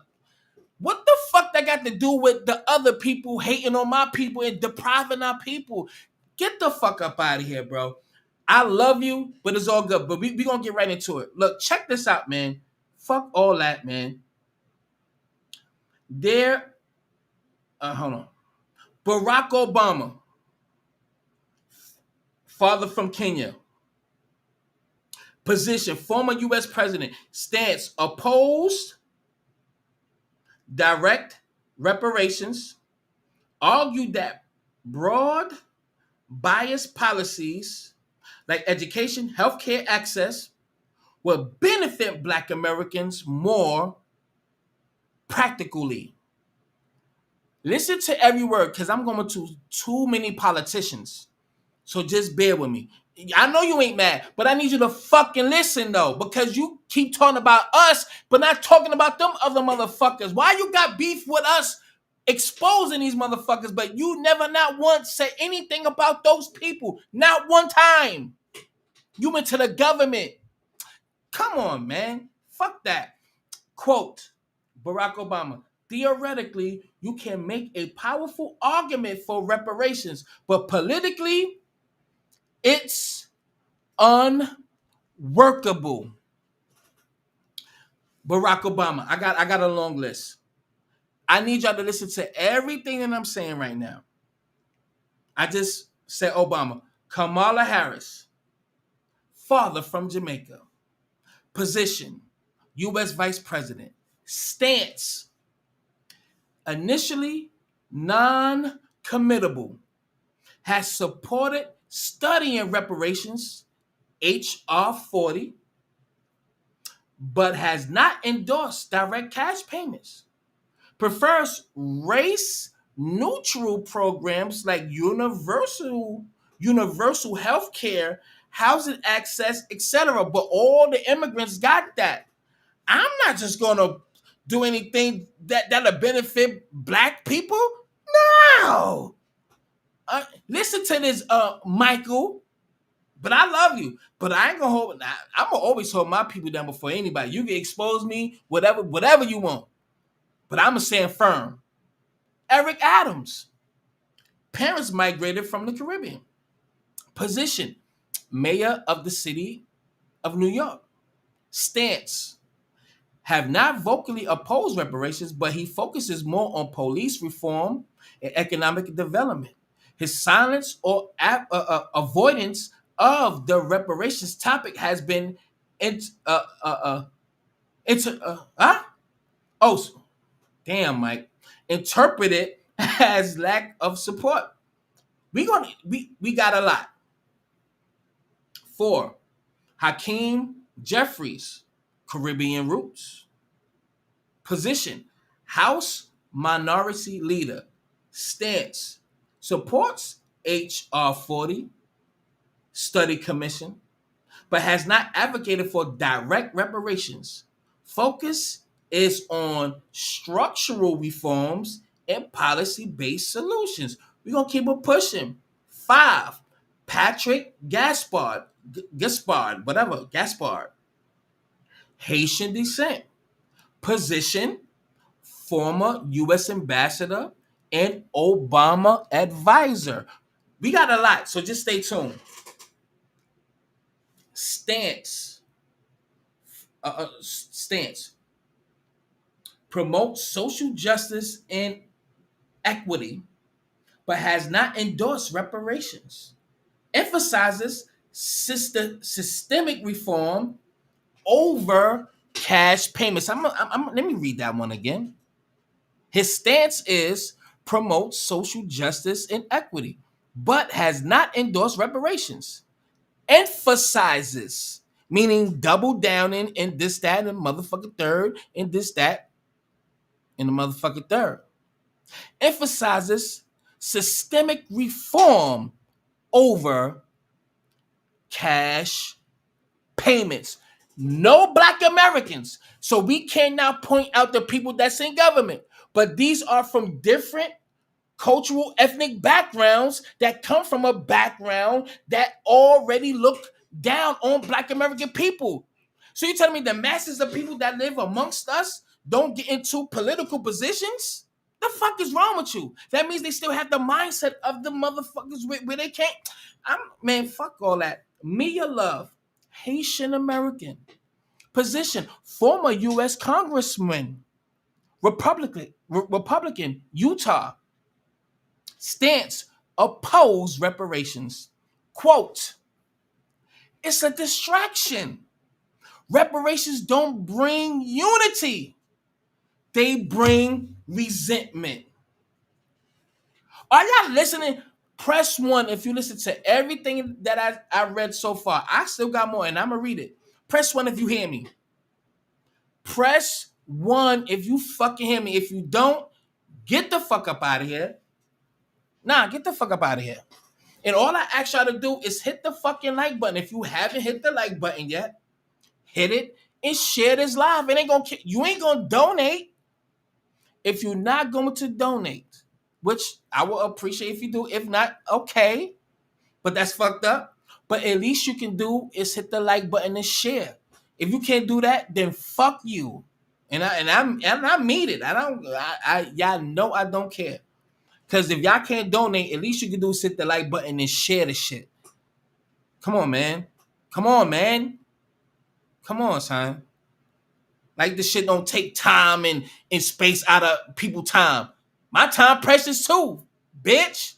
What the fuck that got to do with the other people hating on my people and depriving our people? Get the fuck up out of here, bro. I love you, but it's all good. But we gonna get right into it. Look, check this out, man. Fuck all that, man. Hold on. Barack Obama, father from Kenya. Position, former U.S. president. Stance, opposed direct reparations. Argued that broad, biased policies like education, healthcare access will benefit Black Americans more practically. Listen to every word, because I'm going to too many politicians. So just bear with me. I know you ain't mad, but I need you to fucking listen, though, because you keep talking about us, but not talking about them other motherfuckers. Why you got beef with us exposing these motherfuckers, but you never not once said anything about those people? Not one time. You went to the government. Come on, man. Fuck that. Quote, Barack Obama, theoretically, you can make a powerful argument for reparations, but politically, it's unworkable. Barack Obama, I got a long list. I need y'all to listen to everything that I'm saying right now. I just said Obama. Kamala Harris, father from Jamaica. Position, U.S. Vice President. Stance, initially non-committable. Has supported studying reparations, H.R. 40, but has not endorsed direct cash payments. Prefers race neutral programs like universal health care, housing access, etc. But all the immigrants got that. I'm not just gonna do anything that'll benefit black people. No. Listen to this, Michael. But I love you. But I ain't gonna hold. I'm gonna always hold my people down before anybody. You can expose me, whatever you want. But I'm gonna stand firm. Eric Adams. Parents migrated from the Caribbean. Position: Mayor of the city of New York. Stance: have not vocally opposed reparations, but he focuses more on police reform and economic development. His silence or avoidance of the reparations topic has been oh, damn, Mike, interpreted as lack of support. We got a lot. 4. Hakeem Jeffries, Caribbean roots. Position: House Minority Leader. Stance: supports H.R. 40 Study Commission, but has not advocated for direct reparations. Focus is on structural reforms and policy-based solutions. We're going to keep it pushing. 5. Patrick Gaspard, Haitian descent. Position: former U.S. ambassador and Obama advisor. We got a lot, so just stay tuned. Stance. Stance. Promotes social justice and equity, but has not endorsed reparations. Emphasizes systemic reform over cash payments. Let me read that one again. His stance is promote social justice and equity, but has not endorsed reparations. Emphasizes, meaning double down in this, that, and motherfucking third, and this, that, and the motherfucking third. Emphasizes systemic reform over cash payments. No black Americans. So we can now point out the people that's in government. But these are from different cultural, ethnic backgrounds that come from a background that already look down on black American people. So you telling me the masses of people that live amongst us don't get into political positions? The fuck is wrong with you? That means they still have the mindset of the motherfuckers where they can't. Man, fuck all that. Mia Love, Haitian American. Position: former U.S. Congressman, Republican, Utah. Stance: oppose reparations. Quote: it's a distraction. Reparations don't bring unity. They bring resentment. Are y'all listening? Press 1 if you listen to everything that I read so far. I still got more, and I'm going to read it. Press 1 if you hear me. Press 1 if you fucking hear me. If you don't, get the fuck up out of here. Nah, get the fuck up out of here. And all I ask y'all to do is hit the fucking like button. If you haven't hit the like button yet, hit it and share this live. You ain't gonna donate if you're not going to donate, which I will appreciate if you do. If not, okay, but that's fucked up. But at least you can do is hit the like button and share. If you can't do that, then fuck you. And I mean it. Y'all know I don't care. Because if y'all can't donate, at least you can do is hit the like button and share the shit. Come on, man. Come on, man. Come on, son. Like this shit don't take time and space out of people's time. My time precious too, bitch.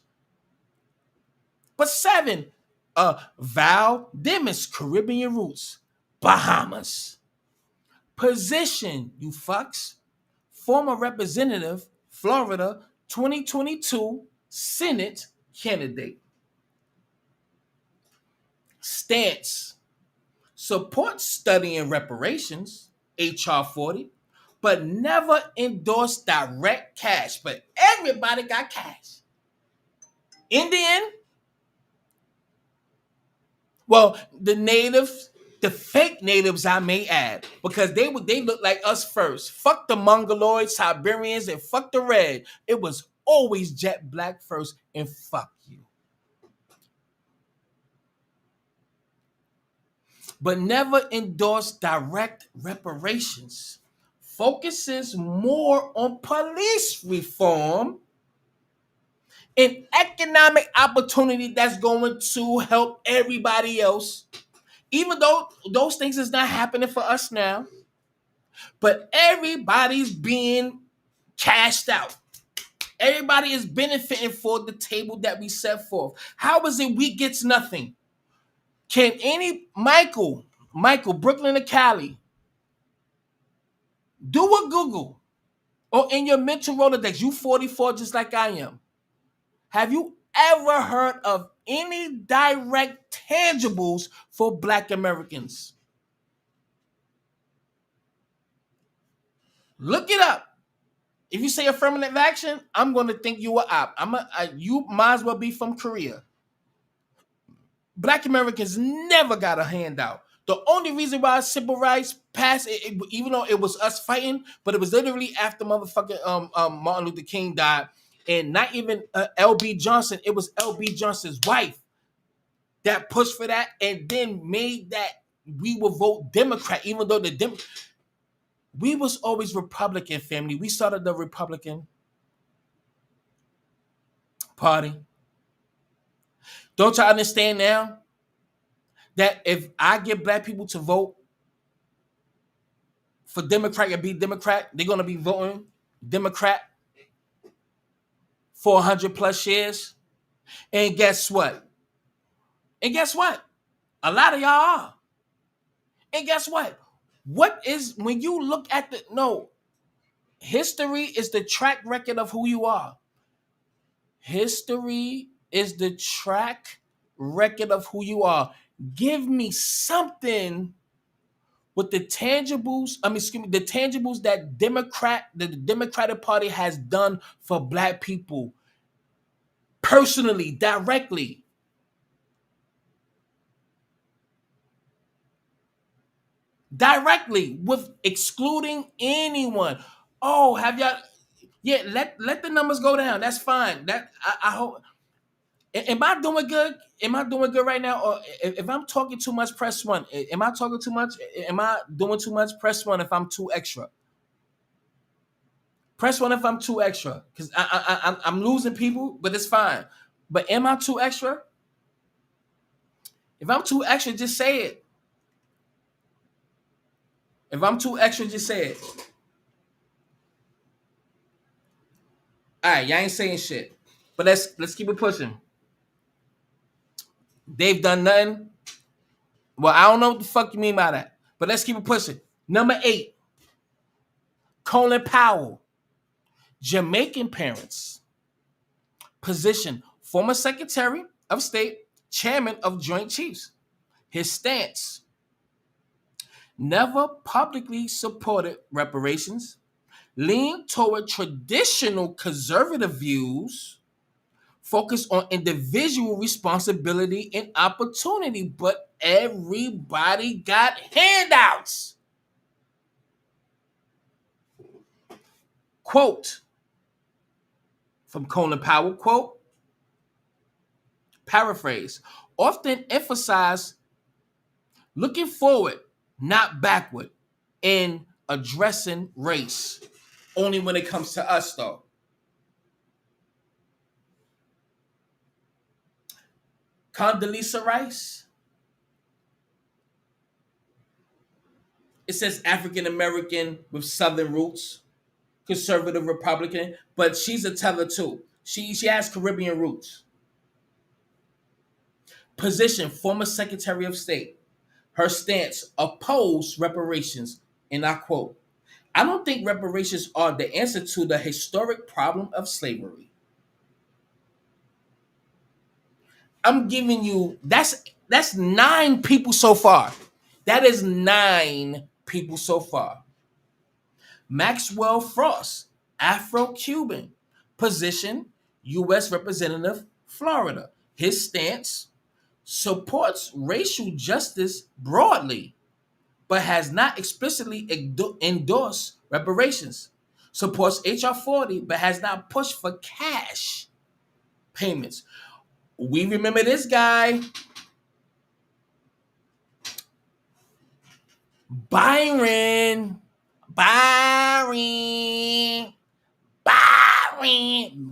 But 7, Val Demis, Caribbean roots, Bahamas. Position, you fucks. Former representative, Florida, 2022 Senate candidate. Stance: support studying reparations, H.R. 40, but never endorsed direct cash. But everybody got cash. Indian, well, the natives, the fake natives, I may add, because they look like us first. Fuck the Mongoloids, Siberians, and fuck the red. It was always jet black first, and fuck you. But never endorsed direct reparations. Focuses more on police reform and economic opportunity that's going to help everybody else. Even though those things is not happening for us now, but everybody's being cashed out. Everybody is benefiting for the table that we set forth. How is it we gets nothing? Can any Michael, Brooklyn or Cali, do a Google or in your mental Rolodex, you 44 just like I am. Have you ever heard of any direct tangibles for Black Americans? Look it up. If you say affirmative action, I'm going to think you a op. You might as well be from Korea. Black Americans never got a handout. The only reason why civil rights passed, even though it was us fighting, but it was literally after motherfucking Martin Luther King died, and not even L.B. Johnson. It was L.B. Johnson's wife that pushed for that, and then made that we would vote Democrat, even though we was always Republican, family. We started the Republican Party. Don't y'all understand now that if I get Black people to vote for Democrat and be Democrat, they're going to be voting Democrat for 100 plus years? And guess what? A lot of y'all are. And guess what? What is, when you look at history is the track record of who you are. History is the track record of who you are. Give me something with the tangibles, the tangibles that the Democratic Party has done for Black people personally, directly. With excluding anyone. Oh, have y'all? Yeah, let the numbers go down. That's fine. I hope. Am I doing good? Am I doing good right now? Or if I'm talking too much, press one. Am I talking too much? Am I doing too much? Press one if I'm too extra. Press one if I'm too extra. Because I'm losing people, but it's fine. But am I too extra? If I'm too extra, just say it. If I'm too extra, just say it. All right, y'all ain't saying shit. But let's keep it pushing. They've done nothing. Well, I don't know what the fuck you mean by that. But let's keep it pushing. Number 8, Colin Powell. Jamaican parents. Position, former Secretary of State, Chairman of Joint Chiefs. His stance, never publicly supported reparations, leaned toward traditional conservative views, focused on individual responsibility and opportunity, but everybody got handouts. Quote from Colin Powell, quote, paraphrase, often emphasize looking forward, not backward, in addressing race. Only when it comes to us, though. Condoleezza Rice. It says African American with Southern roots, conservative Republican, but she's a teller too. She has Caribbean roots. Position, former Secretary of State. Her stance, oppose reparations, and I quote, I don't think reparations are the answer to the historic problem of slavery. I'm giving you, that's 9 people so far. That is 9 people so far. Maxwell Frost, Afro-Cuban. Position, U.S. Representative, Florida. His stance, supports racial justice broadly, but has not explicitly endorsed reparations. Supports H.R. 40, but has not pushed for cash payments. We remember this guy, Byron. Byron.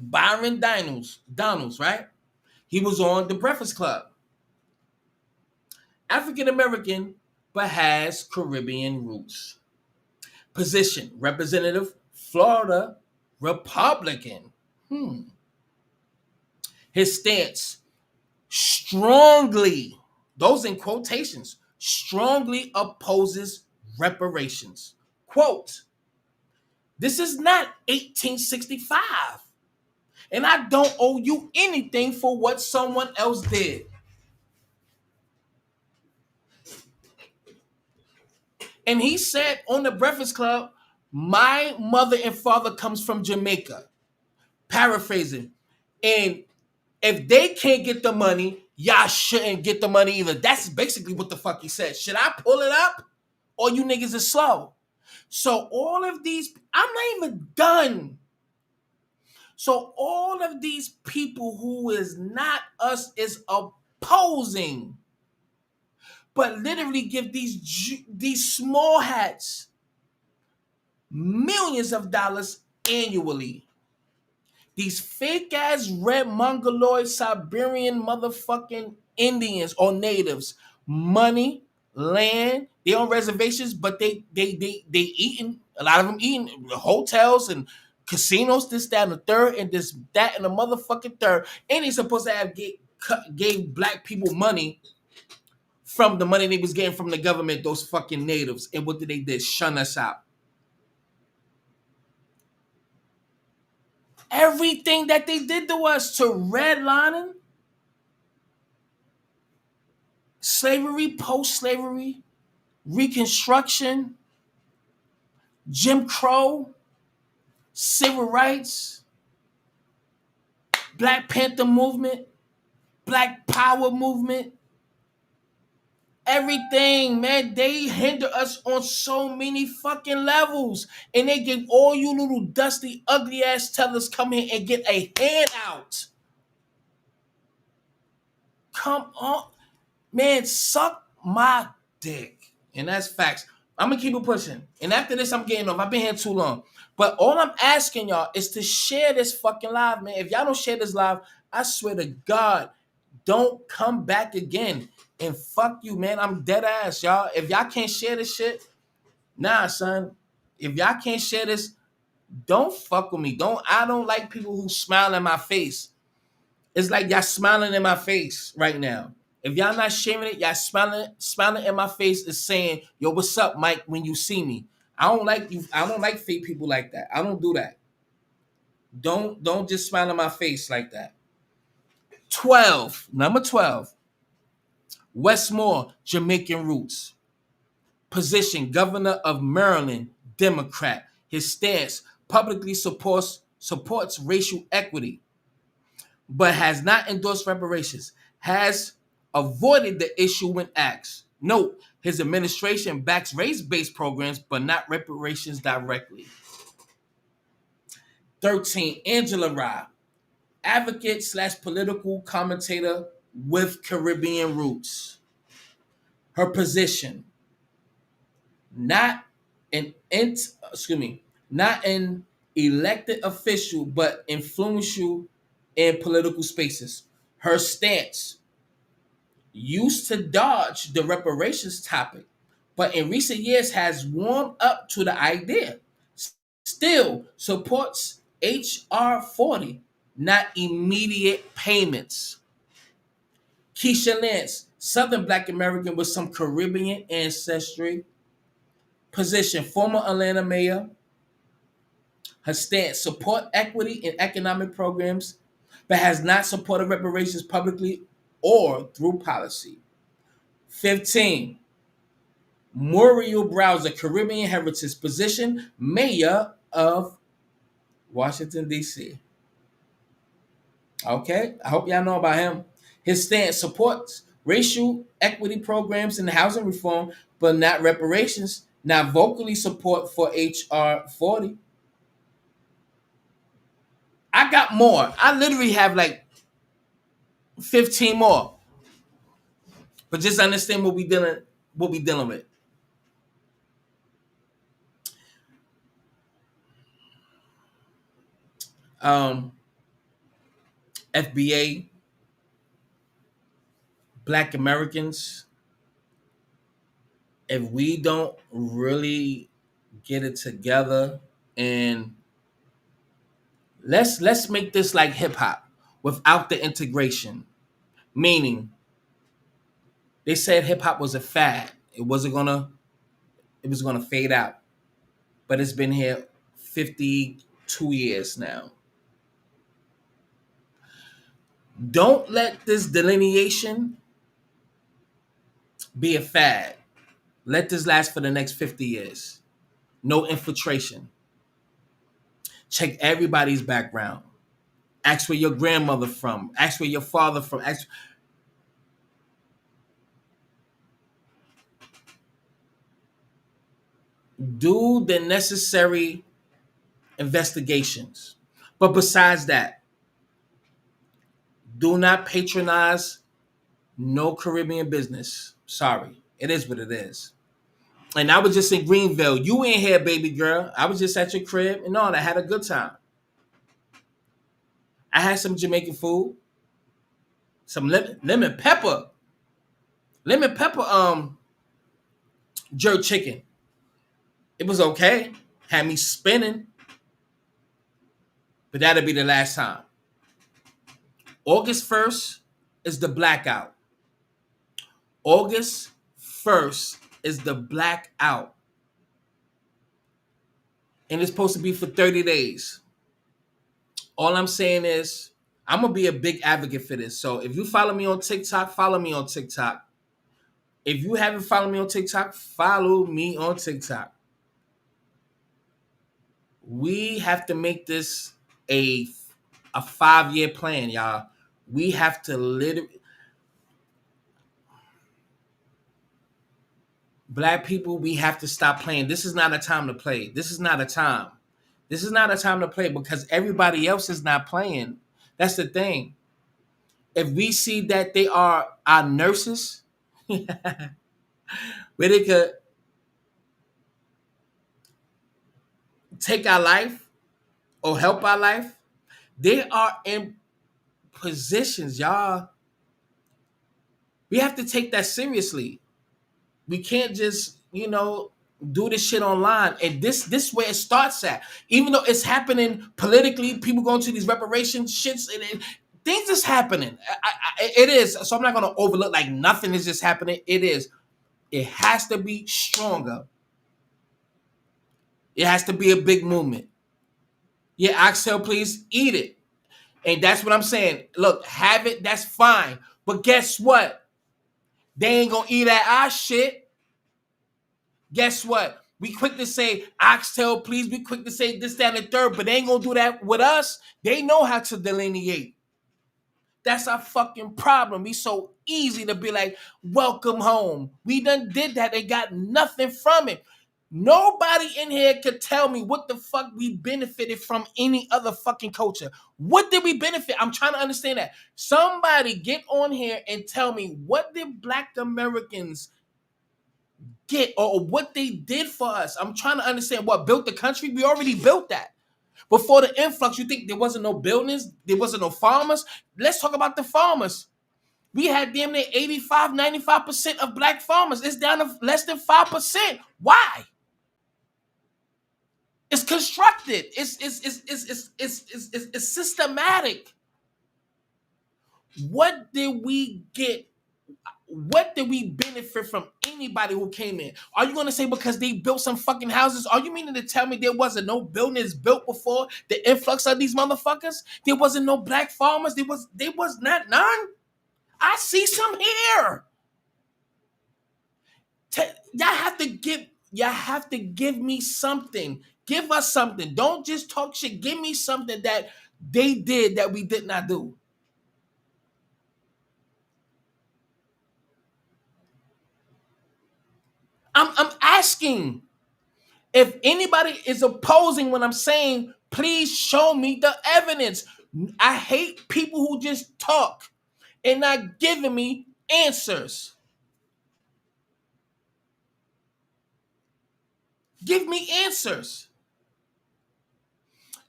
Byron Donalds, right? He was on the Breakfast Club. African American, but has Caribbean roots. Position, Representative, Florida, Republican. His stance, strongly, those in quotations, strongly opposes reparations. Quote, this is not 1865, and I don't owe you anything for what someone else did. And he said on the Breakfast Club, my mother and father comes from Jamaica. Paraphrasing. And if they can't get the money, y'all shouldn't get the money either. That's basically what the fuck he said. Should I pull it up? Or you niggas are slow? So all of these, I'm not even done. So all of these people who is not us is opposing, but literally give these small hats millions of dollars annually. These fake ass red mongoloid Siberian motherfucking Indians or natives, money, land, they on reservations, but they eating, a lot of them eating hotels and casinos, this, that, and the third, and this, that, and the motherfucking third. And they supposed to have gave black people money from the money they was getting from the government, those fucking natives. And what did they do? Shun us out. Everything that they did to us, to redlining, slavery, post-slavery, Reconstruction, Jim Crow, civil rights, Black Panther movement, Black Power movement, everything, man. They hinder us on so many fucking levels. And they give all you little dusty, ugly ass tellers come here and get a handout. Come on. Man, suck my dick. And that's facts. I'm going to keep it pushing. And after this, I'm getting off. I've been here too long. But all I'm asking y'all is to share this fucking live, man. If y'all don't share this live, I swear to God, don't come back again. And fuck you, man. I'm dead ass, y'all. If y'all can't share this shit, nah, son. If y'all can't share this, don't fuck with me. I don't like people who smile in my face. It's like y'all smiling in my face right now. If y'all not sharing it, y'all smiling in my face is saying, yo, what's up, Mike, when you see me. I don't like you. I don't like fake people like that. I don't do that. Don't just smile in my face like that. Number 12. Westmore, Jamaican roots. Position, Governor of Maryland, Democrat. His stance, publicly supports racial equity, but has not endorsed reparations, has avoided the issue when asked. Note, his administration backs race-based programs, but not reparations directly. 13, Angela Rye, advocate / political commentator with Caribbean roots. Her position, not an elected official, but influential in political spaces. Her stance, used to dodge the reparations topic, but in recent years has warmed up to the idea. Still supports H.R. 40, not immediate payments. Keisha Lance, Southern Black American with some Caribbean ancestry. Position, former Atlanta mayor. Her stance, support equity in economic programs, but has not supported reparations publicly or through policy. 15, Muriel Browser, Caribbean Heritage position, mayor of Washington, D.C. Okay, I hope y'all know about him. His stance supports racial equity programs and housing reform, but not reparations. Not vocally support for H.R. 40. I got more. I literally have like 15 more. But just understand what we dealing with. FBA, Black Americans, if we don't really get it together and let's make this like hip hop without the integration. Meaning, they said hip hop was a fad. It was gonna fade out. But it's been here 52 years now. Don't let this delineation be a fad. Let this last for the next 50 years. No infiltration. Check everybody's background. Ask where your grandmother from. Ask where your father from. Do the necessary investigations. But besides that, do not patronize no Caribbean business. Sorry. It is what it is. And I was just in Greenville. You in here, baby girl. I was just at your crib and all. I had a good time. I had some Jamaican food. Some lemon pepper. Lemon pepper jerk chicken. It was okay. Had me spinning. But that'll be the last time. August 1st is the blackout. August 1st is the blackout. And it's supposed to be for 30 days. All I'm saying is, I'm going to be a big advocate for this. So if you follow me on TikTok, follow me on TikTok. If you haven't followed me on TikTok, follow me on TikTok. We have to make this a 5-year plan, y'all. We have to literally... Black people, we have to stop playing. This is not a time to play. This is not a time. This is not a time to play because everybody else is not playing. That's the thing. If we see that they are our nurses, where they could take our life or help our life, they are in positions, y'all. We have to take that seriously. We can't just, do this shit online. And this where it starts at. Even though it's happening politically, people going to these reparation shits, and things is happening. It is. So I'm not going to overlook like nothing is just happening. It is. It has to be stronger. It has to be a big movement. Yeah, oxtail, please eat it. And that's what I'm saying. Look, have it, that's fine. But guess what? They ain't going to eat at our shit. Guess what? We quick to say oxtail, please. We quick to say this, that, and the third, but they ain't going to do that with us. They know how to delineate. That's our fucking problem. We so easy to be like, welcome home. We done did that. They got nothing from it. Nobody in here could tell me what the fuck we benefited from any other fucking culture. What did we benefit? I'm trying to understand that. Somebody get on here and tell me what did Black Americans get or what they did for us. I'm trying to understand what built the country. We already built that. Before the influx, you think there wasn't no buildings? There wasn't no farmers? Let's talk about the farmers. We had damn near 85, 95% of Black farmers. It's down to less than 5%. Why? It's constructed. It's systematic. What did we get? What did we benefit from anybody who came in? Are you going to say because they built some fucking houses? Are you meaning to tell me there wasn't no buildings built before the influx of these motherfuckers? There wasn't no Black farmers? There was not none? I see some here. Y'all have to give me something. Give us something. Don't just talk shit. Give me something that they did that we did not do. I'm asking. If anybody is opposing what I'm saying, please show me the evidence. I hate people who just talk and not giving me answers. Give me answers.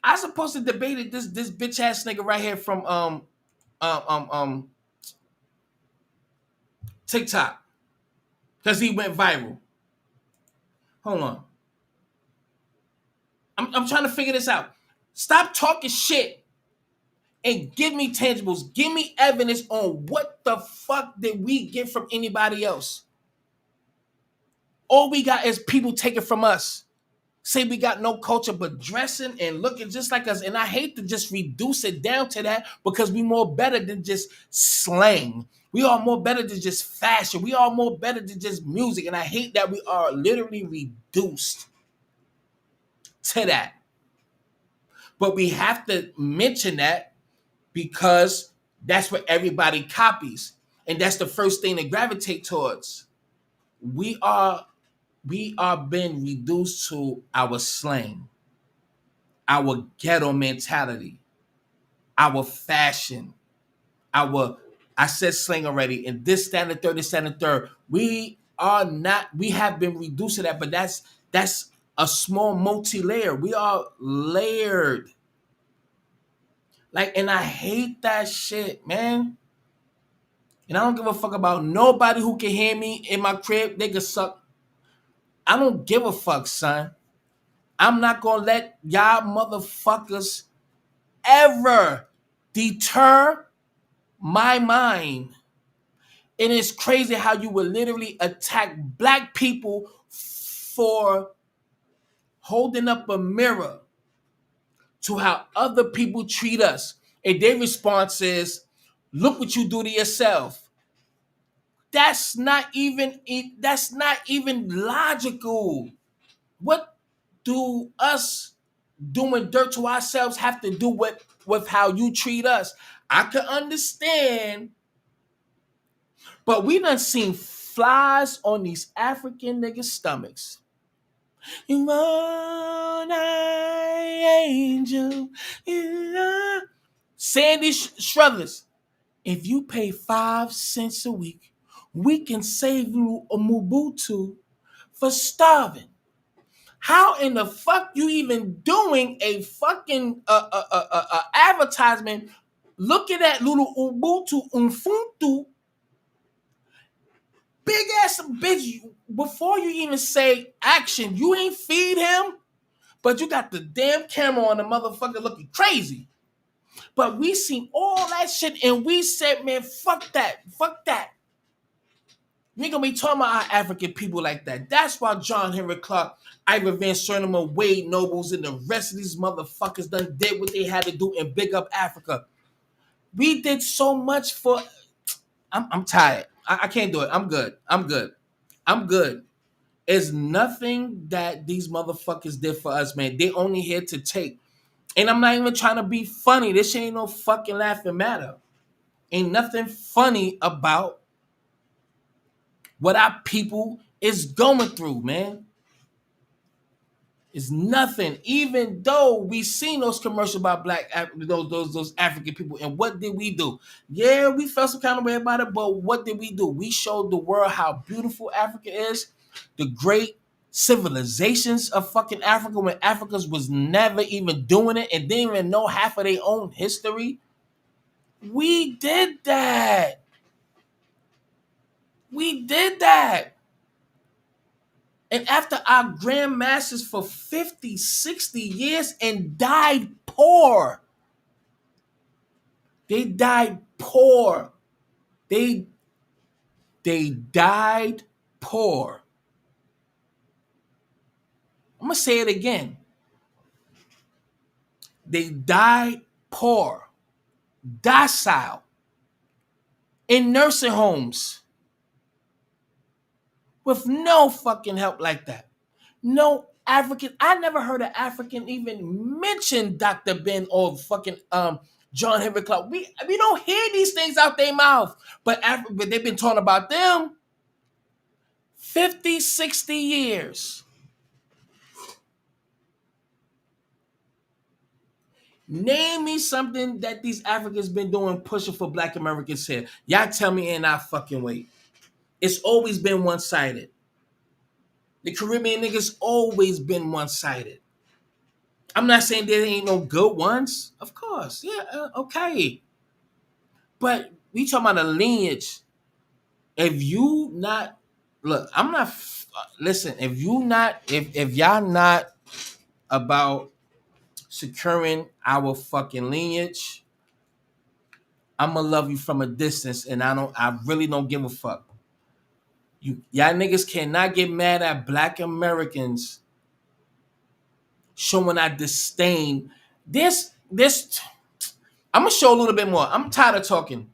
I supposed to debate this bitch ass nigga right here from TikTok because he went viral. Hold on. I'm trying to figure this out. Stop talking shit and give me tangibles. Give me evidence on what the fuck did we get from anybody else. All we got is people taking from us. Say we got no culture, but dressing and looking just like us. And I hate to just reduce it down to that because we more better than just slang. We are more better than just fashion. We are more better than just music. And I hate that we are literally reduced to that. But we have to mention that because that's what everybody copies. And that's the first thing to gravitate towards. We are being reduced to our slang, our ghetto mentality, our fashion, I said slang already, and this, that, and the third, this, that, and the third. We have been reduced to that, but that's a small multi-layer. We are layered. And I hate that shit, man. And I don't give a fuck about nobody who can hear me in my crib. They can suck. I don't give a fuck, son. I'm not gonna let y'all motherfuckers ever deter my mind. And it's crazy how you would literally attack black people for holding up a mirror to how other people treat us. And their response is, look what you do to yourself. That's not even logical. What do us doing dirt to ourselves have to do with how you treat us? I could understand, but we done seen flies on these African niggas' stomachs. You are my angel. Sandy Struthers. If you pay 5 cents a week, we can save you a Mobutu for starving. How in the fuck you even doing a fucking advertisement looking at little Ubuntu Umfuntu big ass bitch before you even say action? You ain't feed him, but you got the damn camera on the motherfucker looking crazy. But we seen all that shit and we said, man, fuck that. We ain't gonna be talking about our African people like that. That's why John Henry Clark, Ivor Van Sertima, Wade Nobles, and the rest of these motherfuckers done did what they had to do and big up Africa. We did so much for. I'm tired. I can't do it. I'm good. It's nothing that these motherfuckers did for us, man. They only here to take. And I'm not even trying to be funny. This ain't no fucking laughing matter. Ain't nothing funny about what our people is going through, man. It's nothing. Even though we seen those commercials about those African people, and what did we do? Yeah, we felt some kind of way about it, but what did we do? We showed the world how beautiful Africa is, the great civilizations of fucking Africa when Africans was never even doing it and didn't even know half of their own history. We did that. And after our grandmasters for 50, 60 years and died poor. They died poor. They died poor. I'm going to say it again. They died poor, docile, in nursing homes. with no fucking help like that. No African. I never heard an African even mention Dr. Ben or fucking John Henry Clark. We don't hear these things out their mouth. But they've been talking about them 50, 60 years. Name me something that these Africans been doing pushing for Black Americans here. Y'all tell me in our fucking way. It's always been one-sided. The Caribbean niggas always been one-sided. I'm not saying there ain't no good ones. Of course. Yeah, okay. But we talking about a lineage. If you not look, I'm not listen, if y'all not about securing our fucking lineage, I'ma love you from a distance, and I really don't give a fuck. Y'all niggas cannot get mad at Black Americans showing our disdain. This I'm gonna show a little bit more. I'm tired of talking.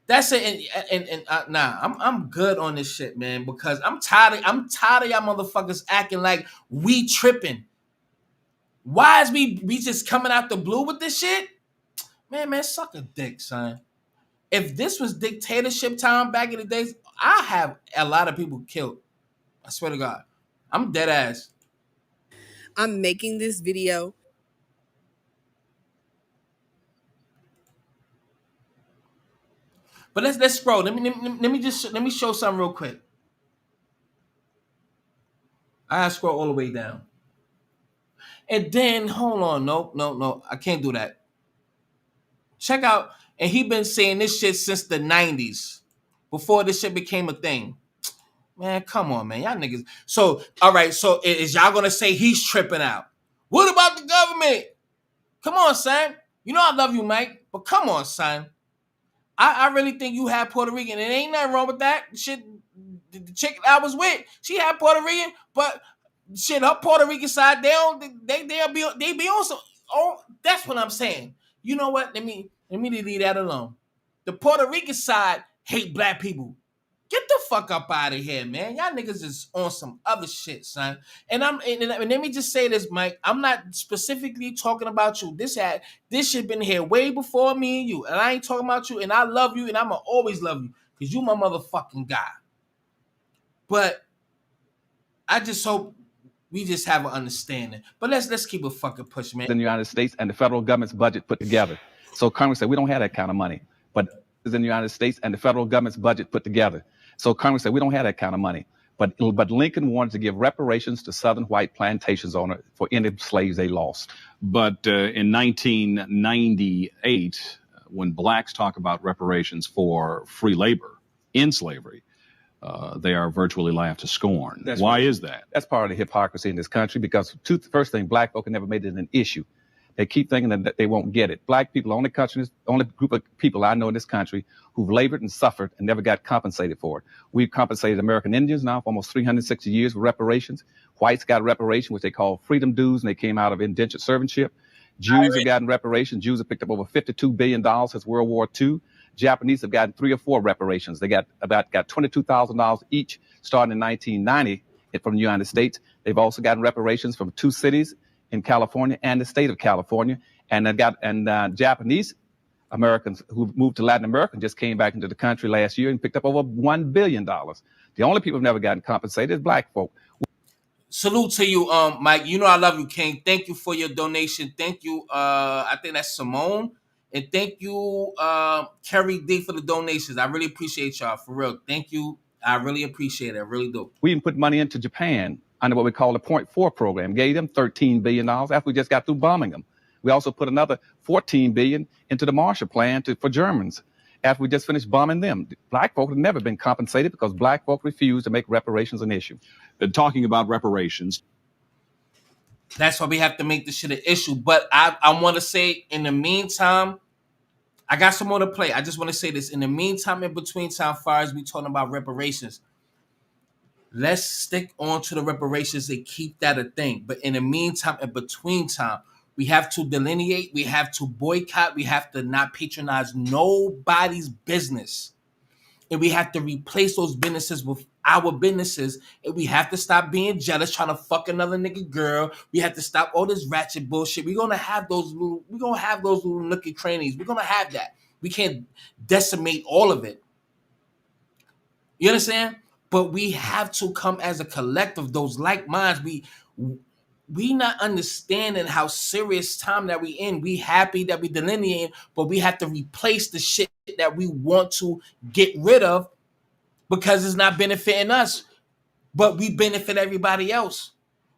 That's it. And nah, I'm good on this shit, man, because I'm tired of y'all motherfuckers acting like we tripping. Why is we just coming out the blue with this shit? Man, suck a dick, son. If this was dictatorship time back in the days, I have a lot of people killed. I swear to God. I'm dead ass. I'm making this video. But let's scroll. Let me show something real quick. I scroll all the way down. And then hold on, no, I can't do that. Check out, and he been saying this shit since the 90s, before this shit became a thing. Man, come on, man, y'all niggas. So, all right, so is y'all gonna say he's tripping out? What about the government? Come on, son. You know I love you, Mike, but come on, son. I really think you had Puerto Rican, and ain't nothing wrong with that. Shit, the chick I was with, she had Puerto Rican, but shit, her Puerto Rican side, they be on some. Oh, that's what I'm saying. You know what? Let me leave that alone. The Puerto Rican side hate Black people. Get the fuck up out of here, man. Y'all niggas is on some other shit, son. And let me just say this, Mike. I'm not specifically talking about you. This shit been here way before me and you. And I ain't talking about you. And I love you, and I'ma always love you. Because you my motherfucking guy. But I just hope we just have an understanding. But let's keep a fucking push, man. In the United States and the federal government's budget put together. So Congress said we don't have that kind of money. But in the United States and the federal government's budget put together. So Congress said we don't have that kind of money. But Lincoln wanted to give reparations to Southern white plantations owners for any slaves they lost. But in 1998, when blacks talk about reparations for free labor in slavery, they are virtually laughed to scorn. Why is that? That's part of the hypocrisy in this country, because first thing, Black folk have never made it an issue. They keep thinking that they won't get it. Black people, only group of people I know in this country who've labored and suffered and never got compensated for it. We've compensated American Indians now for almost 360 years with reparations. Whites got reparation, which they call freedom dues, and they came out of indentured servitude. Jews have gotten reparations. Jews have picked up over $52 billion since World War II. Japanese have gotten 3 or 4 reparations. They got $22,000 each starting in 1990 from the United States. They've also gotten reparations from 2 cities in California and the state of California. And Japanese Americans who moved to Latin America just came back into the country last year and picked up over $1 billion. The only people who've never gotten compensated is Black folk. Salute to you, Mike. You know I love you, King. Thank you for your donation. Thank you. I think that's Simone. And thank you, Kerry D, for the donations. I really appreciate y'all, for real. Thank you. I really appreciate it. I really do. We even put money into Japan under what we call the Point 4 program. Gave them $13 billion after we just got through bombing them. We also put another $14 billion into the Marshall Plan for Germans after we just finished bombing them. Black folk have never been compensated because Black folk refused to make reparations an issue. Talking about reparations. That's why we have to make this shit an issue. But I want to say, in the meantime, I got some more to play. I just want to say this. In the meantime, in between time, far as we talking about reparations, let's stick on to the reparations and keep that a thing. But in the meantime, in between time, we have to delineate. We have to boycott. We have to not patronize nobody's business. And we have to replace those businesses with our businesses. And we have to stop being jealous, trying to fuck another nigga girl. We have to stop all this ratchet bullshit. We're gonna have those little nookie crannies. We're gonna have that. We can't decimate all of it. You understand? But we have to come as a collective, those like minds. We not understanding how serious time that we in. We happy that we delineating, but we have to replace the shit that we want to get rid of because it's not benefiting us, but we benefit everybody else.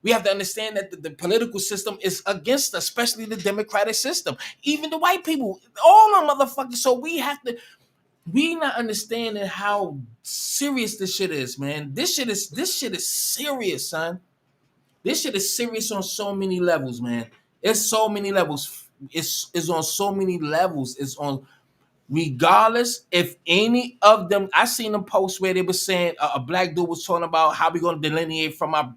We have to understand that the political system is against us, especially the democratic system. Even the white people, all them motherfuckers. So we not understanding how serious this shit is, man. This shit is serious, son. This shit is serious on so many levels, man. It's so many levels. It's on so many levels. It's on regardless if any of them. I seen them post where they were saying a black dude was talking about how we gonna delineate from our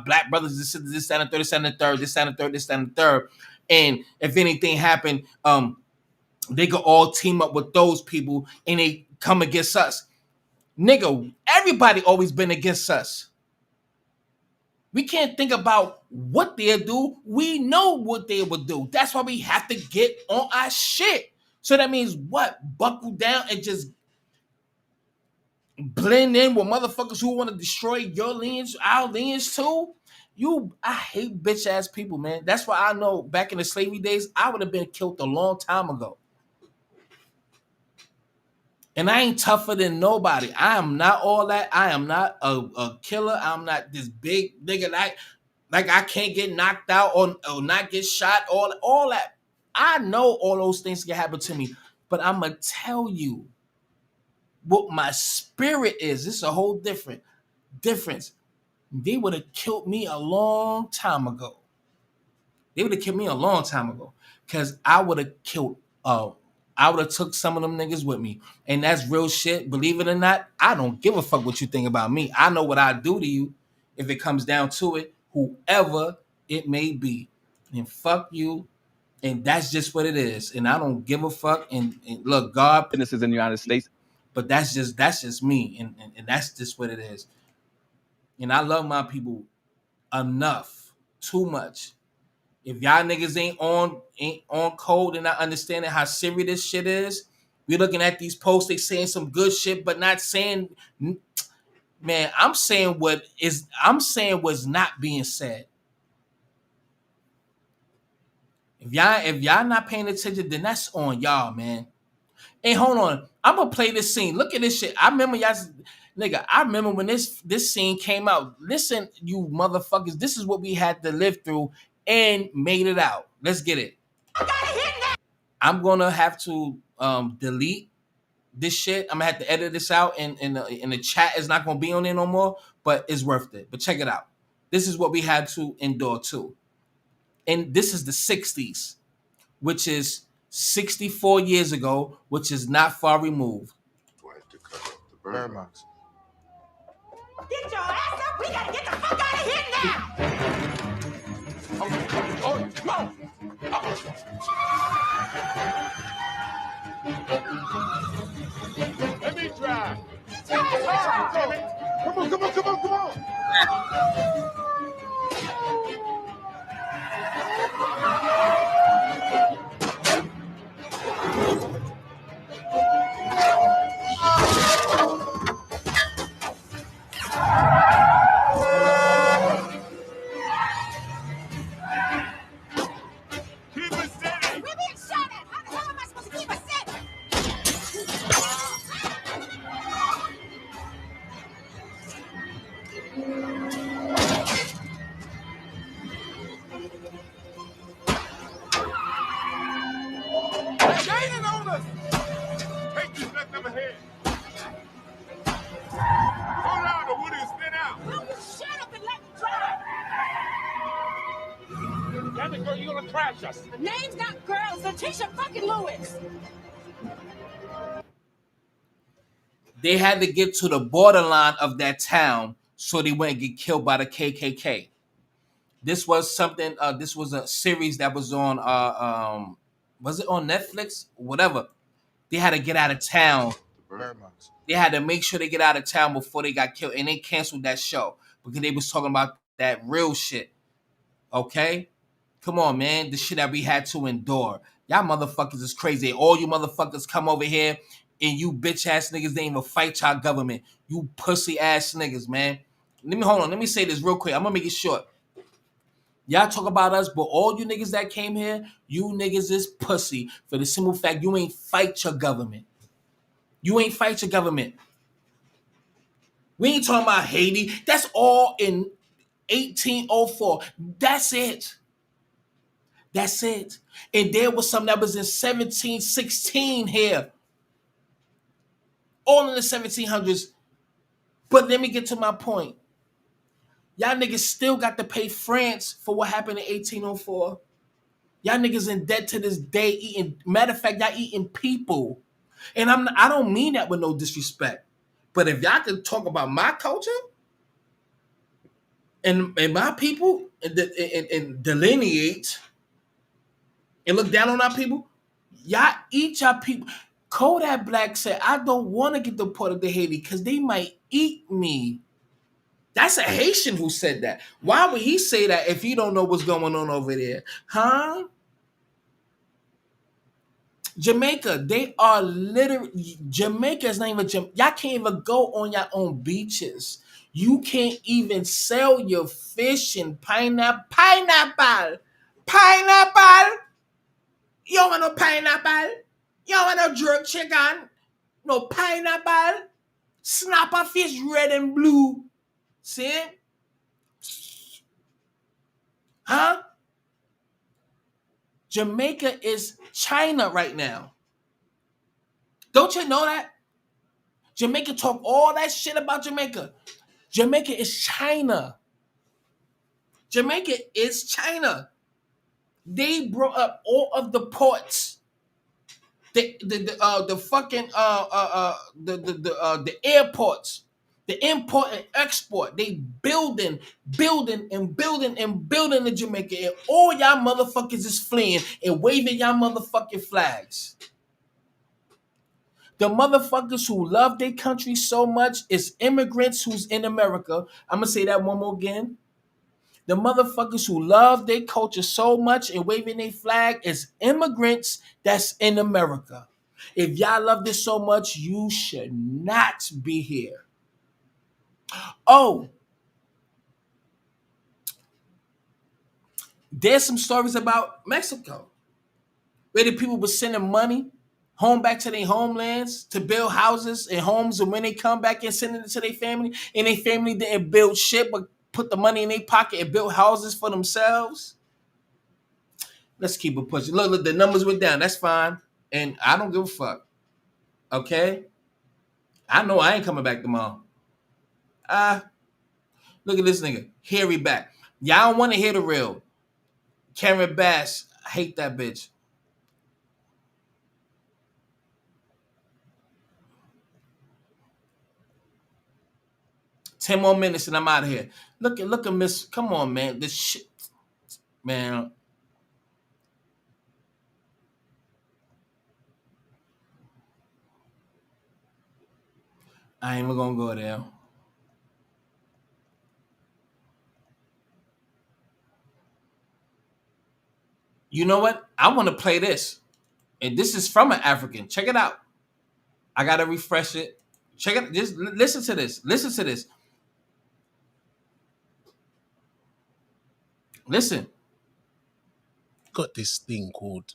black brothers. This, and the third, this, and the third, this, and the third, this, and the third. And if anything happened, they could all team up with those people and they come against us. Nigga, everybody always been against us. We can't think about what they'll do. We know what they will do. That's why we have to get on our shit. So that means what? Buckle down and just blend in with motherfuckers who want to destroy your lineage, our lineage too. I hate bitch ass people, man. That's why I know back in the slavery days, I would have been killed a long time ago. And I ain't tougher than nobody. I am not all that. I am not a killer. I'm not this big nigga like I can't get knocked out or not get shot. All that. I know all those things can happen to me. But I'm going to tell you what my spirit is. This is a whole difference. They would have killed me a long time ago. Because I would have killed I would have took some of them niggas with me. And that's real shit. Believe it or not, I don't give a fuck what you think about me. I know what I do to you if it comes down to it, whoever it may be. And fuck you. And that's just what it is. And I don't give a fuck. And look, God, businesses in the United States. But that's just me. And that's just what it is. And I love my people enough, too much. If y'all niggas ain't on code and not understanding how serious this shit is, we looking at these posts, they saying some good shit, but not saying, man, I'm saying what's not being said. If y'all not paying attention, then that's on y'all, man. Hey, hold on. I'm gonna play this scene. Look at this shit. I remember y'all, nigga. I remember when this scene came out. Listen, you motherfuckers. This is what we had to live through and made it out. Let's get it. I'm gonna have to delete this shit. I'm gonna have to edit this out, and the chat is not gonna be on there no more. But it's worth it. But check it out. This is what we had to endure too, and this is the '60s, which is 64 years ago, which is not far removed. Very much. Get your ass up. We gotta get the fuck out of here now. Oh, come on. Let me try. Come on. Gaining on us. Take this left of ahead. Go around the wood and spin out. Will you shut up and let me drive? Damn it, girl, you're gonna crash us. The name's not Girls, Letitia fucking Lewis. They had to get to the borderline of that town so they wouldn't get killed by the KKK. This was something. This was a series that was on. Was it on Netflix? Whatever. They had to get out of town Very much. They had to make sure they get out of town before they got killed, and they canceled that show because they was talking about that real shit. Okay? Come on, man. The shit that we had to endure. Y'all motherfuckers is crazy. All you motherfuckers come over here and you bitch ass niggas didn't even fight y'all government. You pussy ass niggas, man. Let me say this real quick. I'm gonna make it short. Y'all talk about us, but all you niggas that came here, you niggas is pussy for the simple fact you ain't fight your government. You ain't fight your government. We ain't talking about Haiti. That's all in 1804. That's it. That's it. And there was some that was in 1716 here. All in the 1700s. But let me get to my point. Y'all niggas still got to pay France for what happened in 1804. Y'all niggas in debt to this day eating. Matter of fact, y'all eating people. And I don't mean that with no disrespect. But if y'all can talk about my culture and my people and delineate and look down on our people, y'all eat y'all people. Kodak Black said, I don't want to get deported to Haiti because they might eat me. That's a Haitian who said that. Why would he say that if he don't know what's going on over there? Huh? Jamaica, they are literally, Jamaica is not even, y'all can't even go on your own beaches. You can't even sell your fish and pineapple. You don't want no pineapple? You don't want no jerk chicken? No pineapple? Snapper fish red and blue. See? Huh? Jamaica is China right now. Don't you know that? Jamaica talk all that shit about Jamaica. Jamaica is China. Jamaica is China. They brought up all of the ports, the airports, the import and export. They building in Jamaica, and all y'all motherfuckers is fleeing and waving y'all motherfucking flags. The motherfuckers who love their country so much is immigrants who's in America. I'm gonna say that one more again. The motherfuckers who love their culture so much and waving their flag is immigrants that's in America. If y'all love this so much, you should not be here. Oh, there's some stories about Mexico where the people were sending money home back to their homelands to build houses and homes, and when they come back and send it to their family, and their family didn't build shit but put the money in their pocket and build houses for themselves. Let's keep it pushing. Look, the numbers went down. That's fine. And I don't give a fuck. Okay? I know I ain't coming back tomorrow. Look at this nigga. Harry back. Y'all don't want to hear the real. Karen Bass. I hate that bitch. Ten more minutes and I'm out of here. Look at Miss. Come on, man. This shit. Man. I ain't even gonna go there. You know what? I want to play this. And this is from an African. Check it out. I gotta refresh it. Check it. Just listen to this. Listen to this. Listen. Got this thing called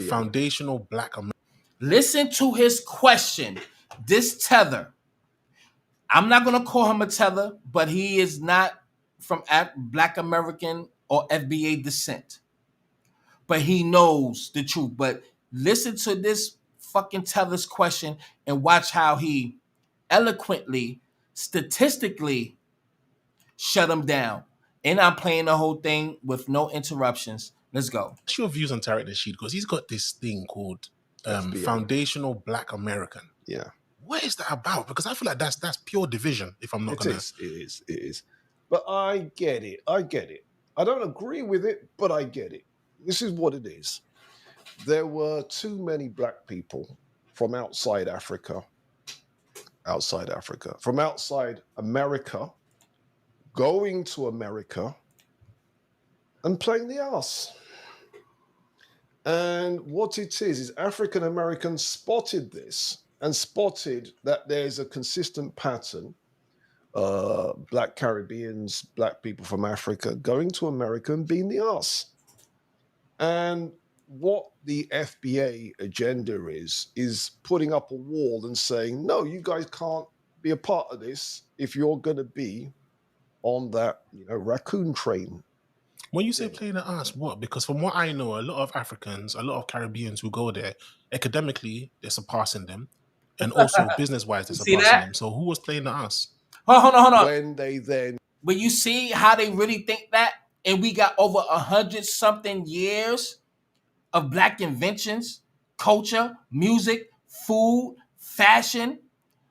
Foundational Black American. Listen to his question. This tether. I'm not gonna call him a tether, but he is not from Black American or FBA descent. But he knows the truth. But listen to this fucking tether's question and watch how he eloquently, statistically shut him down. And I'm playing the whole thing with no interruptions. Let's go. What's your views on Tariq Nasheed? Because he's got this thing called Foundational Black American. Yeah. What is that about? Because I feel like that's pure division, if I'm not going to... It is. But I get it. I don't agree with it, but I get it. This is what it is. There were too many black people from outside Africa outside Africa, from outside America, going to America and playing the ass. And what it is African Americans spotted this and spotted that there's a consistent pattern. Black Caribbeans, black people from Africa going to America and being the ass. And what the FBA agenda is putting up a wall and saying, no, you guys can't be a part of this if you're going to be on that, raccoon train. When you say playing the ass, what? Because from what I know, a lot of Africans, a lot of Caribbeans who go there, academically, they're surpassing them. And also business-wise, they're See surpassing that? them. So who was playing the ass? Hold on. When they then... But you see how they really think that? And we got over 100-something years of black inventions, culture, music, food, fashion.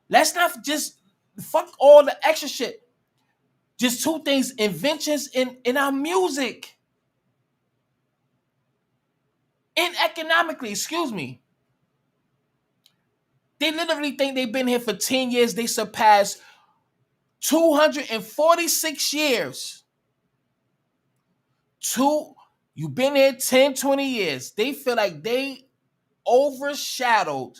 Let's not just fuck all the extra shit. Just two things: inventions in our music and economically. Excuse me. They literally think they've been here for 10 years. They surpassed 246 years. You've been here 10, 20 years. They feel like they overshadowed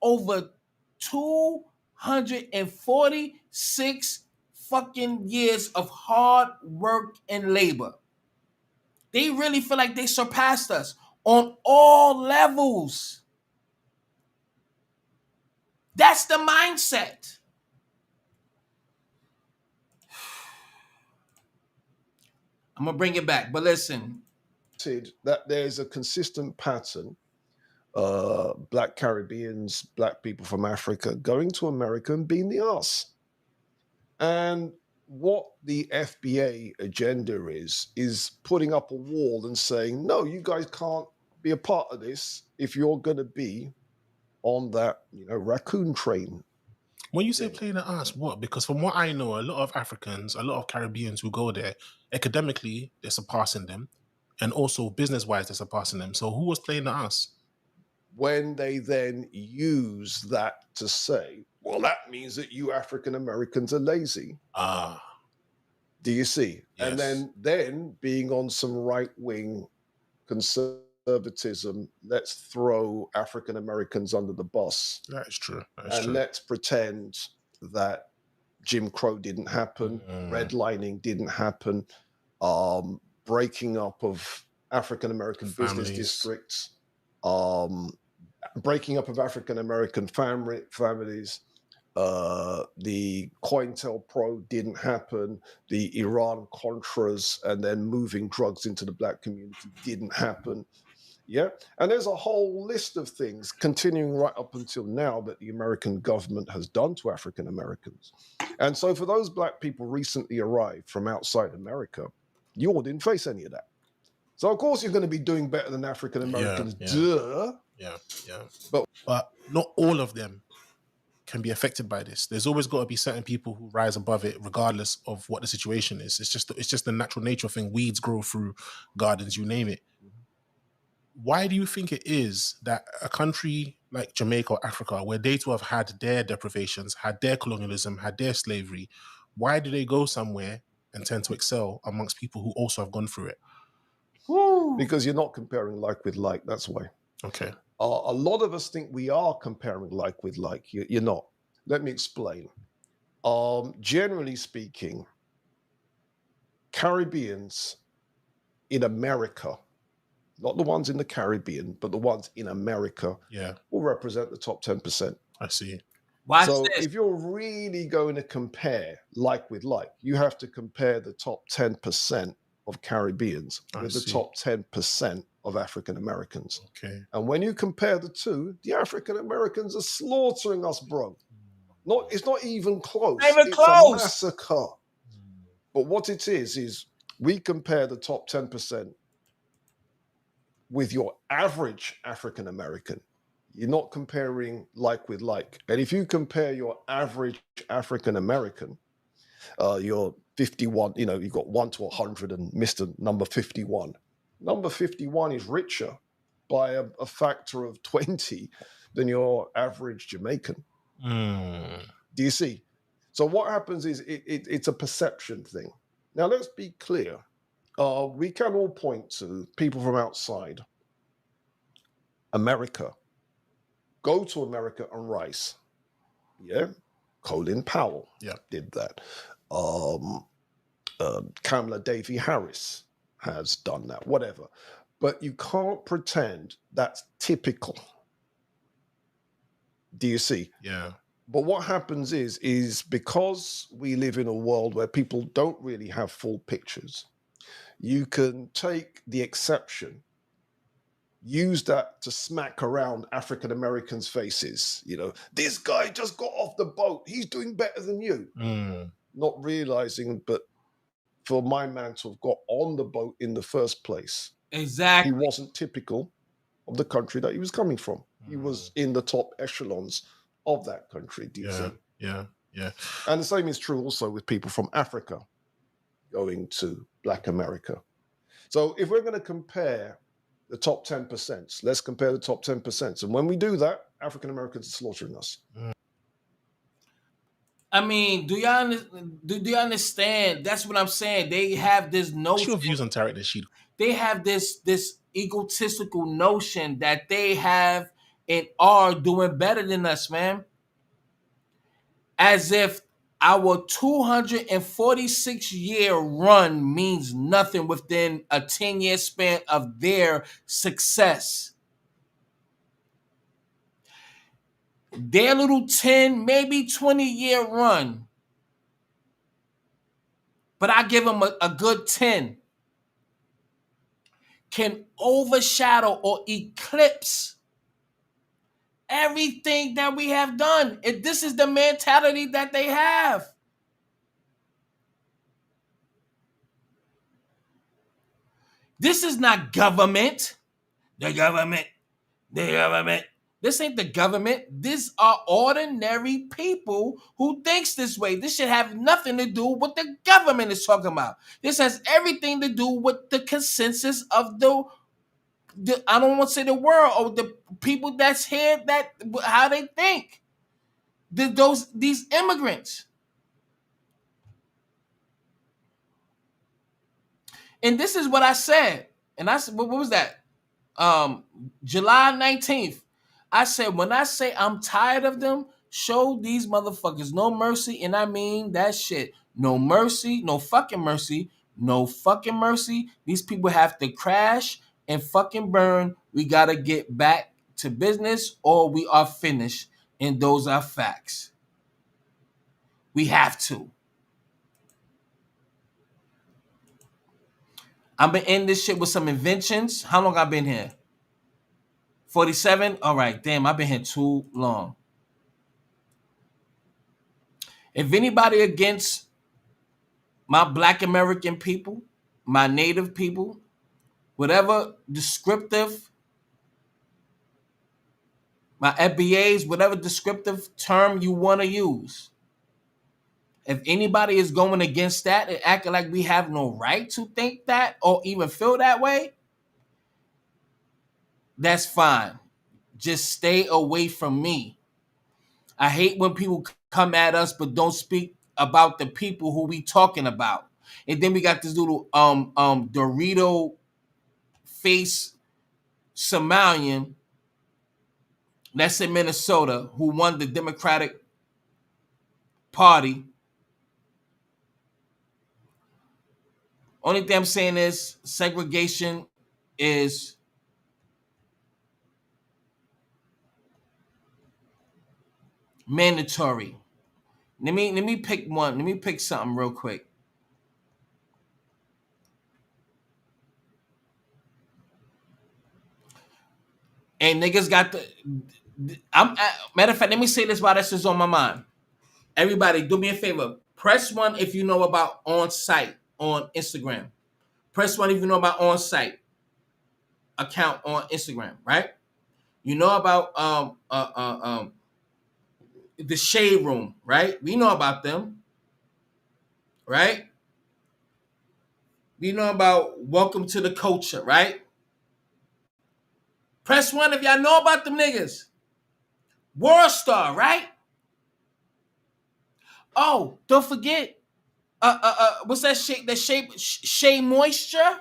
over 246 fucking years of hard work and labor. They really feel like they surpassed us on all levels. That's the mindset. I'm going to bring it back, but listen. That there's a consistent pattern. Black Caribbeans, black people from Africa going to America and being the ass. And what the FBA agenda is putting up a wall and saying, no, you guys can't be a part of this if you're going to be on that, raccoon train. When you say playing the ass, what? Because from what I know, a lot of Africans, a lot of Caribbeans who go there, academically, they're surpassing them. And also business-wise, they're surpassing them. So who was playing the ass? When they then use that to say, well, that means that you African Americans are lazy. Do you see? Yes. And then being on some right-wing conservatism, let's throw African Americans under the bus. That is true. Let's pretend that Jim Crow didn't happen, redlining didn't happen, breaking up of African American business districts, breaking up of African American families. The COINTELPRO didn't happen. The Iran Contras and then moving drugs into the black community didn't happen. Yeah. And there's a whole list of things continuing right up until now that the American government has done to African Americans. And so for those black people recently arrived from outside America, you all didn't face any of that. So of course you're going to be doing better than African Americans. Duh. Yeah. But not all of them can be affected by this. There's always got to be certain people who rise above it, regardless of what the situation is. It's just the natural nature thing. Weeds grow through gardens, you name it. Why do you think it is that a country like Jamaica or Africa, where they too have had their deprivations, had their colonialism, had their slavery, why do they go somewhere and tend to excel amongst people who also have gone through it? Because you're not comparing like with like. That's why. Okay. A lot of us think we are comparing like with like. You're not. Let me explain. Generally speaking, Caribbeans in America, not the ones in the Caribbean, but the ones in America, will represent the top 10%. I see. So if you're really going to compare like with like, you have to compare the top 10% of Caribbeans with the top 10% of African Americans. Okay. And when you compare the two, the African Americans are slaughtering us, bro. It's not even close. It's a massacre. But what it is we compare the top 10% with your average African American. You're not comparing like with like. And if you compare your average African American, you're 51, you've got 1 to 100 and Mr. number 51. Number 51 is richer by a factor of 20 than your average Jamaican. Do you see? So what happens is it's a perception thing. Now let's be clear. We can all point to people from outside America. Go to America and rise. Yeah, Colin Powell did that. Kamala Davy Harris has done that. Whatever, but you can't pretend that's typical. Do you see? Yeah. But what happens is because we live in a world where people don't really have full pictures, you can take the exception, use that to smack around African Americans' faces. You know, this guy just got off the boat. He's doing better than you. Not realizing, but for my man to have got on the boat in the first place, exactly, he wasn't typical of the country that he was coming from. He was in the top echelons of that country. Do you see? Yeah. And the same is true also with people from Africa going to Black America. So if we're going to compare the top 10%, let's compare the top 10%. And when we do that, African Americans are slaughtering us. I mean, do you understand? That's what I'm saying. They have this notion. What's your views on Tariq Nasheed? They have this egotistical notion that they have and are doing better than us, man. As if our 246-year run means nothing within a 10-year span of their success. Their little 10, maybe 20-year run, but I give them a good 10, can overshadow or eclipse everything that we have done. And this is the mentality that they have. This is not government. The government. This ain't the government. These are ordinary people who thinks this way. This should have nothing to do with what the government is talking about. This has everything to do with the consensus of the I don't want to say the world, or the people that's here, that how they think. These immigrants. And this is what I said. And I said, what was that? July 19th. I said, when I say I'm tired of them, show these motherfuckers no mercy. And I mean that shit. No mercy, no fucking mercy, no fucking mercy. These people have to crash and fucking burn. We gotta get back to business or we are finished. And those are facts. We have to. I've been in this shit with some inventions. How long I been here? 47? All right, damn, I've been here too long. If anybody against my Black American people, my Native people, whatever descriptive, my FBAs, whatever descriptive term you want to use, if anybody is going against that and acting like we have no right to think that or even feel that way, that's fine. Just stay away from me. I hate when people come at us but don't speak about the people who we talking about. And then we got this little Dorito face Somalian that's in Minnesota who won the Democratic Party. Only thing I'm saying is segregation is mandatory. Let me pick one. Let me pick something real quick. And niggas got matter of fact, let me say this while this is on my mind. Everybody, do me a favor. Press 1 if you know about On Site on Instagram. Press 1 if you know about On Site account on Instagram, right? You know about the Shade Room, right? We know about them, right? We know about Welcome to the Culture, right? Press 1 if y'all know about them niggas. World Star, right? Oh, don't forget. What's that shape? That shape, Shea Moisture.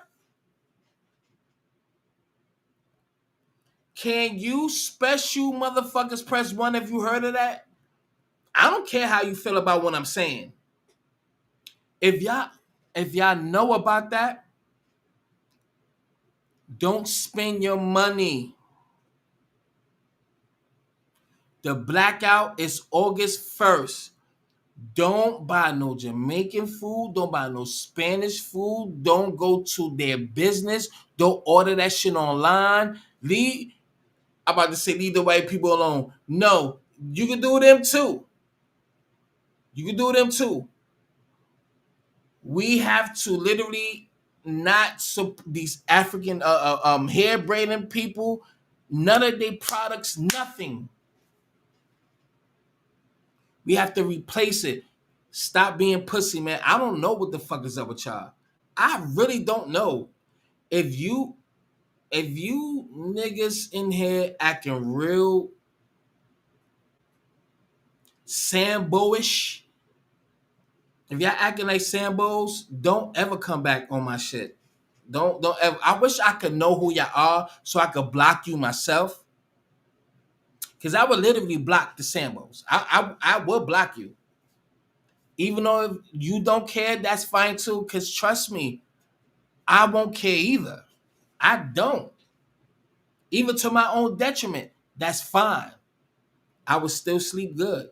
Can you special motherfuckers press 1 if you heard of that? I don't care how you feel about what I'm saying. If y'all know about that, don't spend your money. The blackout is August 1st. Don't buy no Jamaican food. Don't buy no Spanish food. Don't go to their business. Don't order that shit online. I'm about to say leave the white people alone. No, you can do them too. You can do them too. We have to literally not these African hair braiding people. None of their products, nothing. We have to replace it. Stop being pussy, man. I don't know what the fuck is up with y'all. I really don't know. If you niggas in here acting real Sambo-ish, if y'all acting like Sambos, don't ever come back on my shit. Don't ever. I wish I could know who y'all are so I could block you myself. Cause I would literally block the Sambos. I will block you. Even though if you don't care, that's fine too. Cause trust me, I won't care either. I don't. Even to my own detriment, that's fine. I would still sleep good.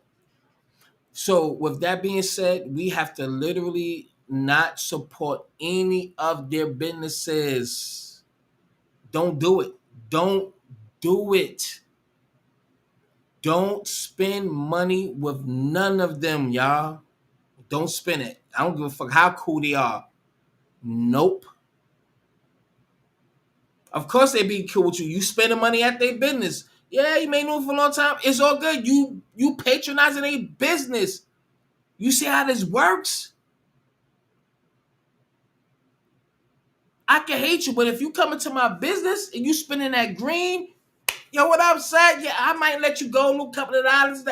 So with that being said, we have to literally not support any of their businesses. Don't do it. Don't do it. Don't spend money with none of them, y'all. Don't spend it. I don't give a fuck how cool they are. Nope. Of course they be cool with you. You spending money at their business. Yeah, you may know for a long time. It's all good. You patronizing their business. You see how this works? I can hate you, but if you come into my business and you spending that green, yo, what up, son? Yeah, I might let you go a little couple of dollars.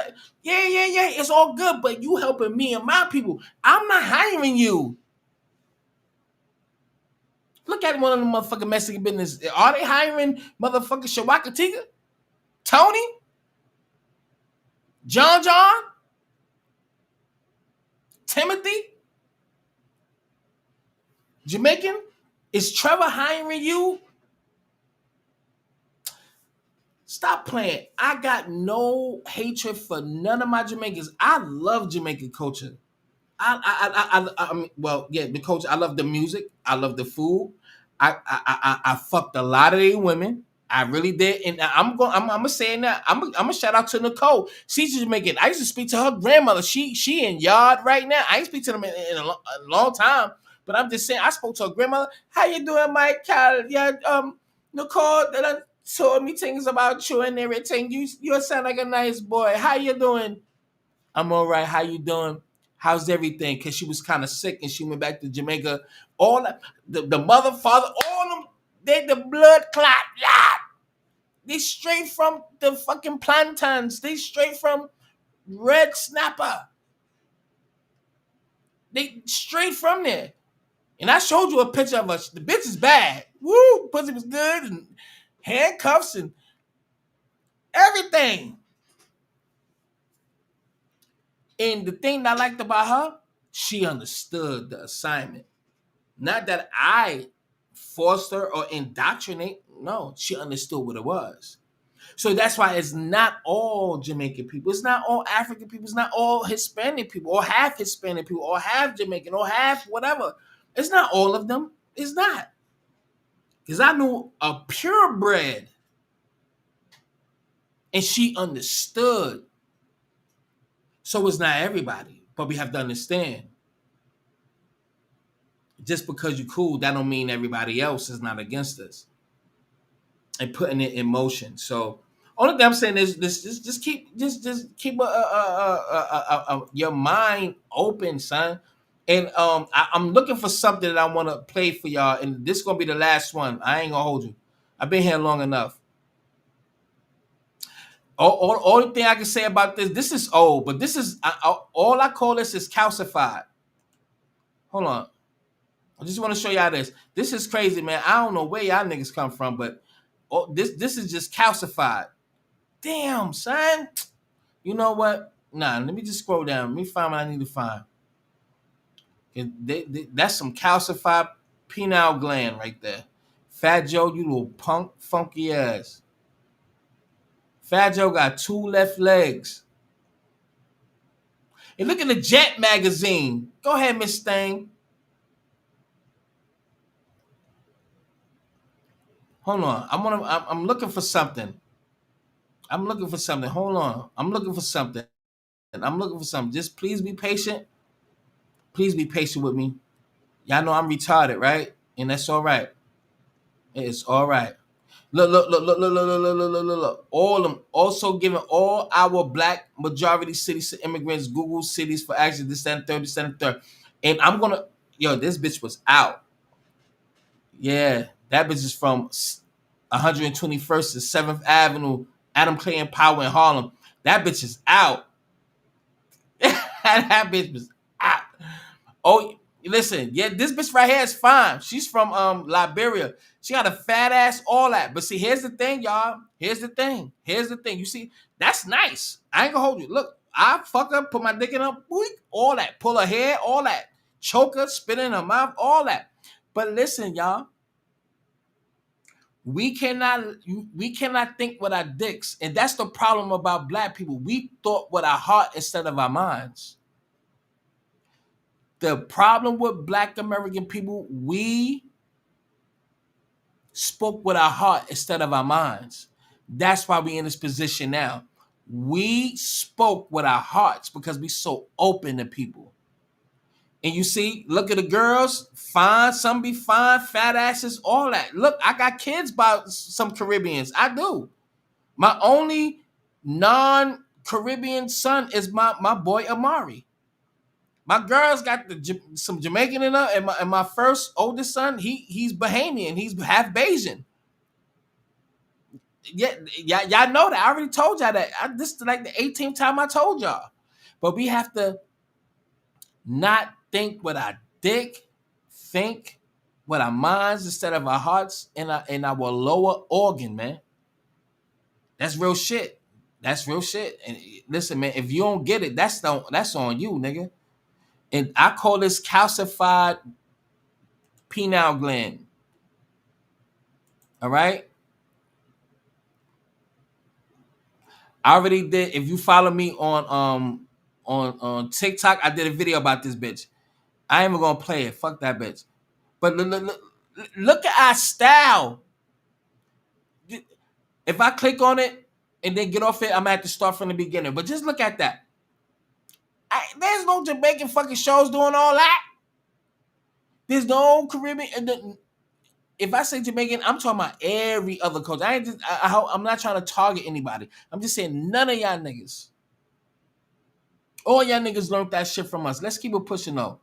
Yeah. It's all good, but you helping me and my people. I'm not hiring you. Look at one of the motherfucking Mexican business. Are they hiring motherfucking Shawaka Tigger? Tony? John? Timothy? Jamaican? Is Trevor hiring you? Stop playing. I got no hatred for none of my Jamaicans. I love Jamaican culture. I mean, well, yeah, the culture. I love the music. I love the food. I fucked a lot of these women. I really did, and I'm gonna say that. I'm gonna shout out to Nicole. She's Jamaican. I used to speak to her grandmother. She in yard right now. I ain't speak to them in a long time, but I'm just saying. I spoke to her grandmother. How you doing, Mike? Yeah, Nicole that told me things about you and everything. You sound like a nice boy. How you doing? I'm all right. How you doing? How's everything? Because she was kind of sick and she went back to Jamaica. All the mother, father, all them, they the blood clot. Yeah. They straight from the fucking plantains. They straight from red snapper. They straight from there. And I showed you a picture of us. The bitch is bad. Woo, pussy was good and handcuffs and everything. And the thing that I liked about her, she understood the assignment. Not that I forced her or indoctrinate. No, she understood what it was. So that's why it's not all Jamaican people. It's not all African people. It's not all Hispanic people or half Hispanic people or half Jamaican or half whatever. It's not all of them. It's not. Because I knew a purebred and she understood. So it's not everybody, but we have to understand. Just because you're cool, that don't mean everybody else is not against us and putting it in motion. So only thing I'm saying is this: just keep your mind open, son. And I'm looking for something that I want to play for y'all, and this is gonna be the last one. I ain't gonna hold you. I've been here long enough. Only thing I can say about this is old, but this is all I call this is calcified. Hold on. I just want to show y'all this. This is crazy, man. I don't know where y'all niggas come from, but this is just calcified. Damn, son. You know what? Nah, let me just scroll down. Let me find what I need to find. That's some calcified penile gland right there. Fat Joe, you little punk, funky ass. Fat Joe got 2 left legs. And look at the Jet magazine. Go ahead, Miss Stain. Hold on. I'm looking for something. I'm looking for something. Hold on. I'm looking for something. Just please be patient. Please be patient with me. Y'all know I'm retarded, right? And that's all right. It's all right. Look. All of them also giving all our black majority cities to immigrants, Google cities for action, this, that, and third, this, that, and third. And I'm gonna, this bitch was out. Yeah, that bitch is from 121st to 7th Avenue, Adam Clay and Power in Harlem. That bitch is out. That bitch was out. Oh, listen, yeah, this bitch right here is fine. She's from Liberia. She got a fat ass, all that. But see, here's the thing, y'all. Here's the thing. You see, that's nice. I ain't gonna hold you. Look, I fuck her, put my dick in her, all that. Pull her hair, all that. Choke her, spit in her mouth, all that. But listen, y'all. We cannot think with our dicks. And that's the problem about black people. We thought with our heart instead of our minds. The problem with black American people, we spoke with our heart instead of our minds. That's why we're in this position now. We spoke with our hearts because we so open to people. And you see, look at the girls, fine, some be fine, fat asses, all that. Look, I got kids by some Caribbeans. I do. My only non-Caribbean son is my boy Amari. My girl's got some Jamaican in her, and my first oldest son, he's Bahamian. He's half Bayesian. Yeah, y'all know that. I already told y'all that. This is like the 18th time I told y'all. But we have to not think with our dick, think with our minds instead of our hearts and our lower organ, man. That's real shit. That's real shit. And listen, man, if you don't get it, that's on you, nigga. And I call this calcified penile gland. All right. I already did. If you follow me on TikTok, I did a video about this bitch. I ain't even gonna play it. Fuck that bitch. But look at our style. If I click on it and then get off it, I'm gonna have to start from the beginning. But just look at that. There's no Jamaican fucking shows doing all that. There's no Caribbean. If I say Jamaican, I'm talking about every other culture. I'm not trying to target anybody. I'm just saying none of y'all niggas. All y'all niggas learned that shit from us. Let's keep it pushing though.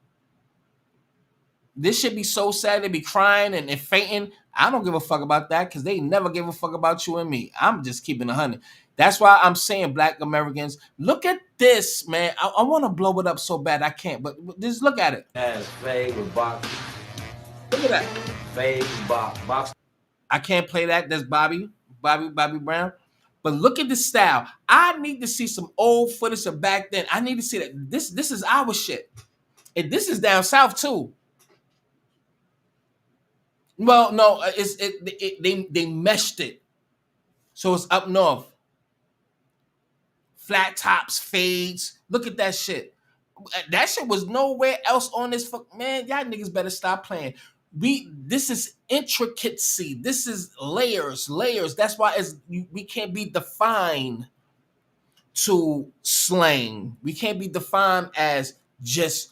This should be so sad. They be crying and fainting. I don't give a fuck about that because they never give a fuck about you and me. I'm just keeping 100. That's why I'm saying black Americans, look at this, man. I want to blow it up so bad I can't, but just look at it. Look at that. Box. I can't play that. That's Bobby Brown. But look at the style. I need to see some old footage of back then. I need to see that. This is our shit. And this is down south too. Well, no, they meshed it. So it's up north. Flat tops, fades. Look at that shit. That shit was nowhere else on this. Man, y'all niggas better stop playing. This is intricacy. This is layers. That's why we can't be defined to slang. We can't be defined as just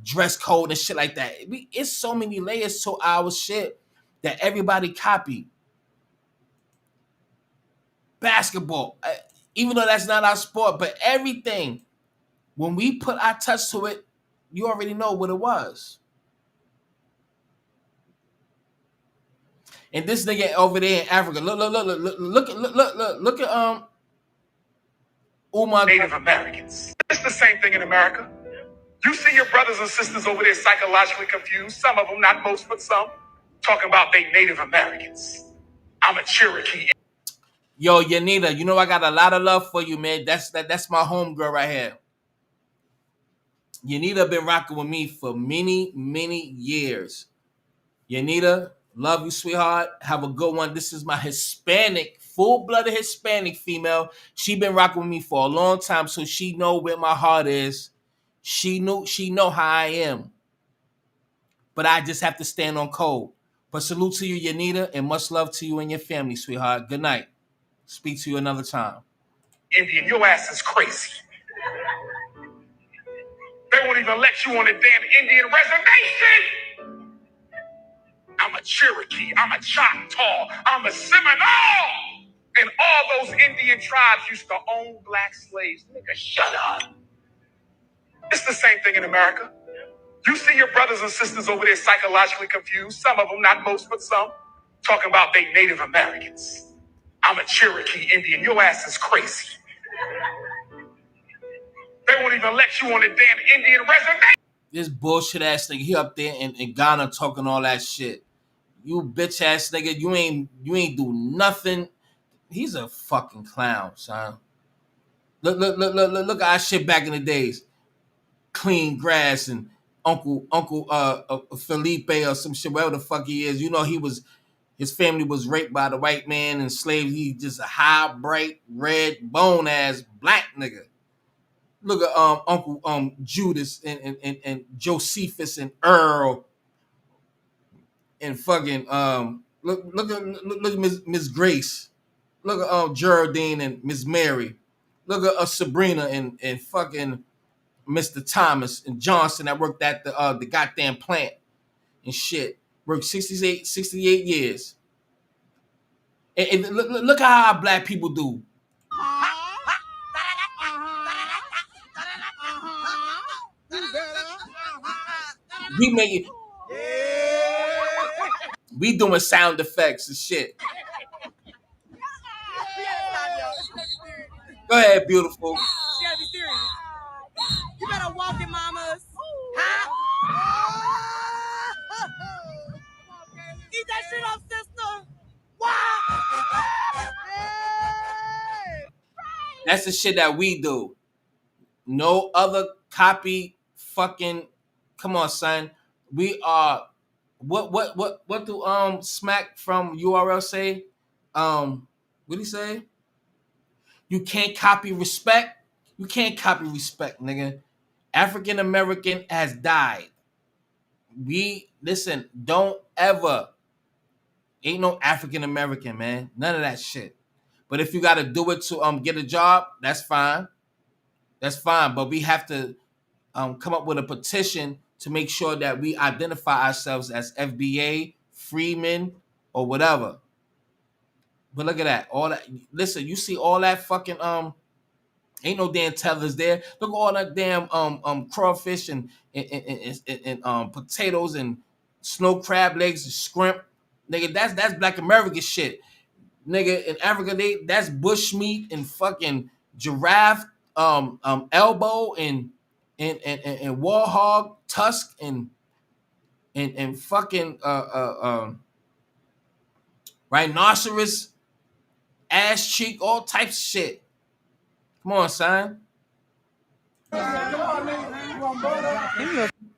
dress code and shit like that. It's so many layers to our shit that everybody copied. Basketball, even though that's not our sport, but everything, when we put our touch to it, you already know what it was. And this nigga over there in Africa, look at Umar. Native Americans. It's the same thing in America. You see your brothers and sisters over there psychologically confused. Some of them, not most, but some, talking about they Native Americans. I'm a Cherokee. Yo, Yanita, you know I got a lot of love for you, man. That's my homegirl right here. Yanita been rocking with me for many, many years. Yanita, love you, sweetheart. Have a good one. This is my Hispanic, full-blooded Hispanic female. She been rocking with me for a long time, so she know where my heart is. She know how I am. But I just have to stand on code. But salute to you, Yanita, and much love to you and your family, sweetheart. Good night. Speak to you another time. Indian, your ass is crazy. They won't even let you on the damn Indian reservation. I'm a Cherokee. I'm a Choctaw. I'm a Seminole. And all those Indian tribes used to own black slaves. Nigga, shut up. It's the same thing in America. You see your brothers and sisters over there psychologically confused. Some of them, not most, but some, talking about they Native Americans. I'm a Cherokee Indian. Your ass is crazy. They won't even let you on the damn Indian reservation. This bullshit ass nigga, he up there in Ghana talking all that shit. You bitch ass nigga, you ain't do nothing. He's a fucking clown, son. Look at our shit back in the days. Clean grass and Uncle Felipe or some shit, whatever the fuck he is. You know his family was raped by the white man and slaves. He just a high, bright, red, bone ass black nigga. Look at Uncle Judas and Josephus and Earl and fucking look at Miss Grace. Look at Geraldine and Miss Mary. Look at Sabrina and fucking Mr. Thomas and Johnson that worked at the goddamn plant and shit. Worked 68 years. And look how our black people do. We make it. We doing sound effects and shit. Go ahead, beautiful. She gotta be serious. You better walk it, mamas. Huh? Eat that shit up, sister. Wow. That's the shit that we do. No other copy fucking. Come on, son. We are. What do Smack from URL say? What do he say? You can't copy respect. You can't copy respect, nigga. African American has died. Listen, don't ever. Ain't no African American, man. None of that shit. But if you gotta do it to get a job, that's fine. That's fine. But we have to come up with a petition to make sure that we identify ourselves as FBA, Freeman, or whatever. But look at that. All that. Listen, you see all that fucking ain't no damn tethers there. Look at all that damn crawfish and potatoes and snow crab legs and shrimp. Nigga, that's Black American shit. Nigga, in Africa, that's bush meat and fucking giraffe elbow and warhog tusk and fucking rhinoceros ass cheek, all types of shit. Come on, son.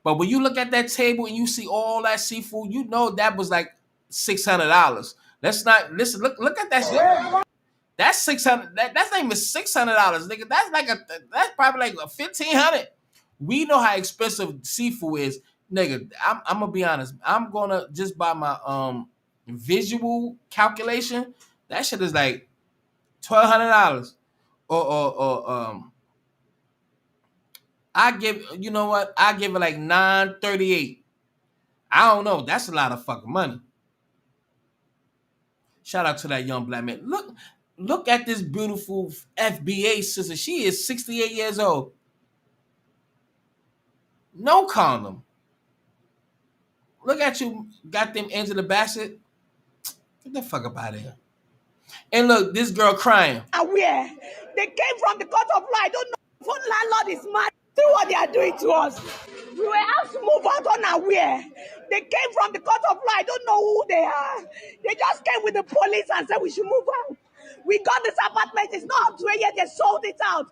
But when you look at that table and you see all that seafood, you know that was like $600. Let's not listen. Look at that shit. That's 600. That's not even $600, nigga. That's probably like 1,500. We know how expensive seafood is, nigga. I'm gonna be honest. I'm gonna just by my visual calculation. That shit is like $1,200. Or I give, you know what? I give it like $938. I don't know. That's a lot of fucking money. Shout out to that young black man. Look at this beautiful FBA sister. She is 68 years old. No condom. Look at you, got them Angela Bassett. Get the fuck up out of here. And look, this girl crying. Aware. They came from the court of law. I don't know if one landlord is mad. See what they are doing to us. We were asked to move out unaware. They came from the court of law. I don't know who they are. They just came with the police and said we should move out. We got this apartment. It's not up to it yet. They sold it out.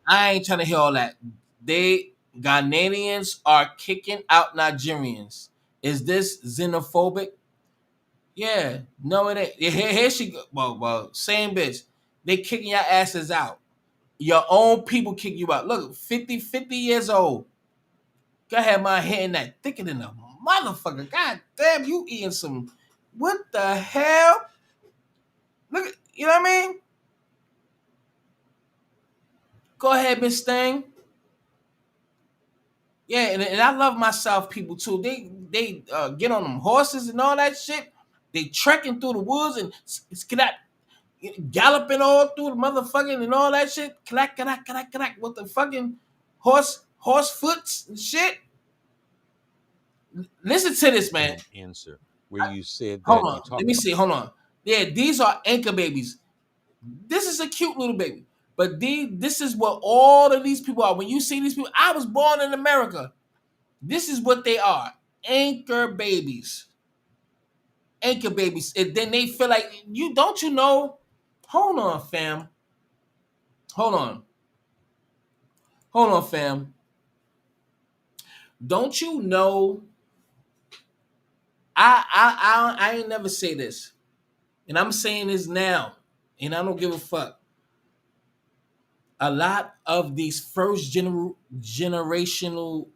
I ain't trying to hear all that. They Ghanaians are kicking out Nigerians. Is this xenophobic? Yeah. No, it ain't. Here she go. Well, same bitch. They kicking your asses out. Your own people kick you out. Look, 50 years old. Go ahead, man, hitting that thicker than a motherfucker. God damn, you eating some. What the hell? Look, you know what I mean? Go ahead, Miss Sting. Yeah, and I love my South people too. They get on them horses and all that shit. They trekking through the woods and galloping all through the motherfucking and all that shit. Clack with the fucking horse foots and shit. Listen to this, man. Answer where you said that Hold on. Let me see. Hold on. Yeah, these are anchor babies. This is a cute little baby. But this is what all of these people are. When you see these people, I was born in America. This is what they are. Anchor babies. Anchor babies. And then they feel like, you know. Hold on, fam. Hold on, fam. Don't you know? I ain't never say this. And I'm saying this now. And I don't give a fuck. A lot of these first generational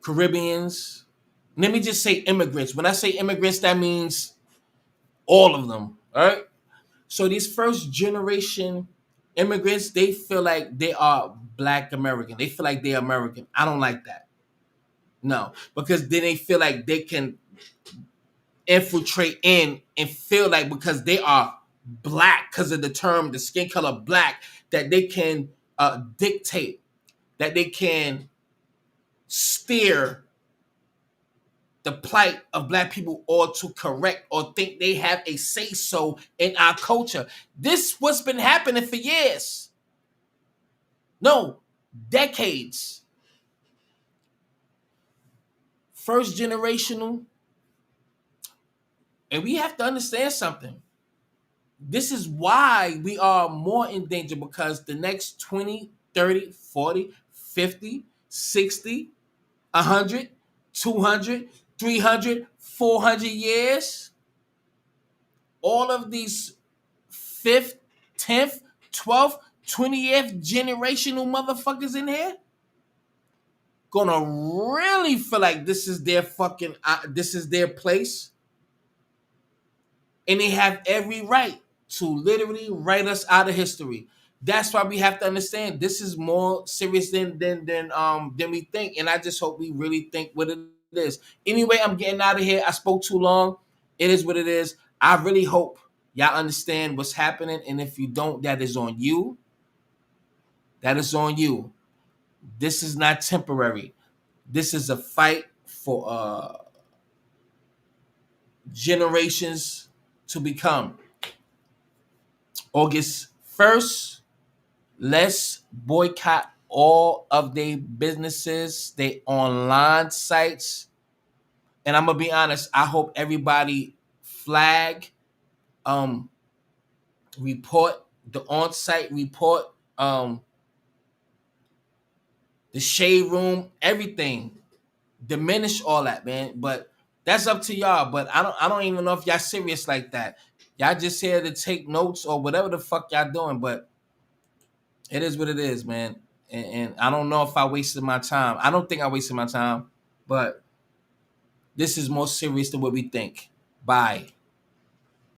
Caribbeans, let me just say immigrants. When I say immigrants, that means all of them. All right. So these first generation immigrants, they feel like they are Black American. They feel like they're American. I don't like that. No, because then they feel like they can infiltrate in and feel like because they are Black, because of the term, the skin color Black, that they can dictate, that they can steer the plight of Black people, or to correct or think they have a say-so in our culture. This what's been happening for years. No, decades. First generational. And we have to understand something. This is why we are more in danger, because the next 20, 30, 40, 50, 60, 100, 200, 300, 400 years, all of these 5th, 10th, 12th, 20th generational motherfuckers in here gonna really feel like this is their fucking, this is their place. And they have every right to literally write us out of history. That's why we have to understand this is more serious than we think. And I just hope we really think what it is. Anyway, I'm getting out of here. I spoke too long. It is what it is. I really hope y'all understand what's happening. And if you don't, that is on you. That is on you. This is not temporary. This is a fight for generations to become. August 1st, let's boycott all of their businesses, their online sites. And I'm gonna be honest, I hope everybody flag, report the on-site report, the shade room, everything. Diminish all that, man. But that's up to y'all. But I don't even know if y'all serious like that. Y'all just here to take notes or whatever the fuck y'all doing, but it is what it is, man. And I don't know if I wasted my time. I don't think I wasted my time, but this is more serious than what we think. Bye.